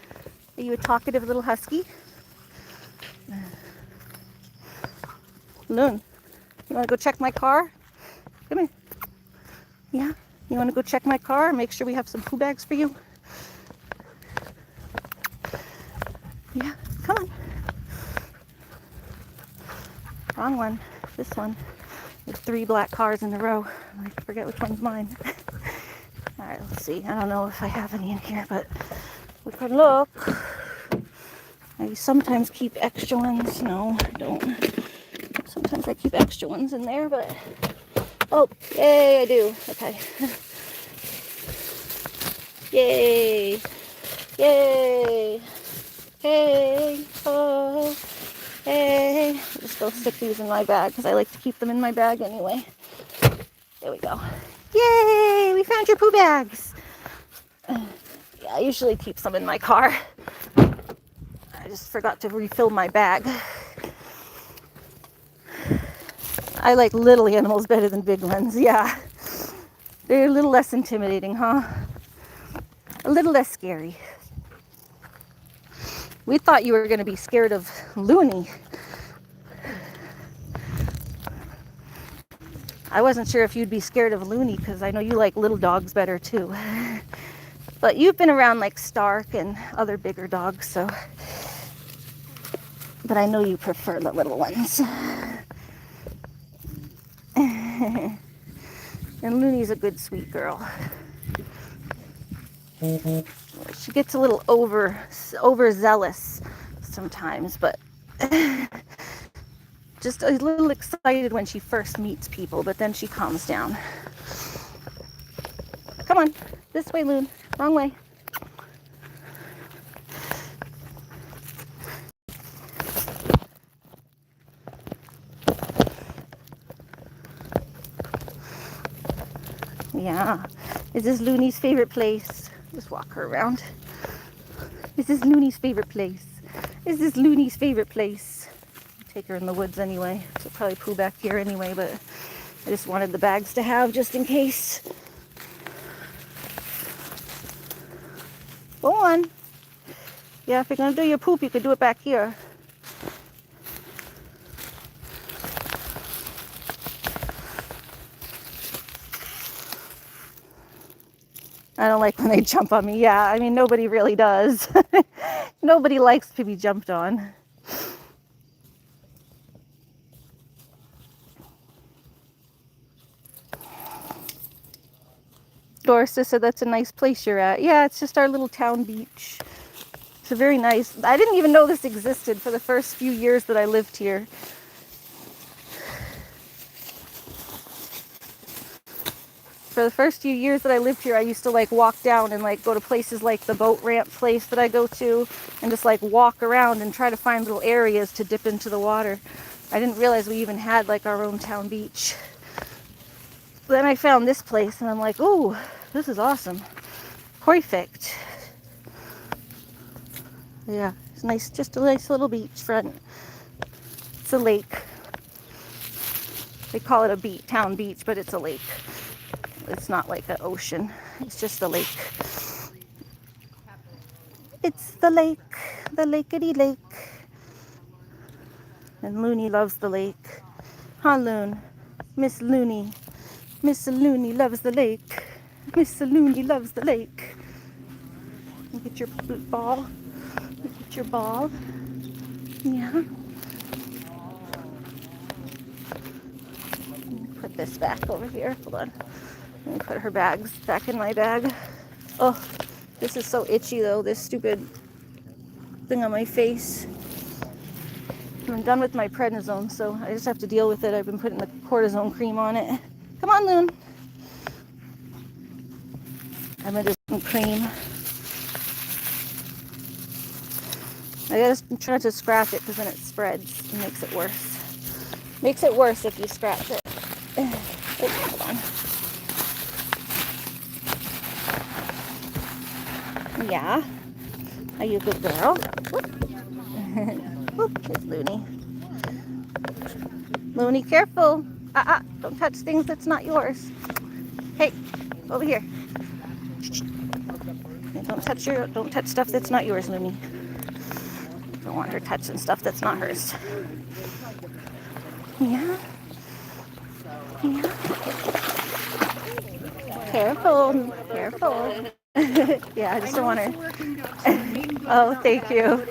Are you a talkative little husky? Loon, you want to go check my car? Come here. Yeah, you want to go check my car and make sure we have some poo bags for you? Yeah, come on. Wrong one. This one. There's 3 black cars in a row. I forget which one's mine. Alright, let's see. I don't know if I have any in here, but we can look. I sometimes keep extra ones. No, I don't. Sometimes I keep extra ones in there, but... Oh, yay, I do. Okay. Yay. Yay. Hey. Oh. Hey. I'll just go stick these in my bag, because I like to keep them in my bag anyway. There we go. Yay! We found your poo bags. Yeah, I usually keep some in my car. I just forgot to refill my bag. I like little animals better than big ones, yeah. They're a little less intimidating, huh? A little less scary. We thought you were going to be scared of Loony. I wasn't sure if you'd be scared of Loony, because I know you like little dogs better too. But you've been around like Stark and other bigger dogs, so... But I know you prefer the little ones. And Loony's a good, sweet girl. She gets a little overzealous sometimes, but just a little excited when she first meets people, but then she calms down. Come on, this way, Loon. Wrong way. Yeah. Is this Loony's favorite place? Just walk her around. Is this Loony's favorite place? Is this Loony's favorite place? I'll take her in the woods anyway. She'll probably poo back here anyway, but I just wanted the bags to have just in case. Go on. Yeah, if you're going to do your poop, you could do it back here. I don't like when they jump on me. Yeah, I mean, nobody really does. Nobody likes to be jumped on. Doris just said that's a nice place you're at. Yeah, it's just our little town beach. It's a very nice... I didn't even know this existed for the first few years that I lived here. For the first few years that I lived here, I used to like walk down and like go to places like the boat ramp place that I go to and just like walk around and try to find little areas to dip into the water. I didn't realize we even had like our own town beach. Then I found this place and I'm like, oh, this is awesome. Perfect. Yeah, it's nice, just a nice little beach front. It's a lake. They call it a town beach, but it's a lake. It's not like an ocean. It's just a lake. It's the lake. The lakety lake. And Loony loves the lake. Huh, Loon? Miss Loony. Miss Loony loves the lake. Miss Loony loves the lake. Look at your ball. Look at your ball. Yeah. Put this back over here. Hold on. Let me put her bags back in my bag. Oh, this is so itchy though, this stupid thing on my face. I'm done with my prednisone, so I just have to deal with it. I've been putting the cortisone cream on it. Come on, Loon. I'm gonna do some cream. I gotta try not to scratch it because then it spreads and makes it worse. Makes it worse if you scratch it. Oh, hold on. Yeah. Are you a good girl? Whoop. Whoop, it's Loony. Loony, careful. Don't touch things that's not yours. Hey, over here. Don't touch stuff that's not yours, Loony. Don't want her touching stuff that's not hers. Yeah. Yeah. Careful. Yeah, I just don't want her. Oh, thank you.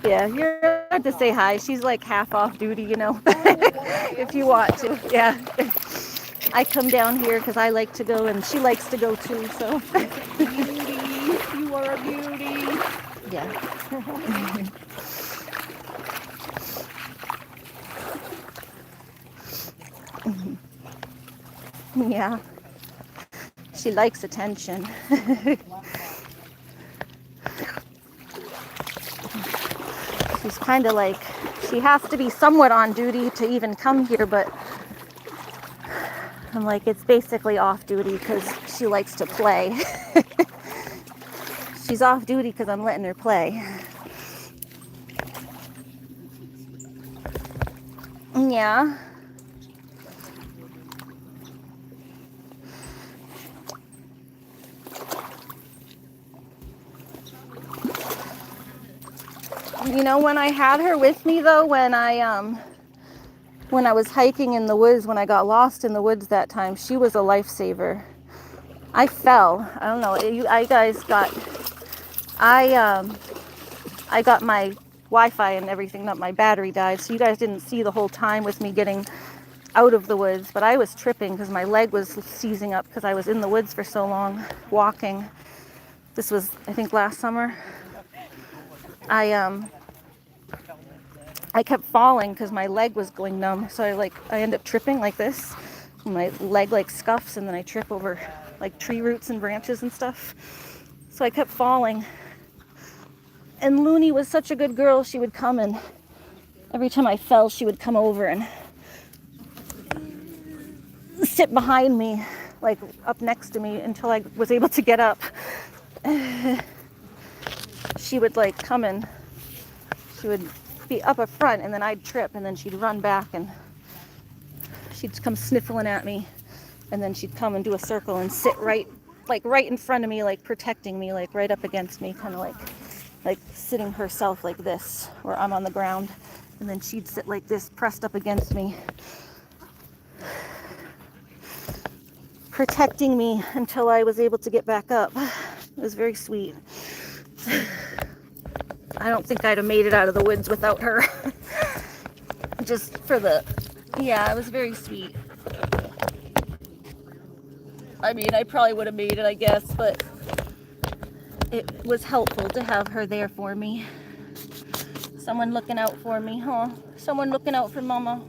Yeah, you're allowed to say hi. She's like half off duty, you know, if you want to. Yeah. I come down here because I like to go and she likes to go too, so. Beauty, you are a beauty. Yeah. Yeah. She likes attention. She's kind of like, she has to be somewhat on duty to even come here, but I'm like, it's basically off duty because she likes to play. She's off duty because I'm letting her play. Yeah. You know, when I had her with me though, when I was hiking in the woods, when I got lost in the woods that time, she was a lifesaver. I fell. I don't know. I got my Wi-Fi and everything up. My battery died, so you guys didn't see the whole time with me getting out of the woods. But I was tripping because my leg was seizing up because I was in the woods for so long walking. This was, I think, last summer. I kept falling because my leg was going numb. So I end up tripping like this. My leg like scuffs and then I trip over like tree roots and branches and stuff. So I kept falling. And Loony was such a good girl. She would come and every time I fell, she would come over and sit behind me, like up next to me until I was able to get up. She would like come and she would be up front and then I'd trip and then she'd run back and she'd come sniffling at me and then she'd come and do a circle and sit right in front of me, like protecting me, like right up against me, kind of like sitting herself like this where I'm on the ground, and then she'd sit like this pressed up against me, protecting me until I was able to get back up. It was very sweet. I don't think I'd have made it out of the woods without her. Just for yeah, it was very sweet. I mean, I probably would have made it, I guess, but it was helpful to have her there for me. Someone looking out for me, huh? Someone looking out for Mama.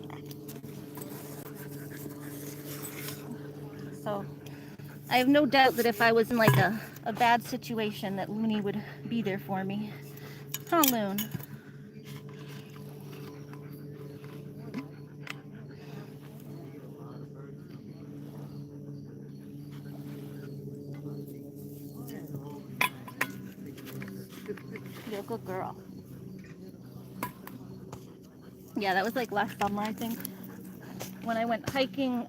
So, I have no doubt that if I was in like a bad situation that Loony would be there for me. Huh, Loon? You're a good girl. Yeah, that was like last summer, I think. When I went hiking,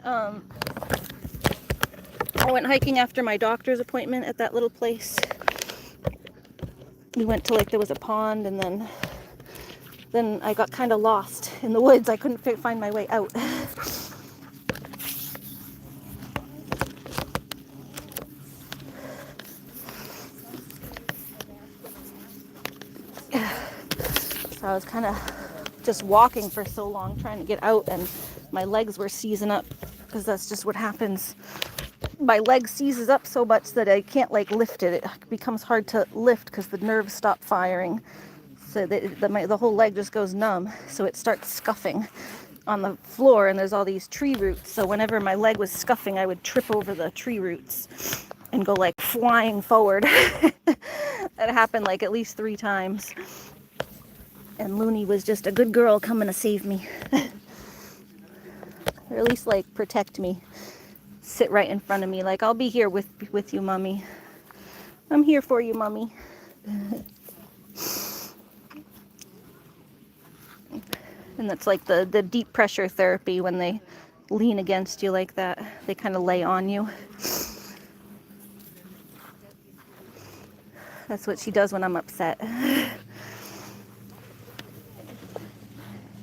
after my doctor's appointment at that little place. We went to there was a pond, and then I got kind of lost in the woods. I couldn't find my way out. So I was kind of just walking for so long trying to get out, and my legs were seizing up because that's just what happens. My leg seizes up so much that I can't lift it. It becomes hard to lift because the nerves stop firing. So the whole leg just goes numb. So it starts scuffing on the floor, and there's all these tree roots. So whenever my leg was scuffing, I would trip over the tree roots and go like flying forward. That happened like at least 3 times. And Loony was just a good girl coming to save me. Or at least like protect me. Sit right in front of me like, I'll be here with you, Mommy. I'm here for you, Mommy. And that's like the deep pressure therapy when they lean against you like that. They kind of lay on you. That's what she does when I'm upset.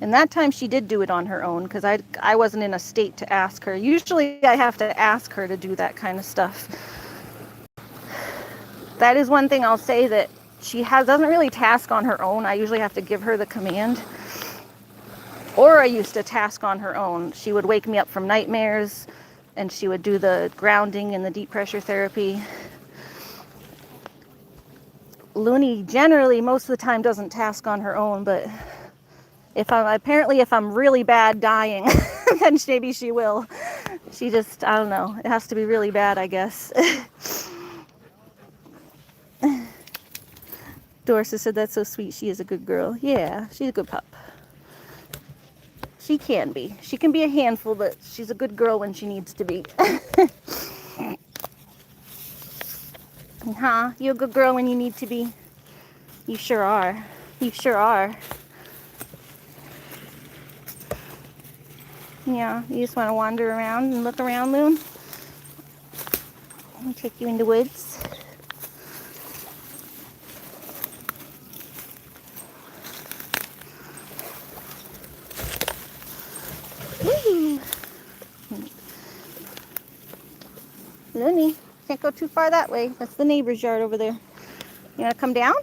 And that time she did do it on her own because I wasn't in a state to ask her. Usually I have to ask her to do that kind of stuff. That is one thing I'll say that she doesn't really task on her own. I usually have to give her the command. Or I used to task on her own. She would wake me up from nightmares and she would do the grounding and the deep pressure therapy. Loony generally most of the time doesn't task on her own, but if I'm really bad dying, then maybe she will. She just, I don't know. It has to be really bad, I guess. Dorsa said that's so sweet. She is a good girl. Yeah, she's a good pup. She can be. She can be a handful, but she's a good girl when she needs to be. Huh? You a good girl when you need to be? You sure are. You sure are. Yeah, you just want to wander around and look around, Loon? Let me take you in the woods. Woo! Loony, can't go too far that way. That's the neighbor's yard over there. You want to come down?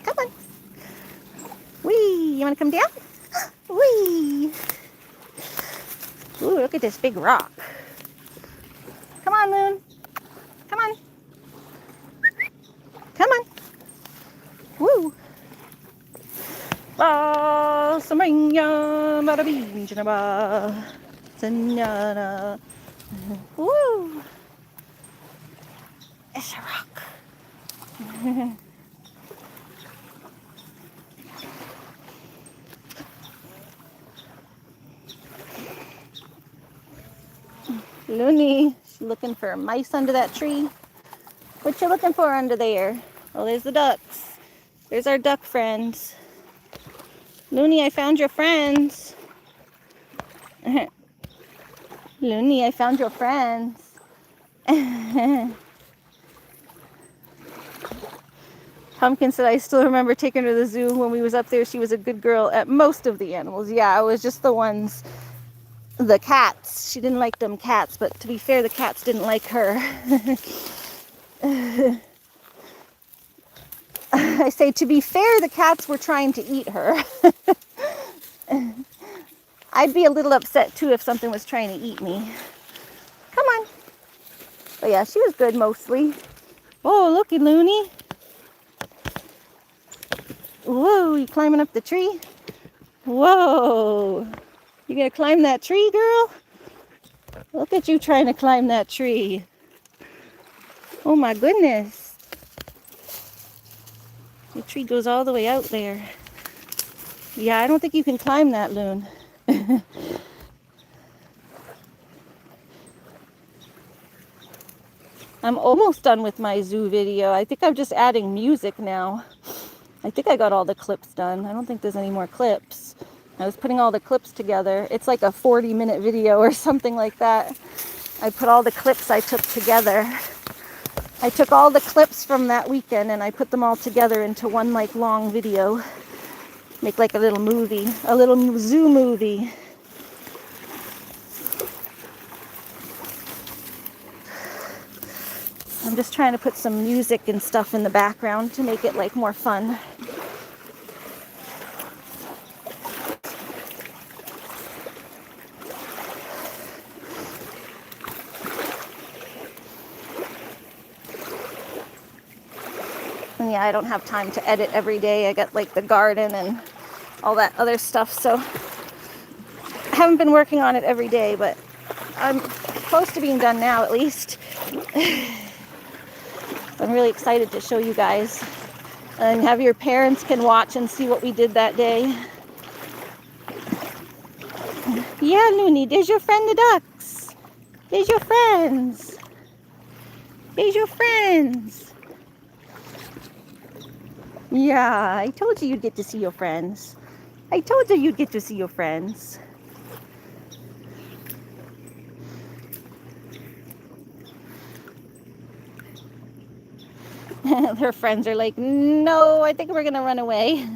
Come on. Whee! You want to come down? Whee! Ooh, look at this big rock. Come on, Loon. Come on. Come on. Woo! Ba samanya bada bing ba sanyana. Woo! It's a rock. Loony, she's looking for mice under that tree. What you looking for under there? Oh, there's the ducks. There's our duck friends. Loony, I found your friends. Loony, I found your friends. Pumpkin said, I still remember taking her to the zoo when we was up there. She was a good girl at most of the animals. Yeah, it was just the ones, the cats. She didn't like them cats, but to be fair, the cats didn't like her. I say, to be fair, the cats were trying to eat her. I'd be a little upset too if something was trying to eat me. Come on. But yeah, she was good mostly. Oh, looky, Loony. Whoa, you climbing up the tree? Whoa. You gonna climb that tree, girl? Look at you trying to climb that tree. Oh my goodness. The tree goes all the way out there. Yeah, I don't think you can climb that, Loon. I'm almost done with my zoo video. I think I'm just adding music now. I think I got all the clips done. I don't think there's any more clips. I was putting all the clips together. It's like a 40-minute video or something like that. I put all the clips I took together. I took all the clips from that weekend and I put them all together into one like long video. Make like a little movie, a little zoo movie. I'm just trying to put some music and stuff in the background to make it like more fun. And yeah, I don't have time to edit every day. I got like the garden and all that other stuff, so I haven't been working on it every day, but I'm close to being done now at least. I'm really excited to show you guys and have your parents can watch and see what we did that day. Yeah, Loony, there's your friend the ducks. There's your friends. There's your friends. Yeah, I told you you'd get to see your friends. I told you you'd get to see your friends. Their friends are like, no, I think we're gonna run away.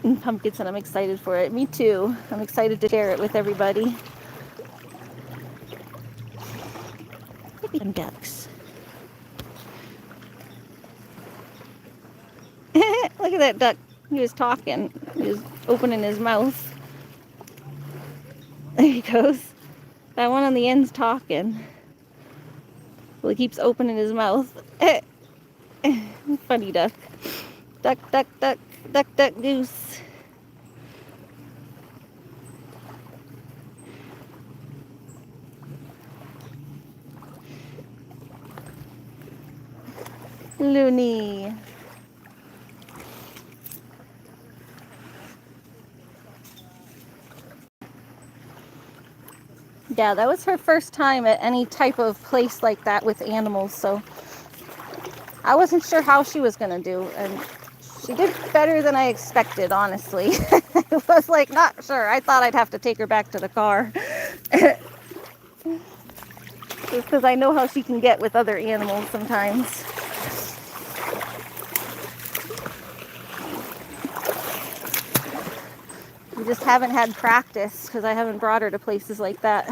And pumpkin said I'm excited for it. Me too. I'm excited to share it with everybody. Look at them ducks. Look at that duck. He was talking. He was opening his mouth. There he goes. That one on the end's talking. Well, he keeps opening his mouth. Funny duck. Duck, duck, duck, duck, duck, goose. Loony. Yeah, that was her first time at any type of place like that with animals, so I wasn't sure how she was gonna do, and she did better than I expected, honestly. I was like, not sure. I thought I'd have to take her back to the car. Just because I know how she can get with other animals sometimes. We just haven't had practice because I haven't brought her to places like that.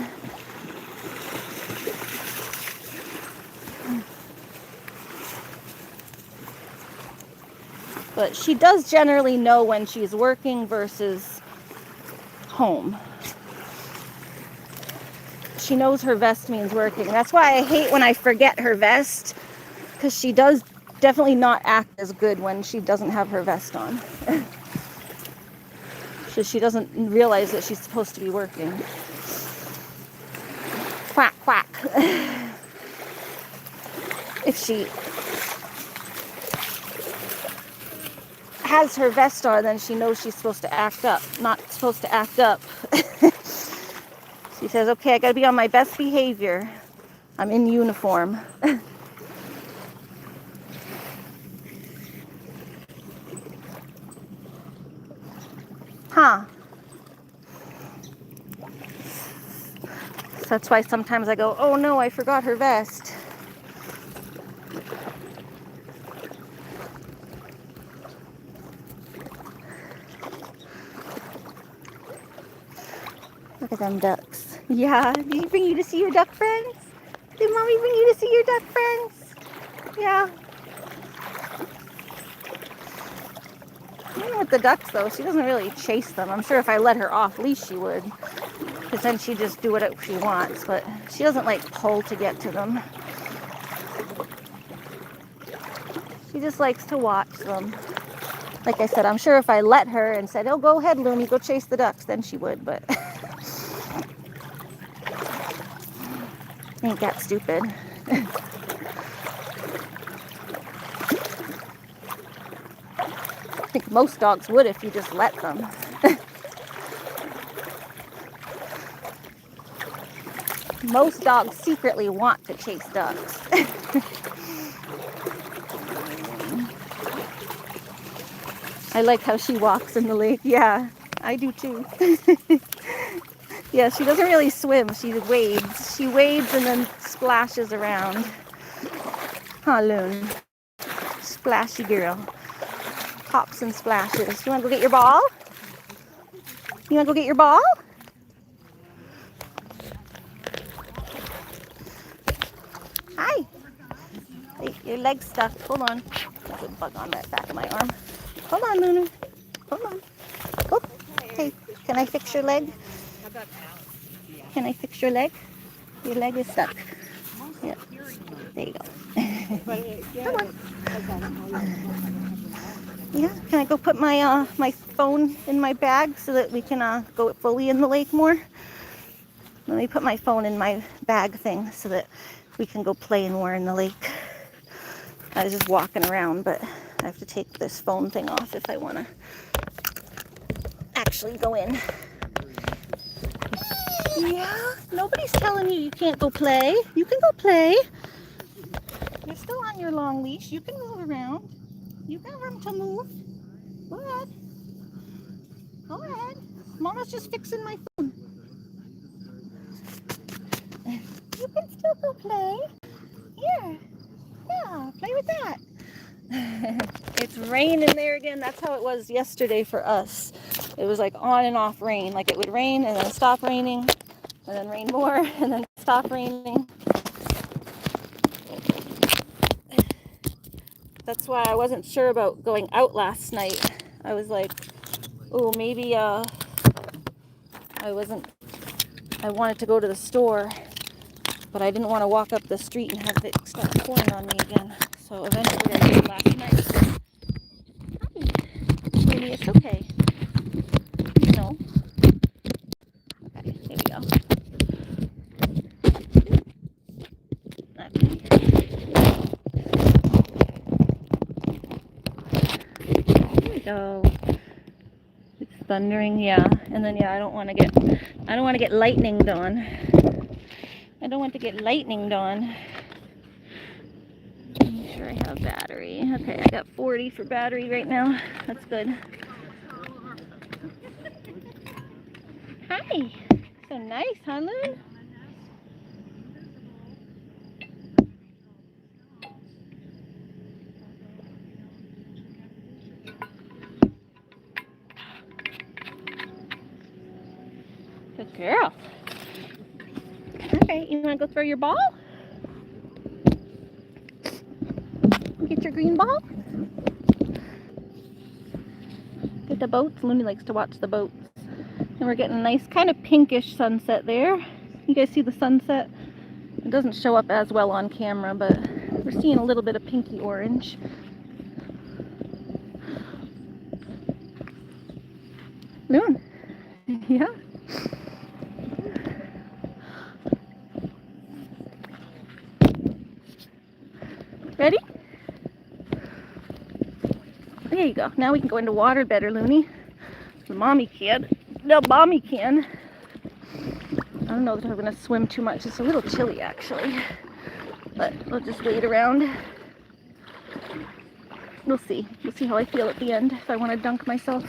But she does generally know when she's working versus home. She knows her vest means working. That's why I hate when I forget her vest, because she does definitely not act as good when she doesn't have her vest on. So she doesn't realize that she's supposed to be working. Quack, quack. If she has her vest on, then she knows she's supposed to act up. Not supposed to act up. She says, okay, I gotta be on my best behavior. I'm in uniform. Huh. So that's why sometimes I go, oh no, I forgot her vest. Look at them ducks. Yeah, did he bring you to see your duck friends? Did mommy bring you to see your duck friends? Yeah. With the ducks though, she doesn't really chase them. I'm sure if I let her off leash she would, because then she'd just do whatever she wants, but she doesn't like pull to get to them. She just likes to watch them. Like I said, I'm sure if I let her and said, oh, go ahead, Loony, go chase the ducks, then she would, but ain't that stupid. I think most dogs would if you just let them. Most dogs secretly want to chase ducks. I like how she walks in the lake. Yeah, I do too. Yeah, she doesn't really swim. She wades. She wades and then splashes around. Huh, Loon? Splashy girl. Hops and splashes. You want to go get your ball? You want to go get your ball? Hi. Hey, your leg's stuck. Hold on. There's a bug on that back of my arm. Hold on, Luna. Hold on. Oh, hey, can I fix your leg? Can I fix your leg? Your leg is stuck. Yeah. There you go. Come on. Yeah. Can I go put my my phone in my bag so that we can go fully in the lake more? Let me put my phone in my bag thing so that we can go play more in the lake. I was just walking around, but I have to take this phone thing off if I want to actually go in. Yeah, nobody's telling you can't go play. You can go play. You're still on your long leash. You can move around. You got room to move. Go ahead. Go ahead. Mama's just fixing my phone. You can still go play. Here. Yeah, play with that. It's raining there again. That's how it was yesterday for us. It was like on and off rain. Like it would rain and then stop raining and then rain more and then stop raining. That's why I wasn't sure about going out last night. I was like, oh, maybe I wanted to go to the store, but I didn't want to walk up the street and have it start pouring on me again. So eventually I did last night. Hi, maybe it's okay. No. Okay, here we go. Okay. Here we go. It's thundering, yeah. And then yeah, I don't want to get lightninged on. I don't want to get lightninged on. Make sure I have battery. Okay, I got 40 for battery right now. That's good. Hi. So nice, huh, Loon? Good girl. Okay, you want to go throw your ball? Get your green ball? Get the boats. Looney likes to watch the boats. And we're getting a nice kind of pinkish sunset there. You guys see the sunset? It doesn't show up as well on camera, but we're seeing a little bit of pinky orange. Loon. Yeah. Ready? There you go. Now we can go into water better, Loony. The mommy can. The mommy can. I don't know if we're going to swim too much. It's a little chilly, actually. But we'll just wait around. We'll see. We'll see how I feel at the end, if I want to dunk myself.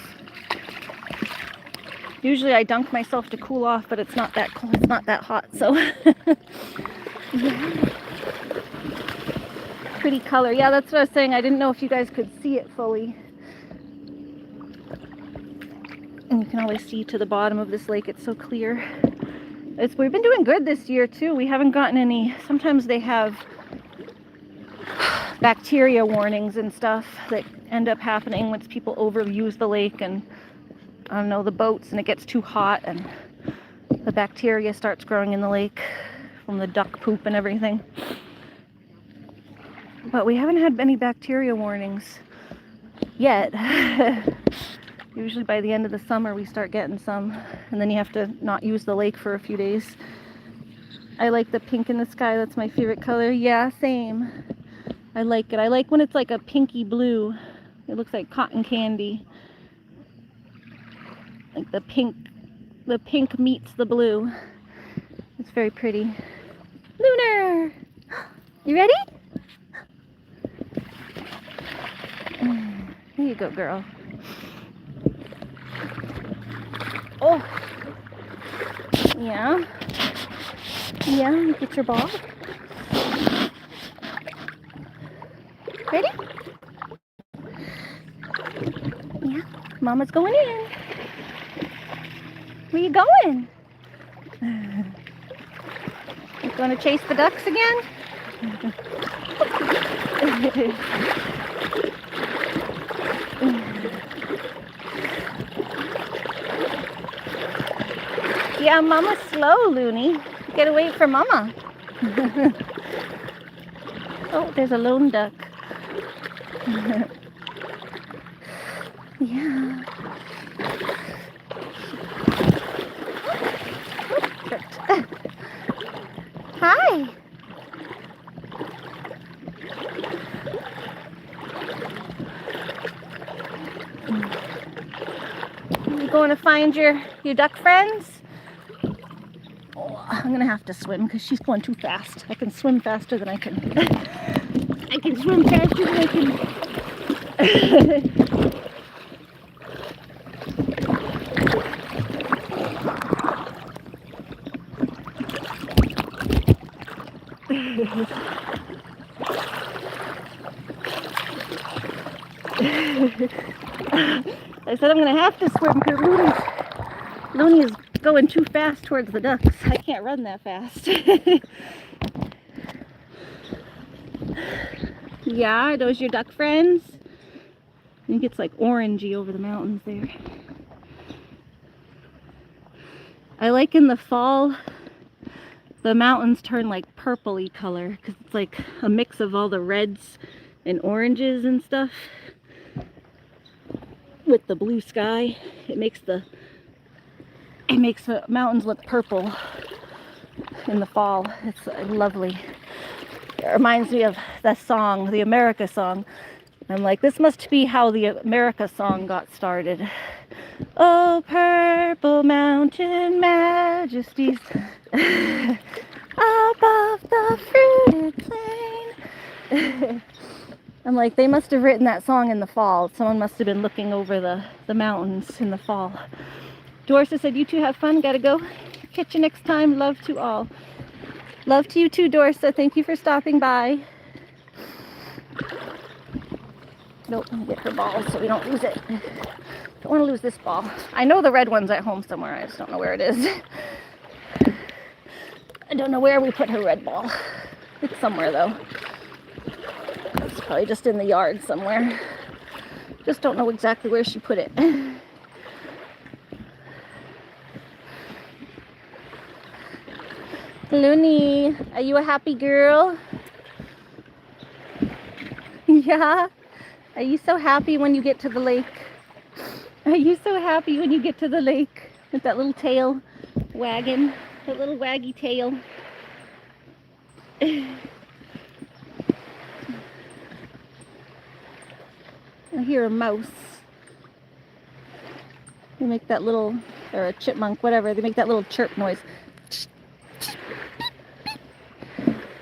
Usually I dunk myself to cool off, but it's not that cold. It's not that hot, so. Yeah. Pretty color. Yeah, that's what I was saying. I didn't know if you guys could see it fully. And you can always see to the bottom of this lake. It's so clear. We've been doing good this year too. We haven't gotten any. Sometimes they have bacteria warnings and stuff that end up happening once people overuse the lake and I don't know, the boats, and it gets too hot and the bacteria starts growing in the lake from the duck poop and everything. But we haven't had any bacteria warnings yet. Usually by the end of the summer we start getting some, and then you have to not use the lake for a few days. I like the pink in the sky. That's my favorite color. Yeah, same. I like it. I like when it's like a pinky blue. It looks like cotton candy. Like the pink meets the blue. It's very pretty. Lunar! You ready? There you go, girl. Oh! Yeah. Yeah, you get your ball. Ready? Yeah. Mama's going in. Where you going? You going to chase the ducks again? Yeah, Mama's slow, Loony. Get away from Mama. Oh, there's a lone duck. Yeah. Hi. You going to find your duck friends? Oh, I'm gonna have to swim because she's going too fast. I can swim faster than I can. I can swim faster than I can. I said I'm gonna have to swim because Loony is going too fast towards the ducks. I can't run that fast. Yeah, are those your duck friends? I think it's like orangey over the mountains there. I like in the fall, the mountains turn like purpley color because it's like a mix of all the reds and oranges and stuff. With the blue sky, it makes the mountains look purple in the fall. It's lovely. It reminds me of the song, the America song. I'm like, this must be how the America song got started. Oh, purple mountain majesties, above the fruited plain. I'm like, they must have written that song in the fall. Someone must have been looking over the mountains in the fall. Dorsa said, you two have fun, gotta go. Catch you next time, love to all. Love to you too, Dorsa. Thank you for stopping by. Nope, let me get her ball so we don't lose it. Don't want to lose this ball. I know the red one's at home somewhere. I just don't know where it is. I don't know where we put her red ball. It's somewhere though. It's probably just in the yard somewhere. Just don't know exactly where she put it. Loony, are you a happy girl? Yeah? Are you so happy when you get to the lake? Are you so happy when you get to the lake with that little tail wagging, that little waggy tail? I hear a mouse. They make that little, or a chipmunk, whatever, they make that little chirp noise.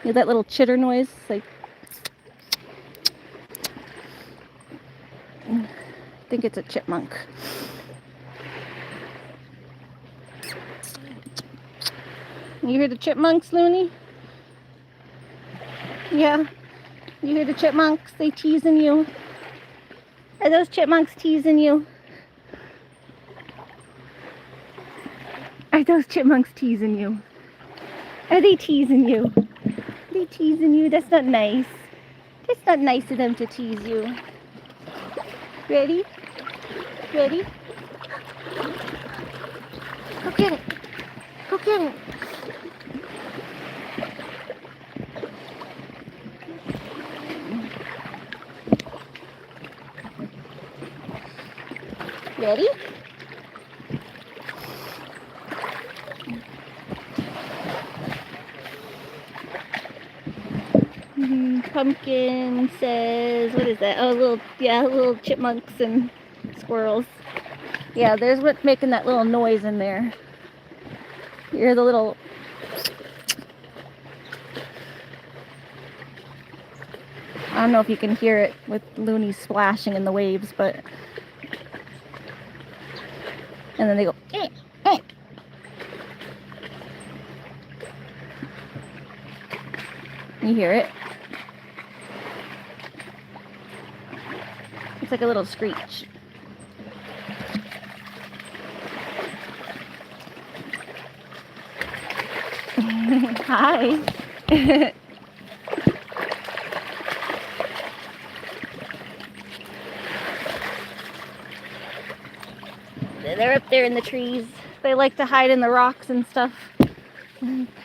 You know that little chitter noise? Like, I think it's a chipmunk. You hear the chipmunks, Loony? Yeah. You hear the chipmunks? They teasing you. Are those chipmunks teasing you? Are those chipmunks teasing you? Are they teasing you? Are they teasing you? That's not nice. That's not nice of them to tease you. Ready? Ready? Go get it. Go get it. Ready? Pumpkin says, what is that? Oh, little chipmunks and squirrels. Yeah, there's what's making that little noise in there. You hear the little... I don't know if you can hear it with Loony splashing in the waves, but... And then they go... Eh, eh. You hear it? It's like a little screech. Hi. They're up there in the trees. They like to hide in the rocks and stuff.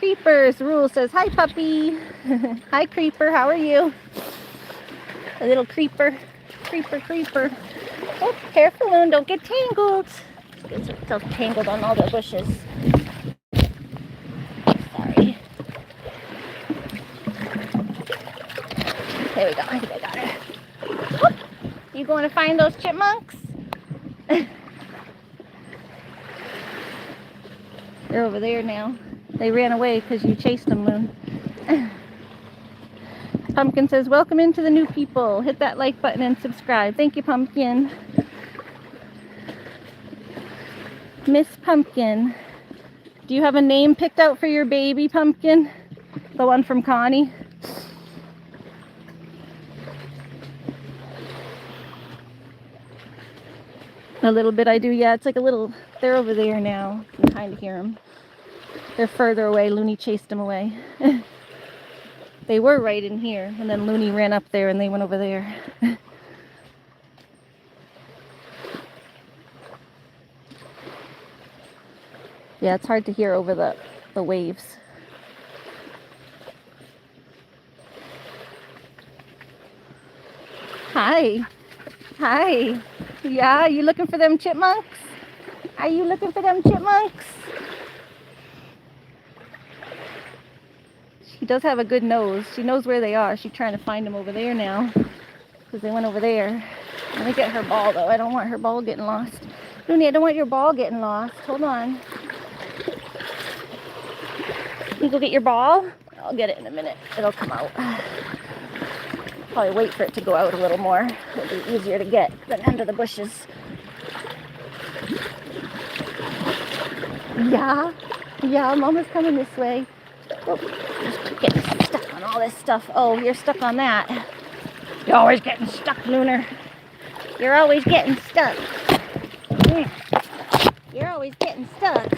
Creepers. Rule says, hi, puppy. Hi, Creeper. How are you? A little creeper. Creeper, creeper. Oh, careful, Loon. Don't get tangled. Get yourself tangled on all the bushes. Sorry. There we go. I think I got her. Whoop. You going to find those chipmunks? They're over there now. They ran away because you chased them, Loon. Pumpkin says, welcome into the new people. Hit that like button and subscribe. Thank you, Pumpkin. Miss Pumpkin. Do you have a name picked out for your baby, Pumpkin? The one from Connie? A little bit I do, yeah. It's like a little, they're over there now. You can kind of hear them. They're further away. Loony chased them away. They were right in here, and then Loony ran up there and they went over there. Yeah, it's hard to hear over the waves. Hi. Hi. Yeah, you looking for them chipmunks? Are you looking for them chipmunks? She does have a good nose. She knows where they are. She's trying to find them over there now because they went over there. Let me get her ball, though. I don't want her ball getting lost. Loony, I don't want your ball getting lost. Hold on. You go get your ball? I'll get it in a minute. It'll come out. Probably wait for it to go out a little more. It'll be easier to get than under the bushes. Yeah. Yeah, Mama's coming this way. Oh, just keep getting stuck on all this stuff. Oh, you're stuck on that. You're always getting stuck, Lunar. You're always getting stuck. You're always getting stuck.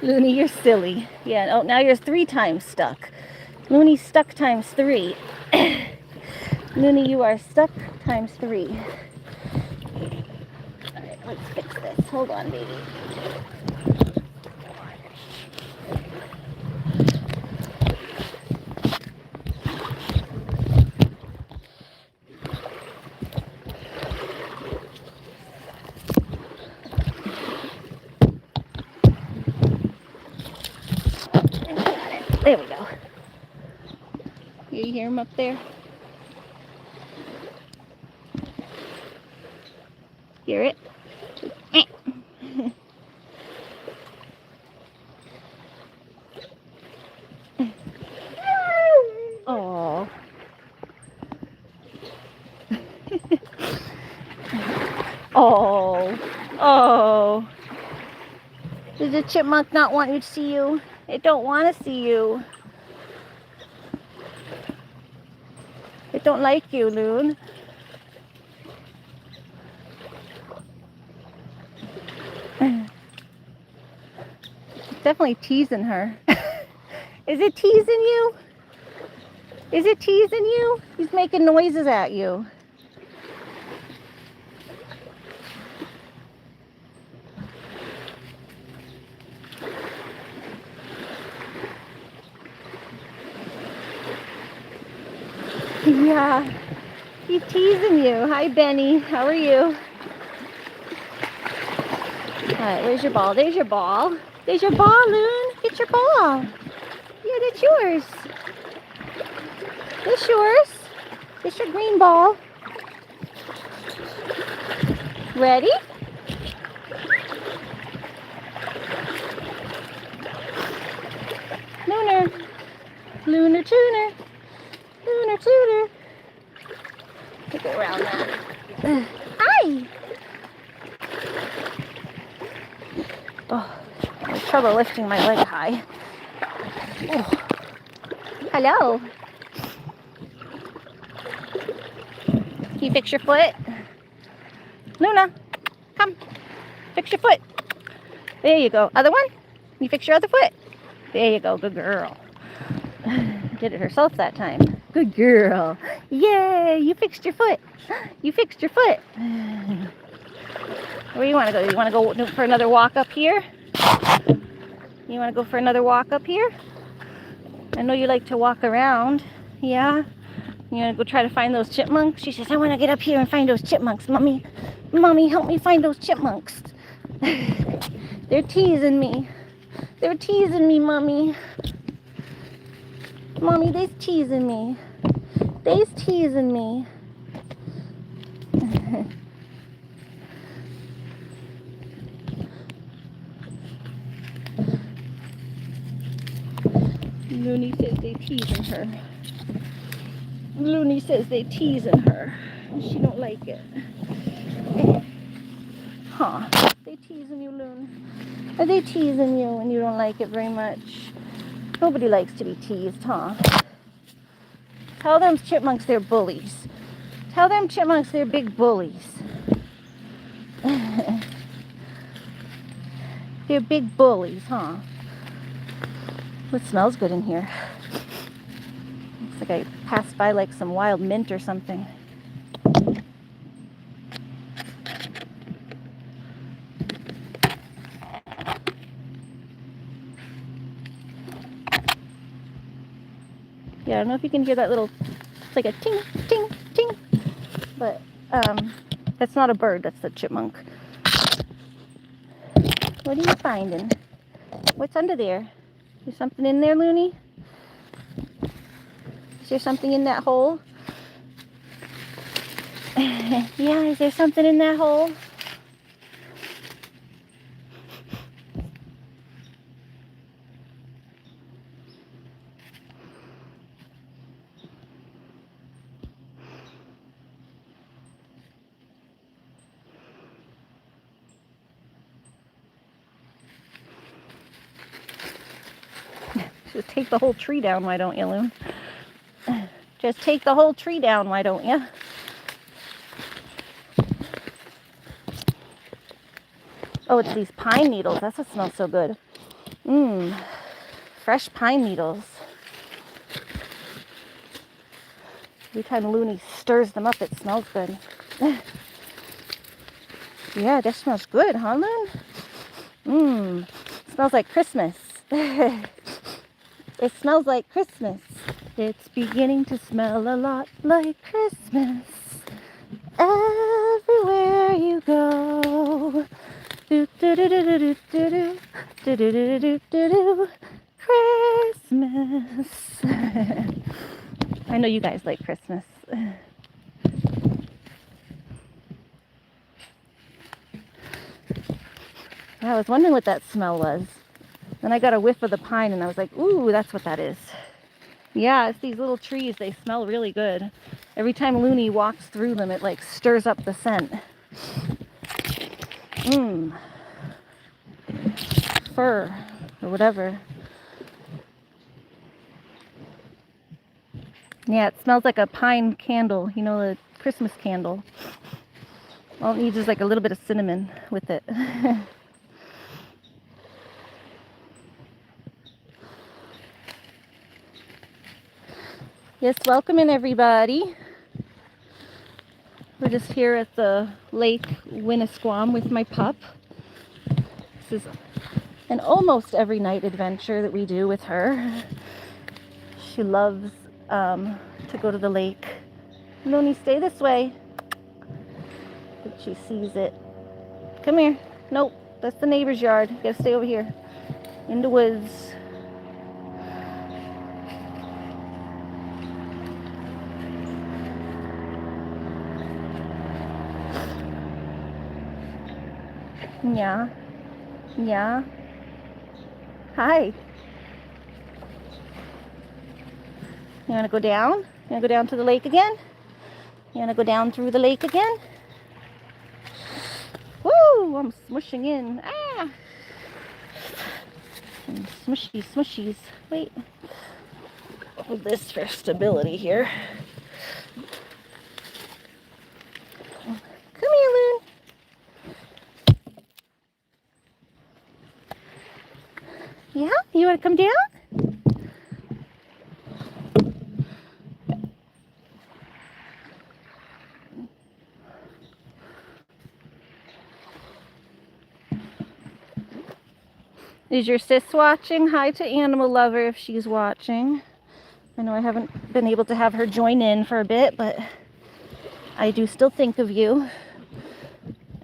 Loony, you're silly. Yeah, oh, now you're 3 times stuck. Loony's stuck times 3. Loony, you are stuck times 3. Alright, let's fix this. Hold on, baby. There we go. You hear him up there? Hear it? Oh. Oh. Oh. Does the chipmunk not want you to see you? It don't want to see you. It don't like you, Loon. It's definitely teasing her. Is it teasing you? Is it teasing you? He's making noises at you. Yeah, he's teasing you. Hi, Benny. How are you? Alright, where's your ball? There's your ball. There's your ball, Loon. Get your ball. Yeah, that's yours. That's yours. It's your green ball. Ready? Lunar. Lunar tuner. Lunar tuner. Take it around that. Hi. Oh, I have trouble lifting my leg high. Oh. Hello. Can you fix your foot? Luna, come. Fix your foot. There you go. Other one? You fix your other foot. There you go. Good girl. Did it herself that time. Good girl. Yay, you fixed your foot. You fixed your foot. Where do you want to go? You want to go for another walk up here? You want to go for another walk up here? I know you like to walk around. Yeah? You want to go try to find those chipmunks? She says, I want to get up here and find those chipmunks. Mommy, Mommy, help me find those chipmunks. They're teasing me. They're teasing me, Mommy. Mommy, they's teasing me. They's teasing me. Loony says they teasing her. Loony says they teasing her. She don't like it. Huh. They teasing you, Loon? Are they teasing you and you don't like it very much? Nobody likes to be teased, huh? Tell them chipmunks they're bullies. Tell them chipmunks they're big bullies. They're big bullies, huh? It smells good in here. Looks like I passed by like some wild mint or something. Yeah, I don't know if you can hear that little, it's like a ting, ting, ting. But that's not a bird, that's the chipmunk. What are you finding? What's under there? Is something in there, Loony? Is there something in that hole? Yeah, is there something in that hole? Just take the whole tree down, why don't you, Loon? Just take the whole tree down, why don't you? Oh, it's these pine needles. That's what smells so good. Mmm, fresh pine needles. Every time Loony stirs them up, it smells good. Yeah, that smells good, huh, Loon? Mmm, smells like Christmas. It smells like Christmas. It's beginning to smell a lot like Christmas. Everywhere you go. Do do do do do do do do do do do do do. Christmas. I know you guys like Christmas. I was wondering what that smell was. Then I got a whiff of the pine and I was like, ooh, that's what that is. Yeah, it's these little trees. They smell really good. Every time Loony walks through them, it like stirs up the scent. Mmm. Fur or whatever. Yeah, it smells like a pine candle. You know, the Christmas candle. All it needs is like a little bit of cinnamon with it. Yes, welcome in everybody. We're just here at the Lake Winnisquam with my pup. This is an almost every night adventure that we do with her. She loves to go to the lake. Loony, stay this way. But she sees it. Come here. Nope, that's the neighbor's yard. You gotta stay over here. In the woods. Yeah. Yeah. Hi. You want to go down? You want to go down to the lake again? You want to go down through the lake again? Woo! I'm smushing in. Ah! And smushy smushies. Wait. Hold this for stability here. Come here, Loon. Yeah? You want to come down? Is your sis watching? Hi to Animal Lover if she's watching. I know I haven't been able to have her join in for a bit, but I do still think of you.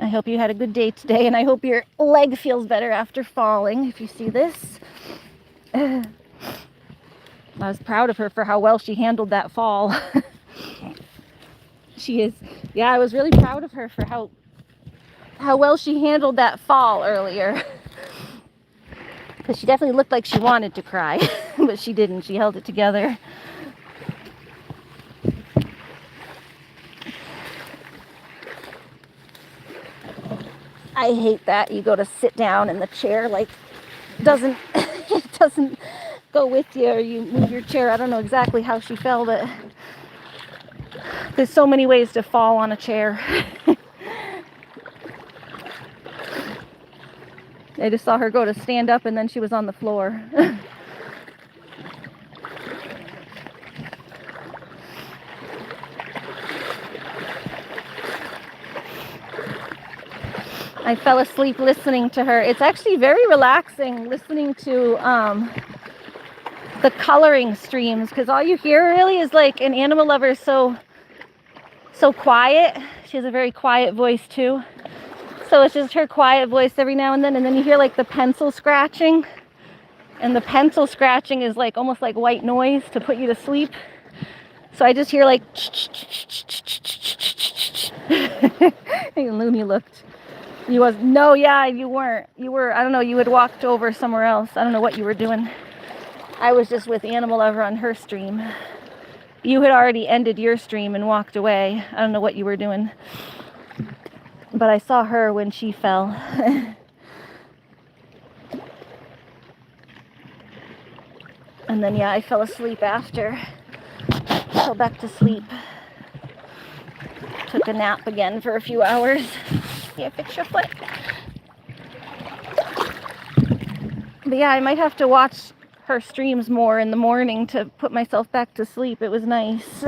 I hope you had a good day today, and I hope your leg feels better after falling, if you see this. I was proud of her for how well she handled that fall. She is, yeah, I was really proud of her for how well she handled that fall earlier. Because she definitely looked like she wanted to cry, but she didn't. She held it together. I hate that you go to sit down and the chair like doesn't it doesn't go with you, or you move your chair. I don't know exactly how she fell, but there's so many ways to fall on a chair. I just saw her go to stand up and then she was on the floor. I fell asleep listening to her. It's actually very relaxing listening to the coloring streams, because all you hear really is like an Animal Lover is so quiet. She has a very quiet voice too. So it's just her quiet voice every now and then you hear like the pencil scratching. And the pencil scratching is like almost like white noise to put you to sleep. So I just hear like and Loony looked. You was, no, yeah, you weren't. You were, I don't know, you had walked over somewhere else. I don't know what you were doing. I was just with Animal Lover on her stream. You had already ended your stream and walked away. I don't know what you were doing. But I saw her when she fell. And then, yeah, I fell asleep after. Fell back to sleep. Took a nap again for a few hours. Yeah, fix your foot. But yeah, I might have to watch her streams more in the morning to put myself back to sleep. It was nice.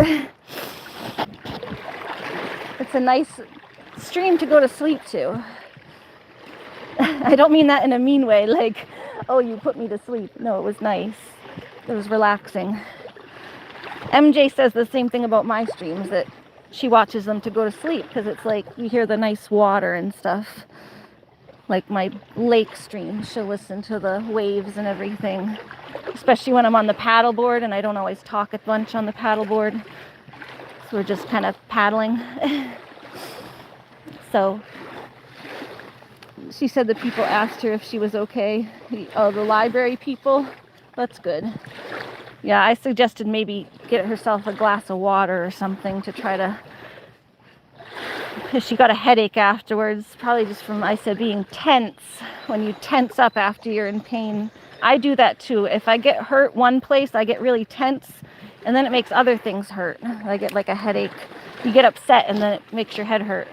It's a nice stream to go to sleep to. I don't mean that in a mean way, like, oh, you put me to sleep. No, it was nice. It was relaxing. MJ says the same thing about my streams, that she watches them to go to sleep because it's like you hear the nice water and stuff. Like my lake stream, she'll listen to the waves and everything, especially when I'm on the paddleboard, and I don't always talk a bunch on the paddleboard, so we're just kind of paddling. So she said the people asked her if she was okay. Oh, the library people? That's good. Yeah, I suggested maybe get herself a glass of water or something to try to, because she got a headache afterwards, probably just from, I said, being tense. When you tense up after you're in pain. I do that too. If I get hurt one place, I get really tense, and then it makes other things hurt. I get like a headache. You get upset and then it makes your head hurt.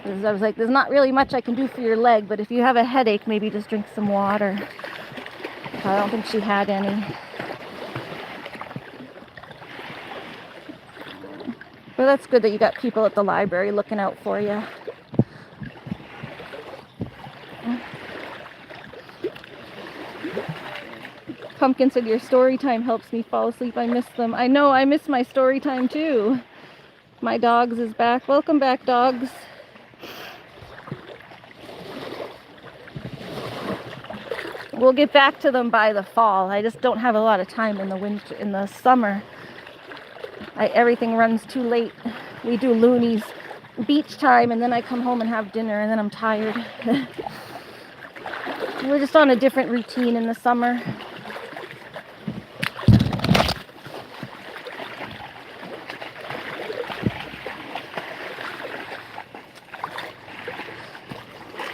I was like, there's not really much I can do for your leg, but if you have a headache, maybe just drink some water. I don't think she had any. But that's good that you got people at the library looking out for you. Pumpkin said your story time helps me fall asleep. I miss them. I know, I miss my story time too. My dogs is back. Welcome back, dogs. We'll get back to them by the fall. I just don't have a lot of time in the winter, in the summer. Everything runs too late. We do Loony's beach time, and then I come home and have dinner, and then I'm tired. We're just on a different routine in the summer.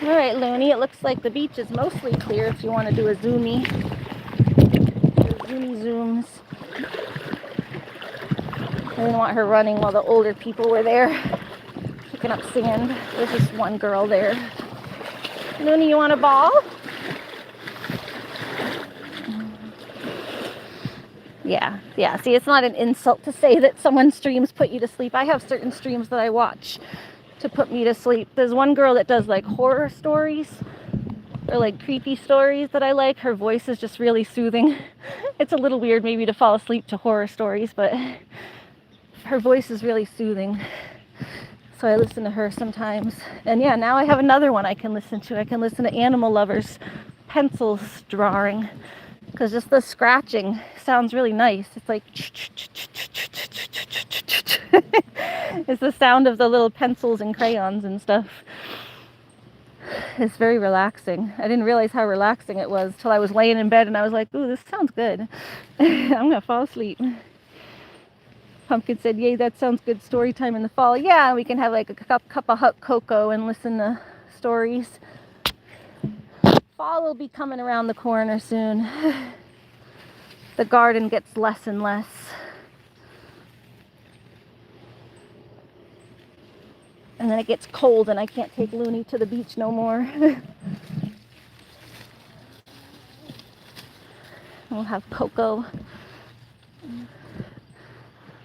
All right, Loony, it looks like the beach is mostly clear if you want to do a zoomy. Zoomy zooms. I didn't want her running while the older people were there picking up sand. There's just one girl there. Loony, you want a ball? Yeah. See, it's not an insult to say that someone's streams put you to sleep. I have certain streams that I watch to put me to sleep. There's one girl that does like horror stories or like creepy stories that I like. Her voice is just really soothing. It's a little weird maybe to fall asleep to horror stories, but her voice is really soothing. So I listen to her sometimes. And yeah, now I have another one I can listen to. I can listen to Animal Lovers' pencils drawing, because just the scratching sounds really nice. It's like it's the sound of the little pencils and crayons and stuff. It's very relaxing. I didn't realize how relaxing it was till I was laying in bed and I was like, ooh, this sounds good. I'm gonna fall asleep. Pumpkin said, yay, that sounds good. Story time in the fall. Yeah, we can have like a cup of hot cocoa and listen to stories. Fall will be coming around the corner soon. The garden gets less and less. And then it gets cold and I can't take Loony to the beach no more. We'll have cocoa.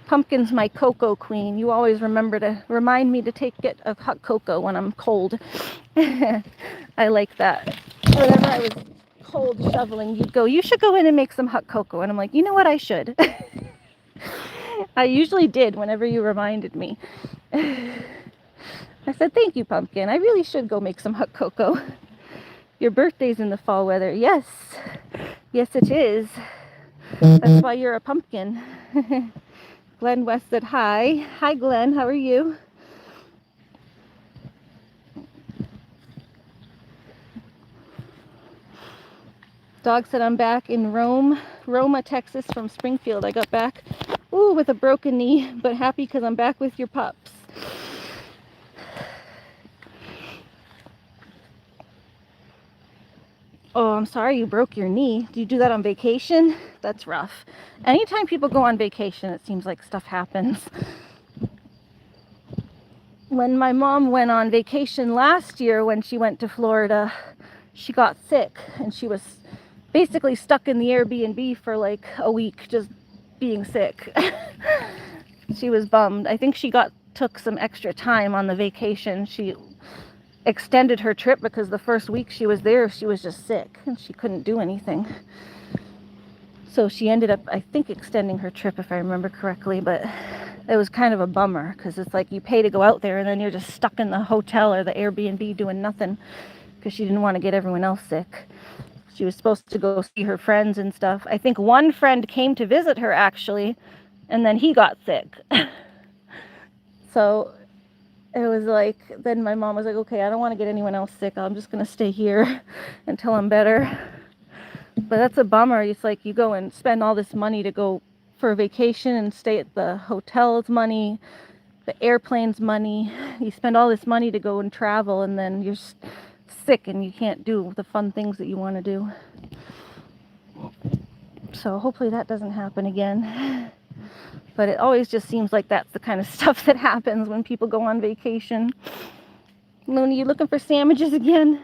Pumpkin's my cocoa queen. You always remind me to get a hot cocoa when I'm cold. I like that. Whenever I was cold shoveling, you'd go, you should go in and make some hot cocoa. And I'm like, you know what, I should. I usually did whenever you reminded me. I said, thank you, Pumpkin. I really should go make some hot cocoa. Your birthday's in the fall weather. Yes. Yes, it is. That's why you're a pumpkin. Glenn West said hi. Hi, Glenn. How are you? Dog said I'm back in Roma, Texas from Springfield. I got back, with a broken knee, but happy because I'm back with your pups. Oh, I'm sorry you broke your knee. Do you do that on vacation? That's rough. Anytime people go on vacation, it seems like stuff happens. When my mom went on vacation last year, when she went to Florida, she got sick and she was basically stuck in the Airbnb for like a week, just being sick. She was bummed. I think she took some extra time on the vacation. She extended her trip because the first week she was there, she was just sick and she couldn't do anything. So she ended up, I think, extending her trip, if I remember correctly, but it was kind of a bummer because it's like you pay to go out there and then you're just stuck in the hotel or the Airbnb doing nothing because she didn't want to get everyone else sick. She was supposed to go see her friends and stuff. I think one friend came to visit her actually, and then he got sick. So it was like, then my mom was like, okay, I don't want to get anyone else sick. I'm just going to stay here until I'm better. But that's a bummer. It's like you go and spend all this money to go for a vacation and stay at the hotel's money, the airplane's money. You spend all this money to go and travel, and then you're sick and you can't do the fun things that you want to do. So hopefully that doesn't happen again. But it always just seems like that's the kind of stuff that happens when people go on vacation. Loony, you looking for sandwiches again?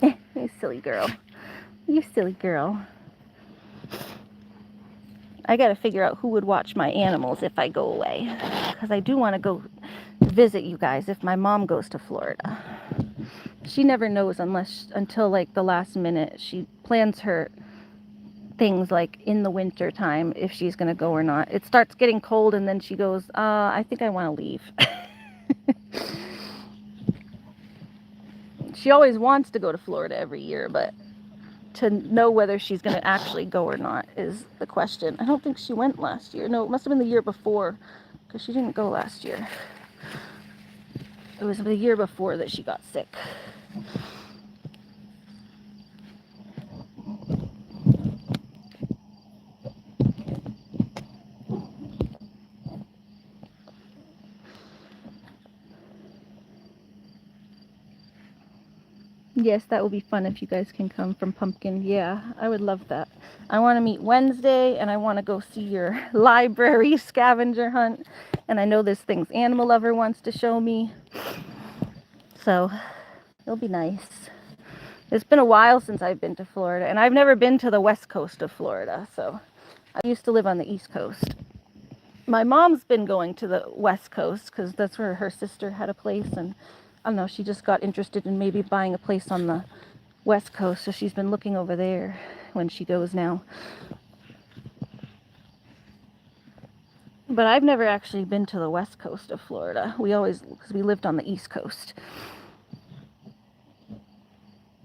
You silly girl. You silly girl. I gotta figure out who would watch my animals if I go away. Because I do want to go visit you guys if my mom goes to Florida. She never knows until like the last minute. She plans her things like in the winter time if she's gonna go or not. It starts getting cold and then she goes, I think I want to leave. She always wants to go to Florida every year, but to know whether she's going to actually go or not is the question. I don't think she went last year. No, it must have been the year before, because she didn't go last year. It was the year before that she got sick. Yes, that will be fun if you guys can come from Pumpkin. Yeah, I would love that. I want to meet Wednesday, and I want to go see your library scavenger hunt. And I know there's things Animal Lover wants to show me. So, it'll be nice. It's been a while since I've been to Florida, and I've never been to the west coast of Florida, so I used to live on the East Coast. My mom's been going to the West Coast because that's where her sister had a place, and I don't know, she just got interested in maybe buying a place on the West Coast, so she's been looking over there when she goes now. But I've never actually been to the West Coast of Florida. Because we lived on the East Coast.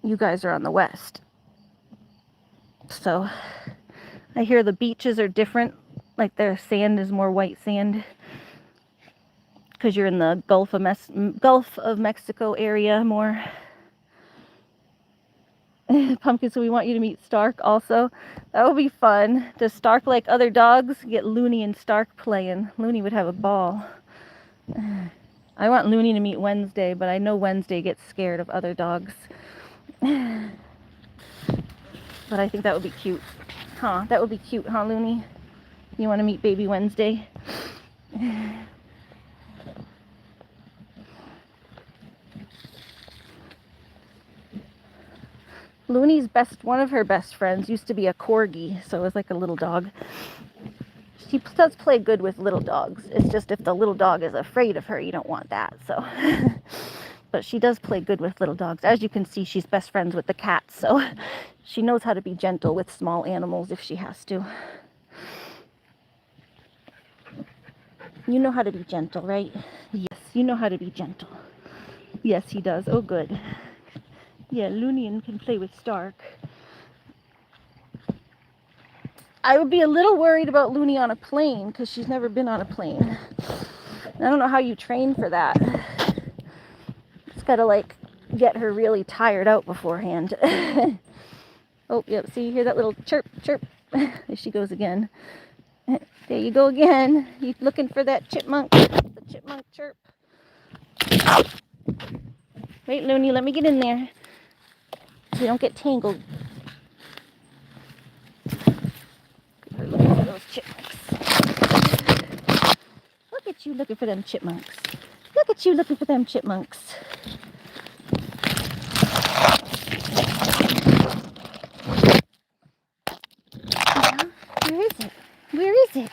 You guys are on the West. So I hear the beaches are different. Like their sand is more white sand. Because you're in the Gulf of Mexico area more. Pumpkin, so we want you to meet Stark also. That would be fun. Does Stark like other dogs? Get Loony and Stark playing. Loony would have a ball. I want Loony to meet Wednesday, but I know Wednesday gets scared of other dogs. But I think that would be cute. Huh? That would be cute, huh, Loony? You want to meet baby Wednesday? Loony's one of her best friends used to be a corgi, so it was like a little dog. She does play good with little dogs. It's just if the little dog is afraid of her, you don't want that, so. But she does play good with little dogs. As you can see, she's best friends with the cats, so she knows how to be gentle with small animals if she has to. You know how to be gentle, right? Yes, you know how to be gentle. Yes, he does. Oh, good. Yeah, Loony can play with Stark. I would be a little worried about Loony on a plane because she's never been on a plane. I don't know how you train for that. It's got to like get her really tired out beforehand. Oh, yep. See, you hear that little chirp, chirp. There she goes again. There you go again. You looking for that chipmunk? The chipmunk chirp. Wait, Loony, let me get in there. So you don't get tangled. We're looking for those chipmunks. Look at you looking for them chipmunks. Look at you looking for them chipmunks. Yeah, where is it? Where is it?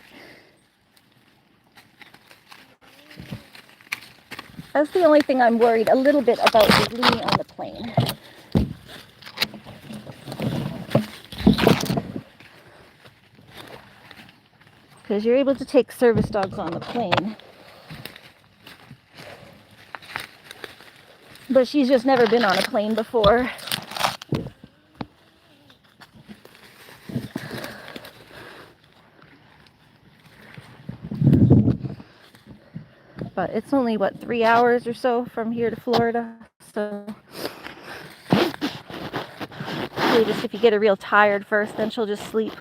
That's the only thing I'm worried a little bit about is Loony on the plane. Because you're able to take service dogs on the plane. But she's just never been on a plane before. But it's only, what, 3 hours or so from here to Florida. So really just if you get her real tired first, then she'll just sleep.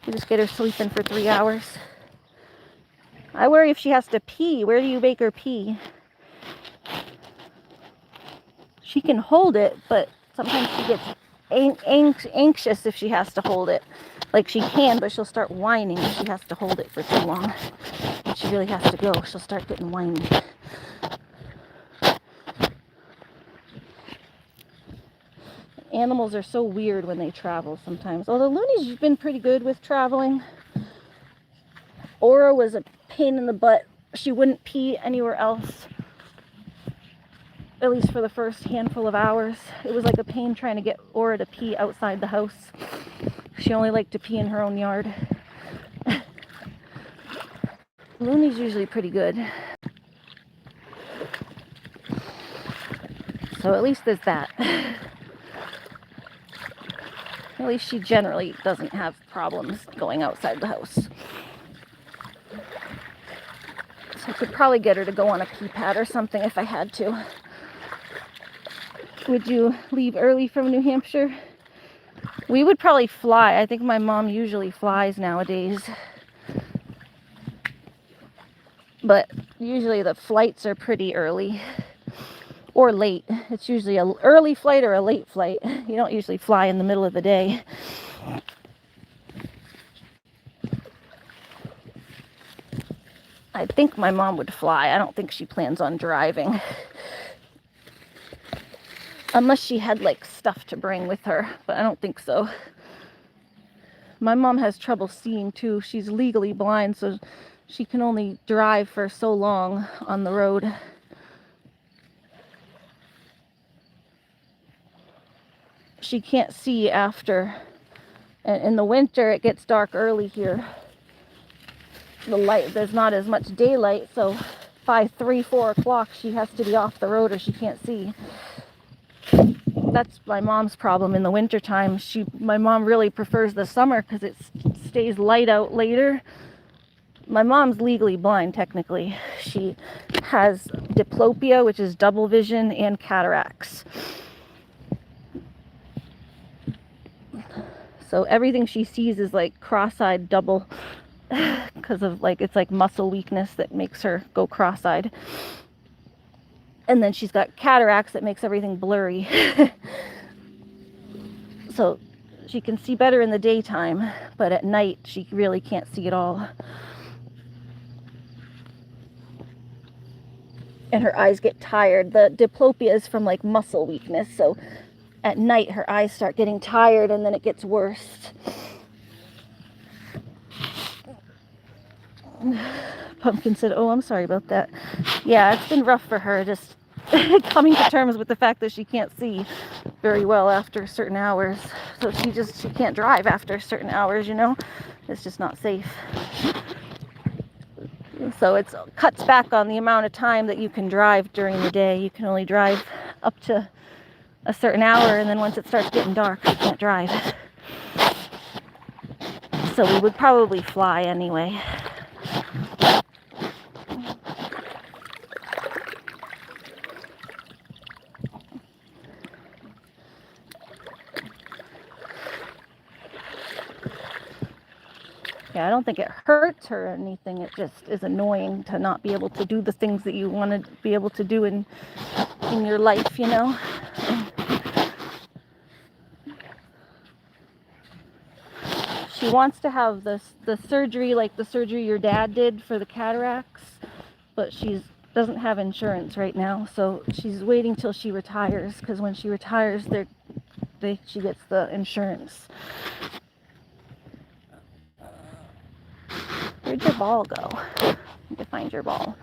You just get her sleeping for 3 hours. I worry if she has to pee. Where do you make her pee? She can hold it, but sometimes she gets anxious if she has to hold it. Like she can, but she'll start whining if she has to hold it for too long. If she really has to go, she'll start getting whiny. Animals are so weird when they travel sometimes. Although Loony's been pretty good with traveling. Aura was a pain in the butt. She wouldn't pee anywhere else. At least for the first handful of hours. It was like a pain trying to get Aura to pee outside the house. She only liked to pee in her own yard. Loony's usually pretty good. So at least there's that. At least she generally doesn't have problems going outside the house. So I could probably get her to go on a pee pad or something if I had to. Would you leave early from New Hampshire? We would probably fly. I think my mom usually flies nowadays. But usually the flights are pretty early. Or late. It's usually an early flight or a late flight. You don't usually fly in the middle of the day. I think my mom would fly. I don't think she plans on driving. Unless she had like stuff to bring with her, but I don't think so. My mom has trouble seeing too. She's legally blind, so she can only drive for so long on the road. She can't see after. And in the winter, it gets dark early here. There's not as much daylight, so by 3, 4 o'clock, she has to be off the road or she can't see. That's my mom's problem in the winter time. My mom really prefers the summer because it stays light out later. My mom's legally blind, technically. She has diplopia, which is double vision, and cataracts. So everything she sees is like cross-eyed double because of it's like muscle weakness that makes her go cross-eyed. And then she's got cataracts that makes everything blurry. So she can see better in the daytime, but at night she really can't see at all. And her eyes get tired. The diplopia is from like muscle weakness, so at night her eyes start getting tired and then it gets worse. Pumpkin said, "Oh, I'm sorry about that." Yeah, it's been rough for her, just coming to terms with the fact that she can't see very well after certain hours. So she can't drive after certain hours, you know? It's just not safe. So it cuts back on the amount of time that you can drive during the day. You can only drive up to a certain hour, and then once it starts getting dark, you can't drive. So we would probably fly anyway. Yeah, I don't think it hurts her or anything. It just is annoying to not be able to do the things that you want to be able to do in your life, you know? She wants to have the surgery, like the surgery your dad did for the cataracts, but she doesn't have insurance right now, so she's waiting till she retires, because when she retires, she gets the insurance. Where'd your ball go? I need to find your ball.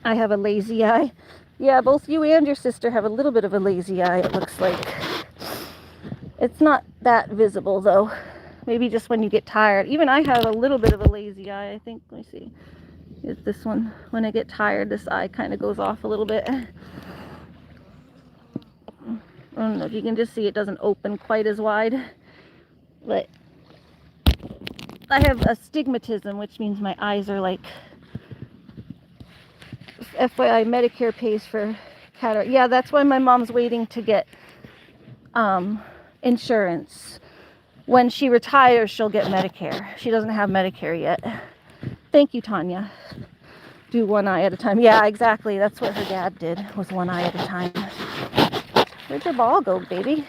I have a lazy eye. Yeah, both you and your sister have a little bit of a lazy eye, it looks like. It's not that visible, though. Maybe just when you get tired. Even I have a little bit of a lazy eye, I think. Let me see. It's this one. When I get tired, this eye kind of goes off a little bit. I don't know if you can just see it doesn't open quite as wide. But I have astigmatism, which means my eyes are like... FYI, Medicare pays for cataract. Yeah, that's why my mom's waiting to get insurance. When she retires, she'll get Medicare. She doesn't have Medicare yet. Thank you, Tanya. Do one eye at a time. Yeah, exactly. That's what her dad did, was one eye at a time. Where'd your ball go, baby?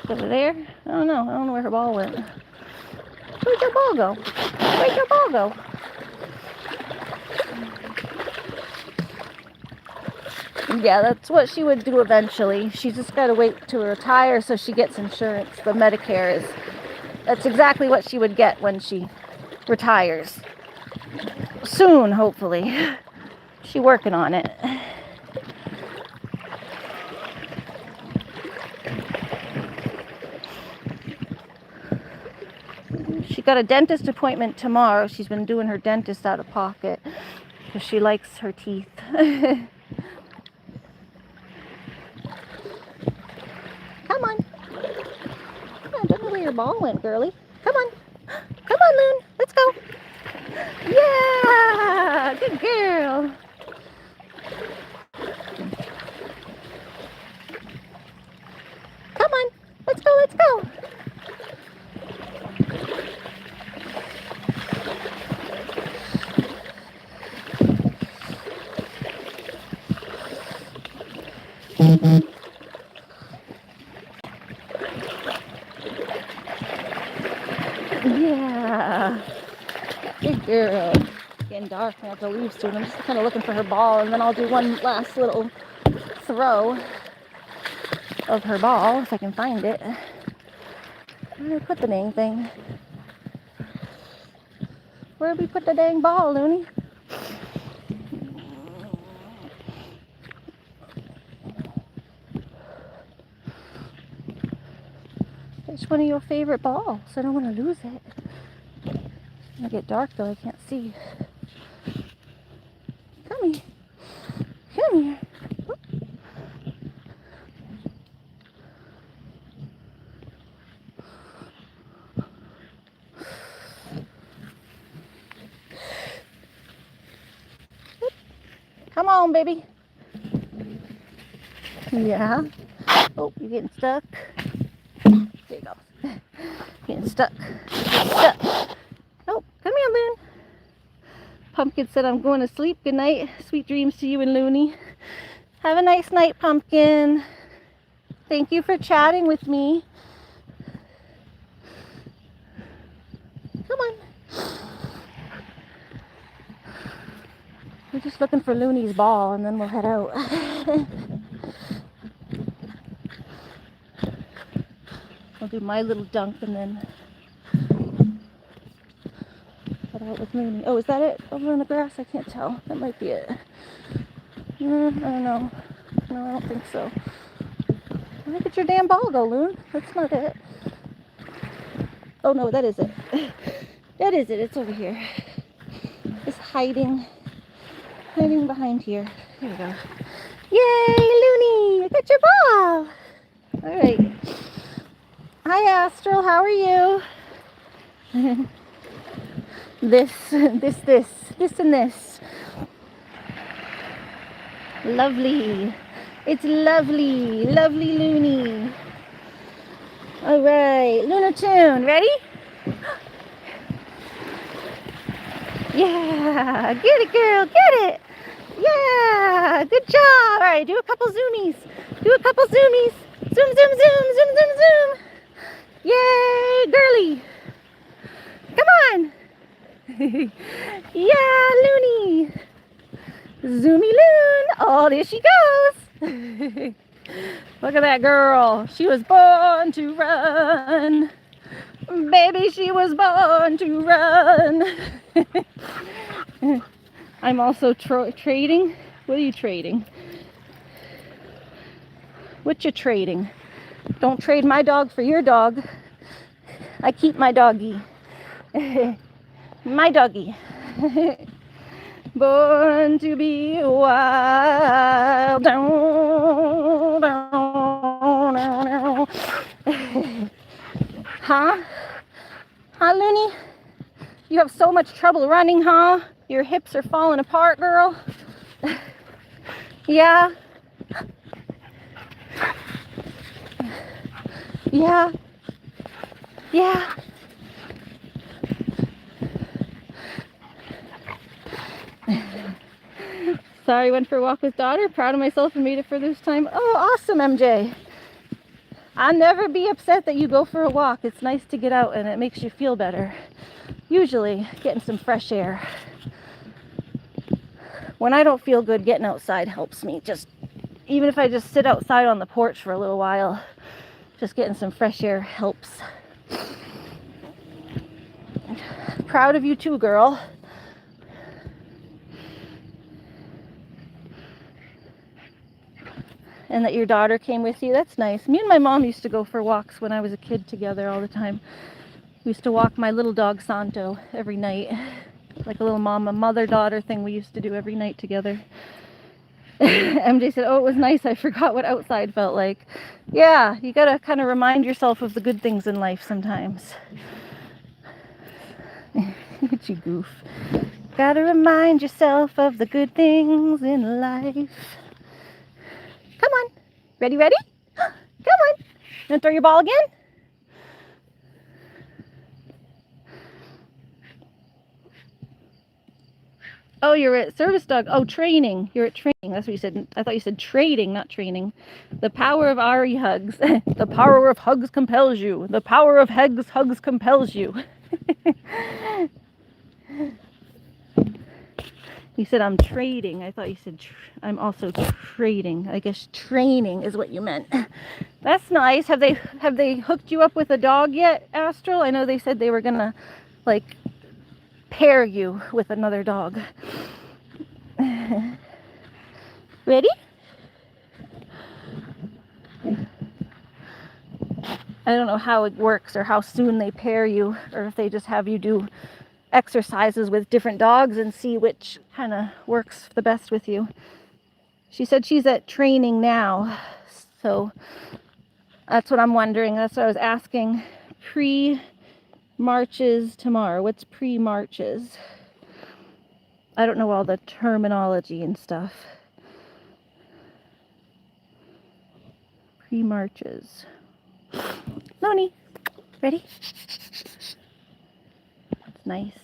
Over there? I don't know where her ball went. Where'd your ball go? Where'd your ball go? Yeah, that's what she would do eventually. She's just got to wait to retire so she gets insurance. The Medicare that's exactly what she would get when she retires. Soon, hopefully. She's working on it. She got a dentist appointment tomorrow. She's been doing her dentist out of pocket because she likes her teeth. Come on. I don't know where your ball went, girly. Come on. Come on, Loon. Let's go. Yeah! Good girl. Come on. Let's go, let's go. Yeah. Good girl. It's getting dark. I have to leave soon. I'm just kind of looking for her ball, and then I'll do one last little throw. of her ball, if I can find it. Where did I put the dang thing? Where did we put the dang ball, Loony? It's one of your favorite balls. I don't want to lose it. It's gonna get dark though, I can't see. Come here. Come here. Come on, baby. Yeah. Oh, you're getting stuck. There you go. Getting stuck. Getting stuck. Oh, come here, Loon. Pumpkin said I'm going to sleep. Good night. Sweet dreams to you and Loony. Have a nice night, Pumpkin. Thank you for chatting with me. Come on. We're just looking for Loony's ball and then we'll head out. I'll do my little dunk and then head out with Loony. Oh, is that it? Over in the grass? I can't tell. That might be it. I don't know. No, I don't think so. Look at your damn ball go, Loon. That's not it. Oh no, that is it. That is it. It's over here. It's hiding behind here. Here we go. Yay, Loony! I got your ball! Alright. Hi, Astral. How are you? This, and this. Lovely. It's lovely. Lovely Loony. Alright. Luna Tune. Ready? Yeah. Get it, girl. Get it. Yeah. Good job. Alright. Do a couple zoomies. Zoom, zoom, zoom, zoom, zoom, zoom. Yay, girly. Come on. Yeah, Loony. Zoomy Loon. Oh, there she goes. Look at that girl. She was born to run. Baby, she was born to run. I'm also trading. What are you trading? What you trading? Don't trade my dog for your dog. I keep my doggy. My doggy. Born to be wild. Huh? Huh, Loony? You have so much trouble running, huh? Your hips are falling apart, girl. Yeah. Yeah. Yeah. Sorry, went for a walk with daughter. Proud of myself and made it for this time. Oh, awesome, MJ. I'll never be upset that you go for a walk. It's nice to get out and it makes you feel better. Usually, getting some fresh air. When I don't feel good, getting outside helps me. Even if I just sit outside on the porch for a little while, just getting some fresh air helps. Proud of you too, girl. And that your daughter came with you. That's nice. Me and my mom used to go for walks when I was a kid together all the time. We used to walk my little dog Santo every night. Like a little mother-daughter thing we used to do every night together. MJ said, oh, it was nice. I forgot what outside felt like. Yeah, you gotta kind of remind yourself of the good things in life sometimes. Look at you, goof. Gotta remind yourself of the good things in life. Come on. Ready? Come on. You gonna throw your ball again? Oh, you're at service dog. Oh, training. You're at training. That's what you said. I thought you said trading, not training. The power of Ari hugs. The power of hugs compels you. The power of hugs compels you. You said I'm trading. I thought you said I'm also trading. I guess training is what you meant. That's nice. Have they hooked you up with a dog yet, Astral? I know they said they were gonna like pair you with another dog. Ready? I don't know how it works or how soon they pair you, or if they just have you do exercises with different dogs and see which kind of works the best with you. She said she's at training now, so that's what I'm wondering. That's what I was asking. Pre-marches tomorrow. What's pre-marches? I don't know all the terminology and stuff. Pre-marches. Loony, ready? That's nice.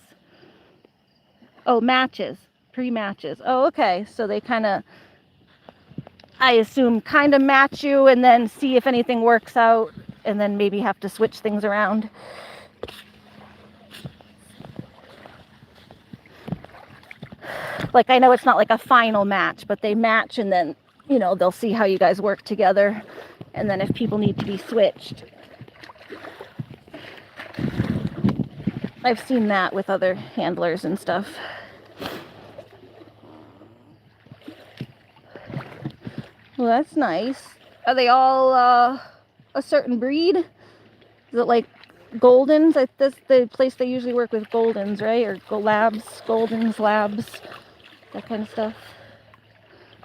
Oh, matches. Pre-matches. Oh, okay. So they kind of, I assume, kind of match you and then see if anything works out and then maybe have to switch things around. Like, I know it's not like a final match, but they match and then, they'll see how you guys work together. And then if people need to be switched. I've seen that with other handlers and stuff. Well, that's nice. Are they all a certain breed? Is it like Goldens? That's the place they usually work with, Goldens, right? Or Labs, Goldens, Labs, that kind of stuff.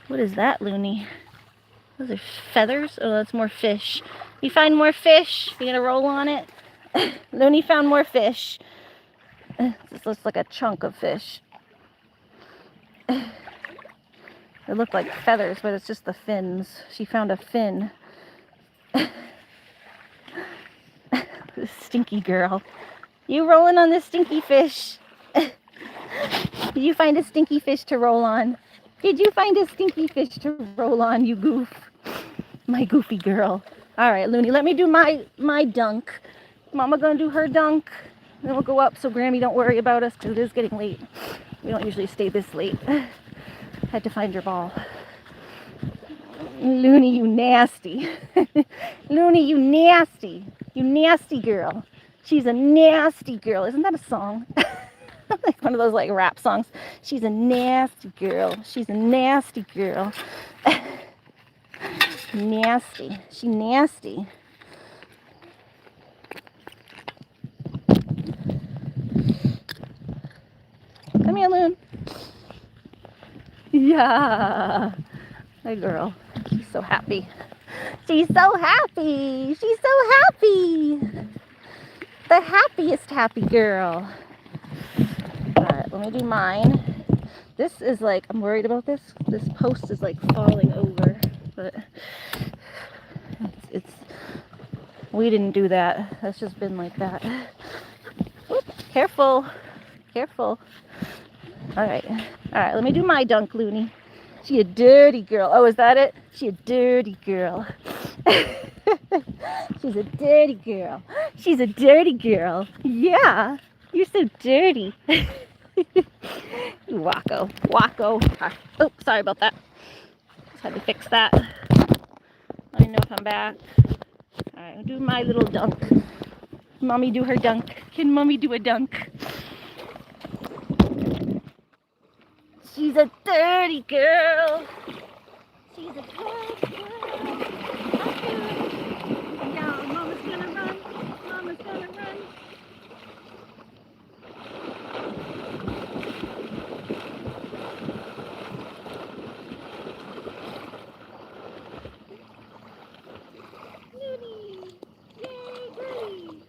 What is that, Loony? Those are feathers? Oh, that's more fish. You find more fish? You gonna roll on it? Loony found more fish. This looks like a chunk of fish. They look like feathers, but it's just the fins. She found a fin. This stinky girl. You rolling on this stinky fish? Did you find a stinky fish to roll on? Did you find a stinky fish to roll on, you goof? My goofy girl. All right, Loony, let me do my dunk. Mama gonna do her dunk. Then we'll go up so Grammy don't worry about us because it is getting late. We don't usually stay this late. Had to find your ball. Loony, you nasty. Loony, you nasty. You nasty girl. She's a nasty girl. Isn't that a song? Like one of those like rap songs. She's a nasty girl. She's a nasty girl. Nasty. She nasty. Come here, Loon. Yeah. My girl. She's so happy. She's so happy. She's so happy. The happiest happy girl. Alright, let me do mine. This is like, I'm worried about this. This post is like falling over. But it's we didn't do that. That's just been like that. Oop, careful. Careful. Alright. Alright, let me do my dunk, Loony. She a dirty girl. Oh, is that it? She a dirty girl. She's a dirty girl. She's a dirty girl. Yeah. You're so dirty. Wacko. Wacko. Oh, sorry about that. Just had to fix that. Let me know if I'm back. Alright, I'll do my little dunk. Mommy do her dunk. Can Mommy do a dunk? She's a dirty girl. She's a dirty girl. Yeah, Mama's gonna run. Mama's gonna run. Loony. Yay, Loony.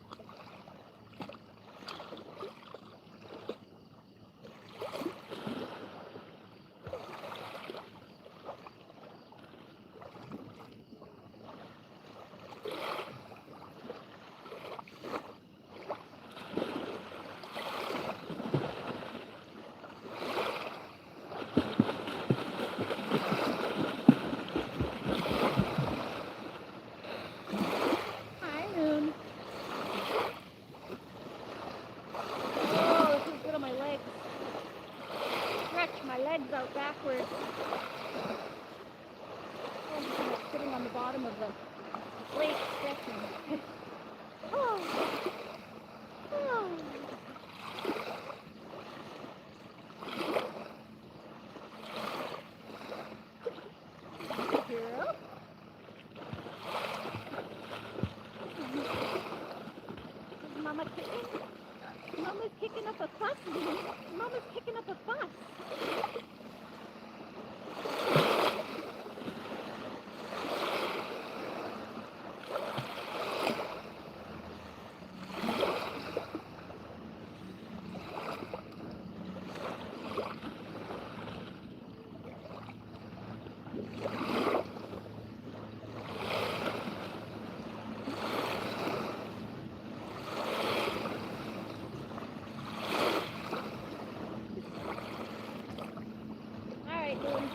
my legs out backwards. Oh, I'm sitting on the bottom of the lake stretching. Oh. Oh. Girl. Is Mama kicking? Mama's kicking up a fuss. Mama's kicking up a fuss. Alright, Loony.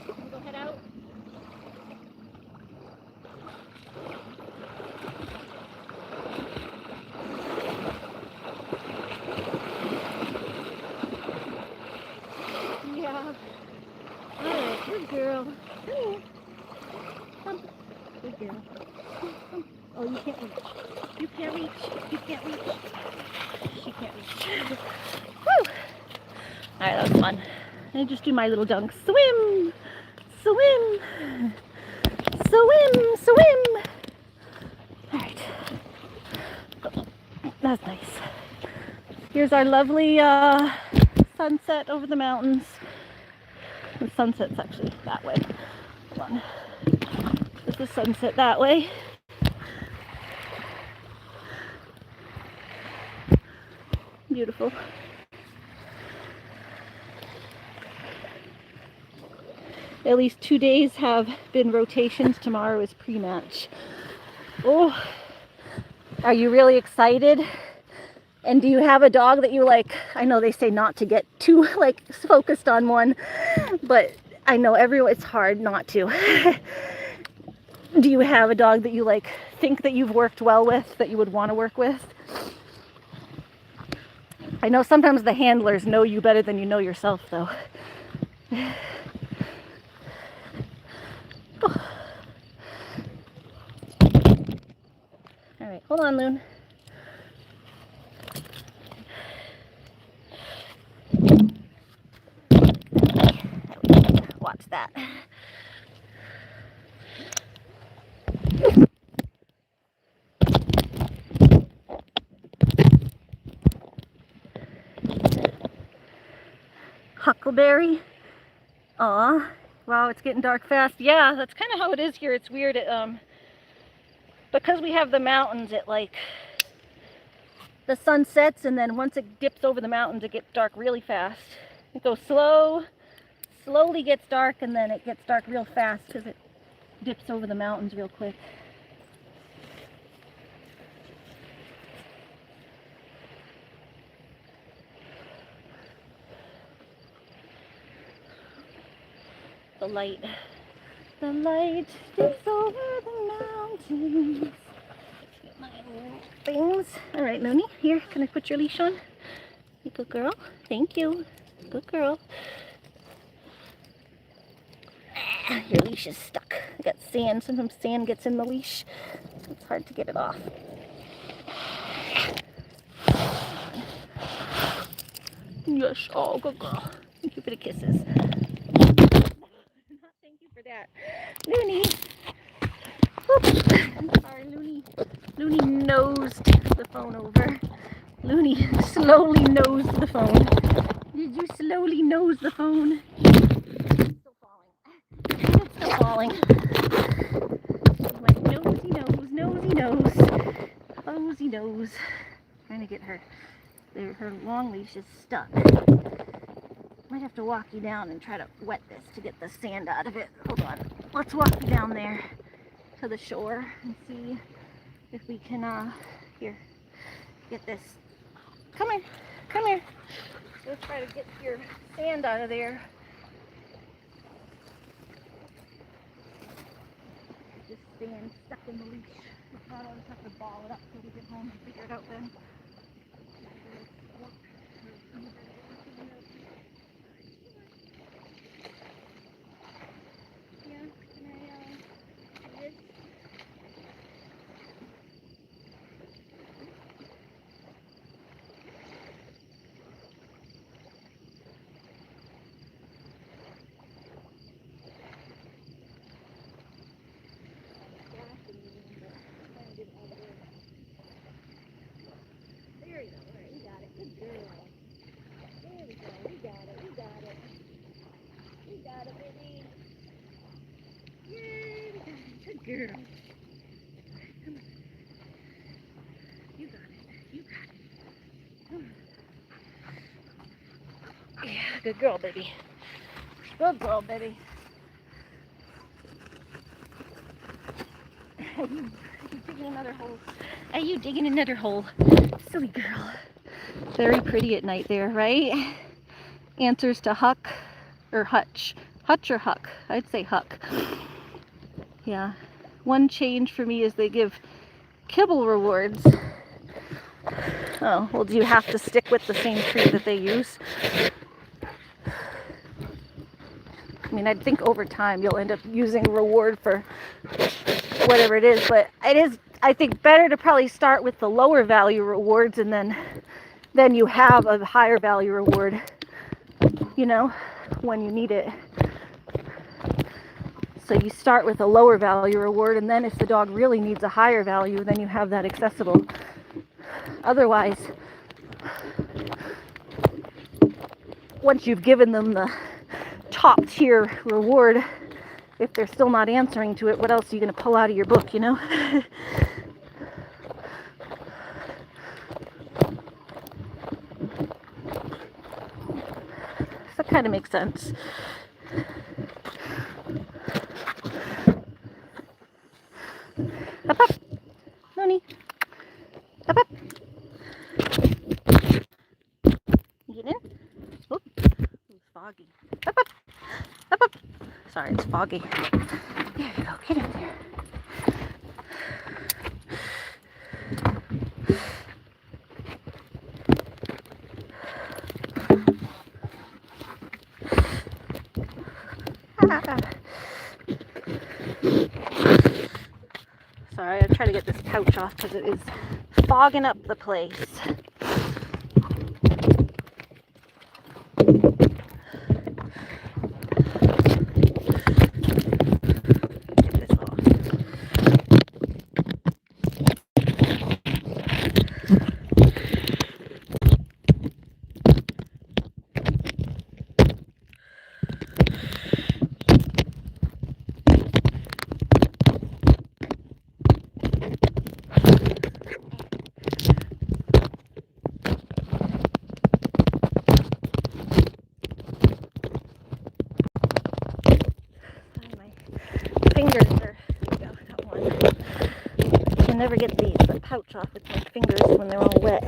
Wanna go head out? Yeah. Alright, good girl. Come here. Come. Good girl. Come. Oh, you can't reach. You can't reach. You can't reach. She can't reach. Woo! Alright, that was fun. I just do my little dunk. Swim! Swim! Swim! Swim! Alright. That's nice. Here's our lovely sunset over the mountains. The sunset's actually that way. Hold on. There's the sunset that way. Beautiful. At least 2 days have been rotations. Tomorrow is pre-match. Oh, are you really excited? And do you have a dog that you like? I know they say not to get too like focused on one, but I know it's hard not to. Do you have a dog that you like think that you've worked well with, that you would want to work with? I know sometimes the handlers know you better than you know yourself, though. All right, hold on, Loon. Watch that. Huckleberry. Aw. Wow, it's getting dark fast. Yeah, that's kind of how it is here. It's weird. Because we have the mountains, the sun sets, and then once it dips over the mountains, it gets dark really fast. It goes slowly gets dark, and then it gets dark real fast because it dips over the mountains real quick. The light dips over the mountains. Get my little things. All right, Loony, here, can I put your leash on? You good girl. Thank you. Good girl. Your leash is stuck. I got sand. Sometimes sand gets in the leash. It's hard to get it off. Yes. Oh, good girl. Thank you for the kisses. Thank you for that. Loony. I'm sorry, Loony. Loony nosed the phone over. Loony slowly nosed the phone. Did you slowly nose the phone? It's still falling. It's still falling. Like nosy nose, nosy nose, cozy nose. Trying to get her long leash is stuck. Might have to walk you down and try to wet this to get the sand out of it. Hold on. Let's walk you down there to the shore and see if we can here, get this. Come here. Come here. Let's try to get your sand out of there. Just sand stuck in the leash. We'll probably just have to ball it up till we get home and figure it out then. girl. Come on. You got it. You got it. Come on. Yeah, good girl, baby. Good girl, baby. Are you digging another hole? Are you digging another hole? Silly girl. Very pretty at night there, right? Answers to Huck or Hutch. Hutch or Huck? I'd say Huck. Yeah. One change for me is they give kibble rewards. Oh, well, do you have to stick with the same tree that they use? I mean, I think over time you'll end up using reward for whatever it is, but it is, I think, better to probably start with the lower value rewards, and then you have a higher value reward, you know, when you need it. So you start with a lower value reward, and then if the dog really needs a higher value, then you have that accessible. Otherwise, once you've given them the top tier reward, if they're still not answering to it, what else are you going to pull out of your book, you know? So that kind of makes sense. Up, up. Loony. Up, up. You get in? Oop. It's foggy. Up, up. Up, up. Sorry, it's foggy. There you go. Get in there. Sorry, I'm trying to get this couch off because it is fogging up the place. Get this off. Fingers are, there we go, got one. I can never get the pouch off with my fingers when they're all wet.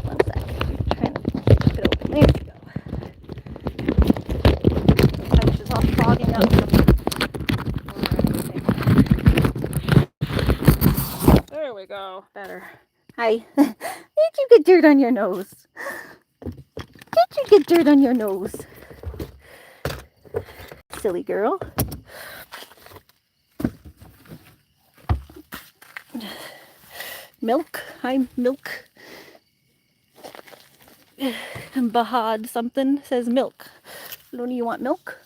One sec, I'm trying to keep it open. There we go. The pouch is all fogging up. There we go, better. Hi. Did you get dirt on your nose? Did you get dirt on your nose? Silly girl. Milk. Hi, Milk. Bahad something says milk. Loony, you want milk?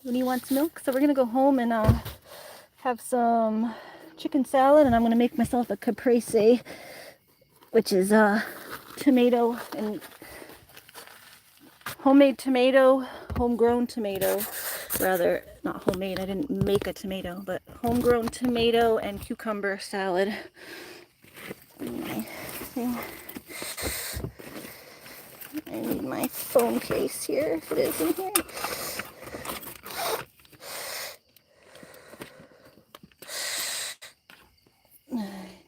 Loony wants milk. So we're going to go home and have some chicken salad, and I'm going to make myself a caprese, which is tomato and homemade tomato, homegrown tomato, rather, not homemade, I didn't make a tomato, but homegrown tomato and cucumber salad. I need my phone case here, if it is in here.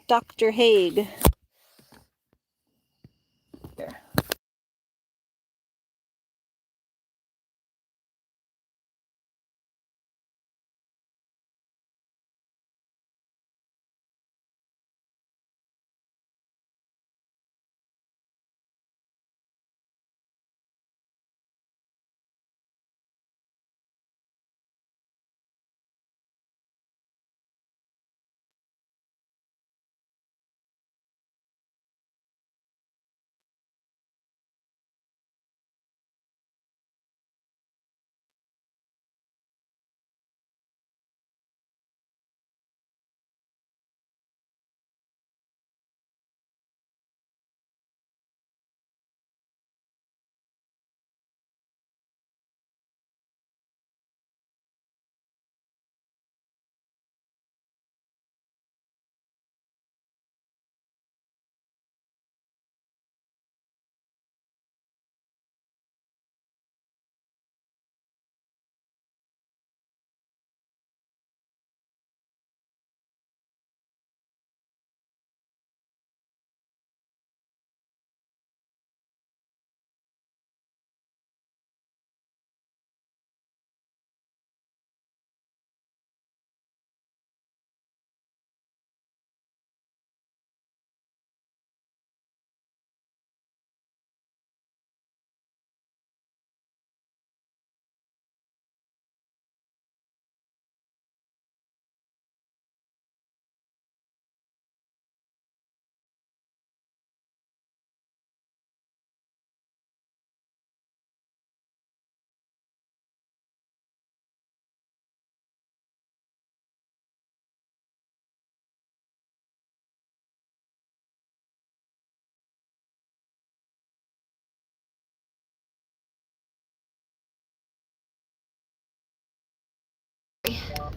Dr. Haig.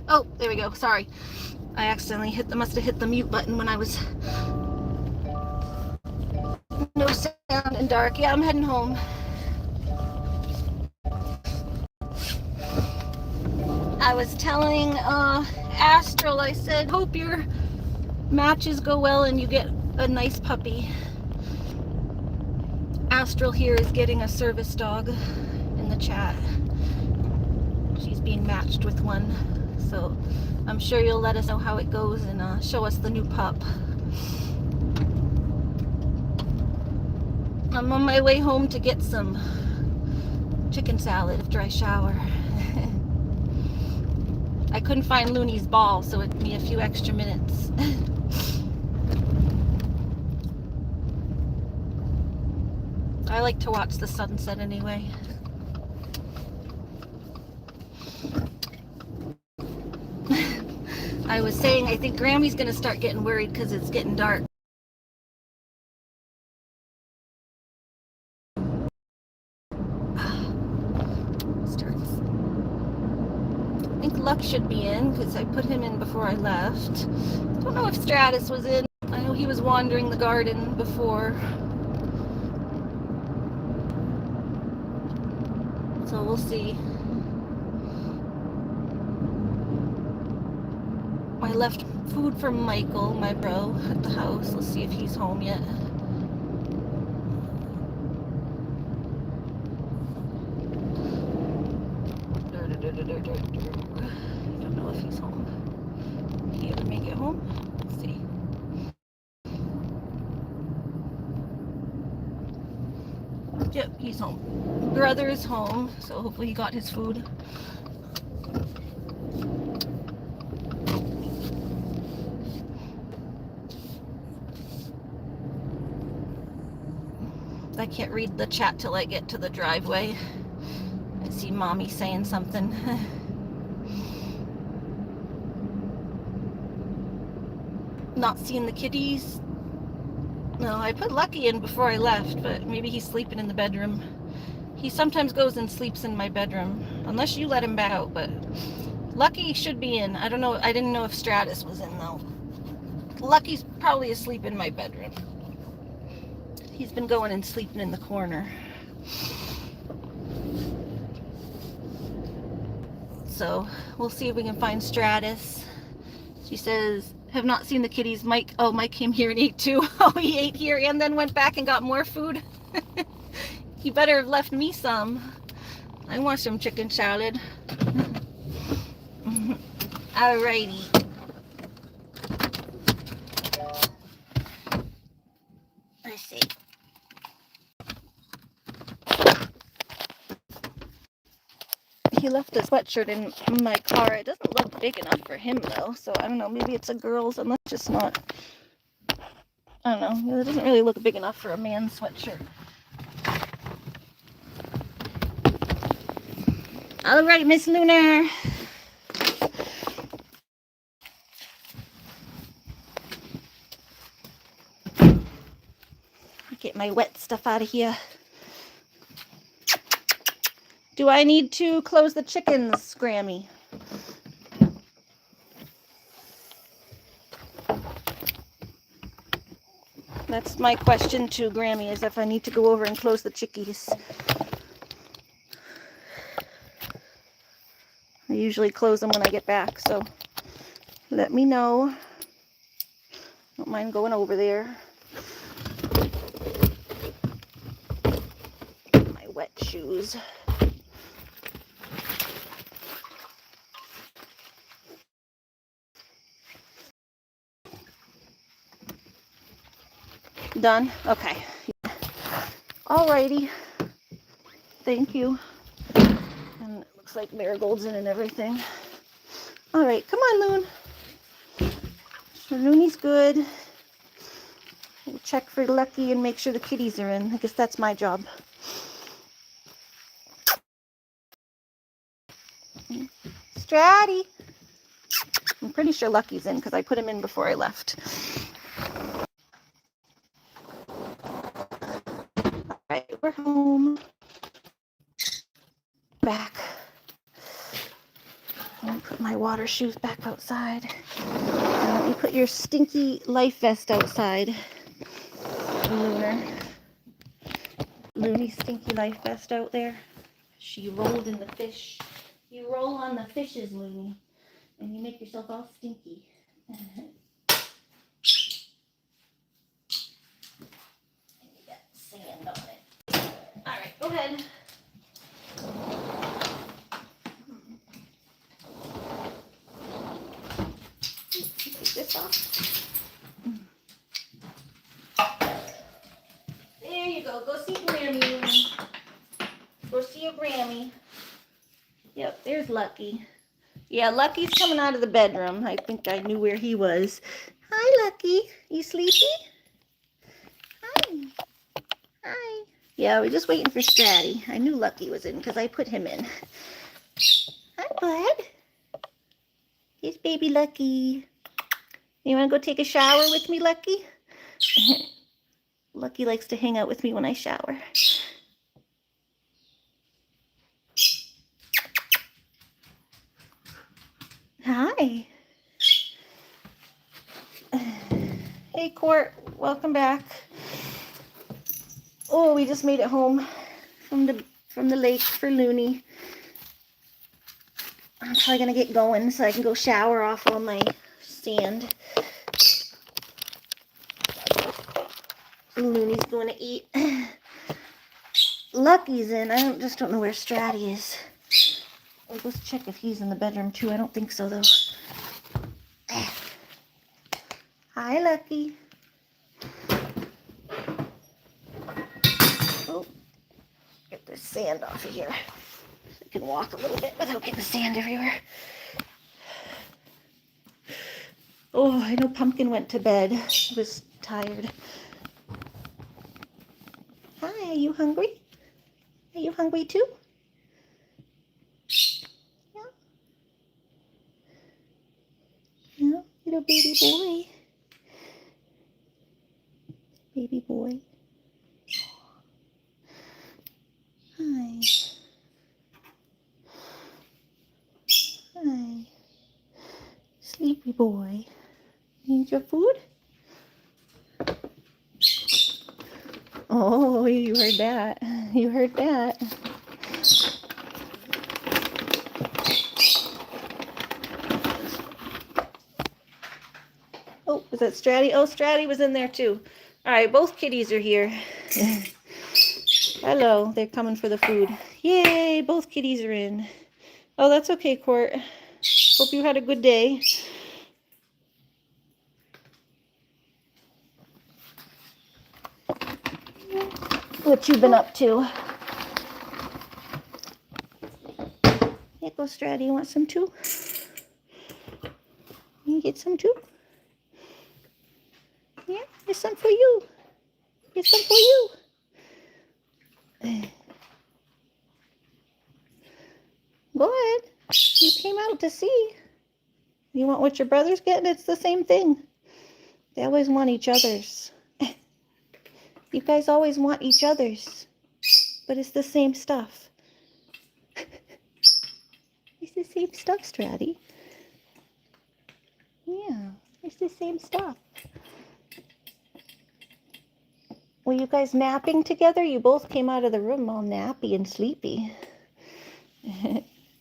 Oh, there we go. Sorry. I accidentally must have hit the mute button when I was no sound and dark. Yeah, I'm heading home. I was telling Astral, I said, hope your matches go well and you get a nice puppy. Astral here is getting a service dog in the chat. She's being matched with one. So I'm sure you'll let us know how it goes and show us the new pup. I'm on my way home to get some chicken salad after I shower. I couldn't find Loony's ball, so it took me a few extra minutes. I like to watch the sunset anyway. I was saying, I think Grammy's gonna start getting worried because it's getting dark. Starts. I think Luck should be in because I put him in before I left. Don't know if Stratus was in. I know he was wandering the garden before. So we'll see. I left food for Michael, my bro, at the house. Let's see if he's home yet. I don't know if he's home. Did he ever make it home? Let's see. Yep, he's home. Brother is home, so hopefully he got his food. I can't read the chat till I get to the driveway. I see Mommy saying something. Not seeing the kitties. No, I put Lucky in before I left, but maybe he's sleeping in the bedroom. He sometimes goes and sleeps in my bedroom, unless you let him back out, but Lucky should be in. I don't know. I didn't know if Stratus was in, though. Lucky's probably asleep in my bedroom. He's been going and sleeping in the corner. So we'll see if we can find Stratus. She says, have not seen the kitties. Mike came here and ate too. Oh, he ate here and then went back and got more food. He better have left me some. I want some chicken salad. Alrighty. Let's see. He left a sweatshirt in my car. It doesn't look big enough for him though, so I don't know, maybe it's a girl's and that's just not, I don't know, it doesn't really look big enough for a man's sweatshirt. Alright, Miss Lunar. Get my wet stuff out of here. Do I need to close the chickens, Grammy? That's my question to Grammy, is if I need to go over and close the chickies. I usually close them when I get back, so let me know. Don't mind going over there. My wet shoes. Done? Okay. Alrighty. Thank you. And it looks like Marigold's in and everything. Alright, come on, Loon. So Loony's good. We'll check for Lucky and make sure the kitties are in. I guess that's my job. Stratty. I'm pretty sure Lucky's in because I put him in before I left. Alright, we're home. Back. I'll put put my water shoes back outside. And let me put your stinky life vest outside, Lunar. Loony's stinky life vest out there. She rolled in the fish. You roll on the fishes, Loony, and you make yourself all stinky. And you got sand on it. All right, go ahead. Take this off. There you go. Go see Grammy, Loony. Go see your Grammy. Yep, there's Lucky. Yeah, Lucky's coming out of the bedroom. I think I knew where he was. Hi, Lucky. You sleepy? Hi. Hi. Yeah, we're just waiting for Stratty. I knew Lucky was in because I put him in. Hi, bud. Here's baby Lucky. You want to go take a shower with me, Lucky? Lucky likes to hang out with me when I shower. Hi. Hey, Court. Welcome back. Oh, we just made it home from the lake for Loony. I'm probably gonna get going so I can go shower off all my sand. Loony's going to eat. Lucky's in. I just don't know where Stratty is. I'll go check if he's in the bedroom too. I don't think so though. Hi, Lucky. Oh, get this sand off of here. I can walk a little bit without getting sand everywhere. Oh, I know Pumpkin went to bed. She was tired. Hi, are you hungry? Are you hungry too? Yeah. Yeah, little baby boy. Baby boy. Hi. Hi. Sleepy boy. Need your food? Oh, you heard that. You heard that. Oh, was that Stratty? Oh, Stratty was in there too. All right, both kitties are here. Hello, they're coming for the food. Yay, both kitties are in. Oh, that's okay, Court. Hope you had a good day. What you been up to? Here goes Stratty. You want some too? You get some too? Yeah, here's some for you. Here's some for you. Go ahead. You came out to see. You want what your brother's getting? It's the same thing. They always want each other's. You guys always want each other's. But it's the same stuff. It's the same stuff, Stratty. Yeah, it's the same stuff. Were you guys napping together? You both came out of the room all nappy and sleepy.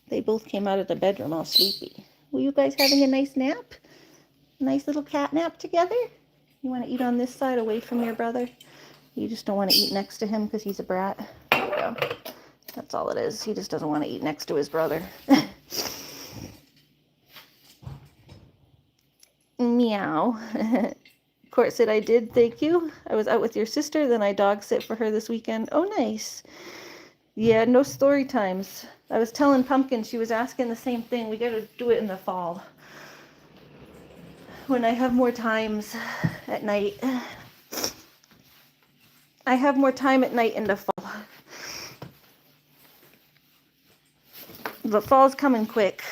They both came out of the bedroom all sleepy. Were you guys having a nice nap? A nice little cat nap together? You want to eat on this side away from your brother? You just don't want to eat next to him because he's a brat? There you go. That's all it is. He just doesn't want to eat next to his brother. Meow. Court said I did, thank you. I was out with your sister, then I dog sit for her this weekend. Oh, nice. Yeah, no story times. I was telling Pumpkin, she was asking the same thing. We got to do it in the fall. When I have more times at night. I have more time at night in the fall. But fall's coming quick.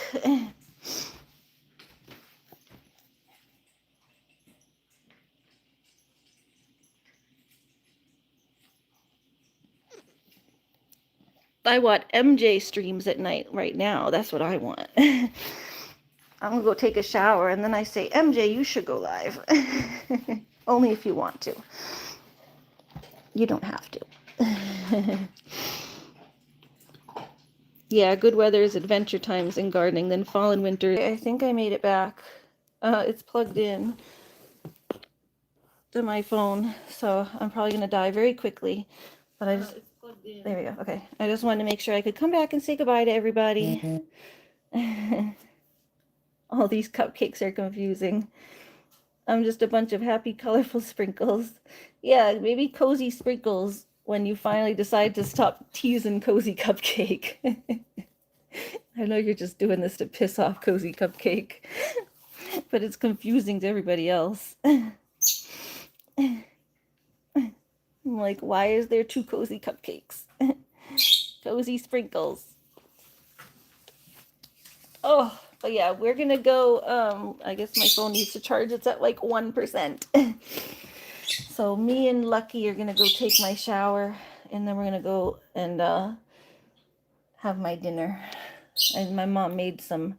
I want MJ streams at night right now. That's what I want. I'm gonna go take a shower, and then I say, MJ, you should go live. Only if you want to. You don't have to. Yeah, good weather is adventure times in gardening, then fall and winter. I think I made it back. It's plugged in to my phone, so I'm probably gonna die very quickly. But I just, there we go. Okay, I just wanted to make sure I could come back and say goodbye to everybody. All these cupcakes are confusing. I'm just a bunch of happy, colorful sprinkles. Yeah, maybe cozy sprinkles when you finally decide to stop teasing Cozy Cupcake. I know you're just doing this to piss off Cozy Cupcake, but it's confusing to everybody else. I'm like, why is there 2 Cozy Cupcakes? Cozy Sprinkles. Oh, but yeah, we're gonna go, I guess my phone needs to charge. It's at like 1%. So me and Lucky are gonna go take my shower, and then we're gonna go and have my dinner. And my mom made some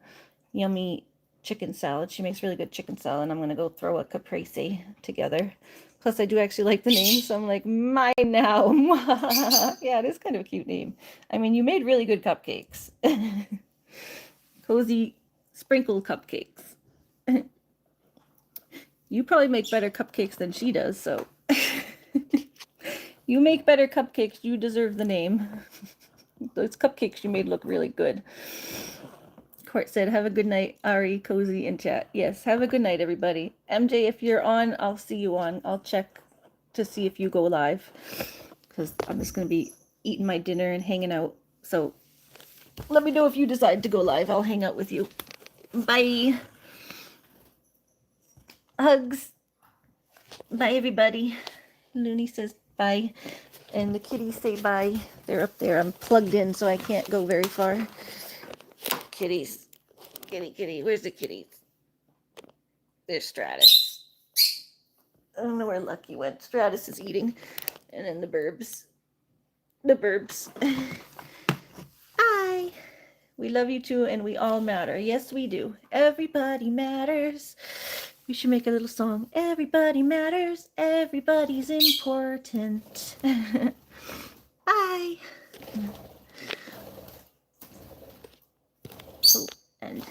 yummy chicken salad. She makes really good chicken salad, and I'm gonna go throw a caprese together. Plus, I do actually like the name, so I'm like, mine now. Yeah, it is kind of a cute name. I mean, you made really good cupcakes. Cozy sprinkle cupcakes. You probably make better cupcakes than she does, so. You make better cupcakes, you deserve the name. Those cupcakes you made look really good. Court said, have a good night, Ari, Cozy, and chat. Yes, have a good night, everybody. MJ, if you're on, I'll see you on. I'll check to see if you go live, because I'm just going to be eating my dinner and hanging out. So let me know if you decide to go live. I'll hang out with you. Bye. Hugs. Bye, everybody. Loony says bye. And the kitties say bye. They're up there. I'm plugged in, so I can't go very far. Kitties. Kitty, kitty. Where's the kitties? There's Stratus. I don't know where Lucky went. Stratus is eating. And then the burbs. The burbs. Hi. We love you too, and we all matter. Yes, we do. Everybody matters. We should make a little song. Everybody matters. Everybody's important. Bye. Oh, and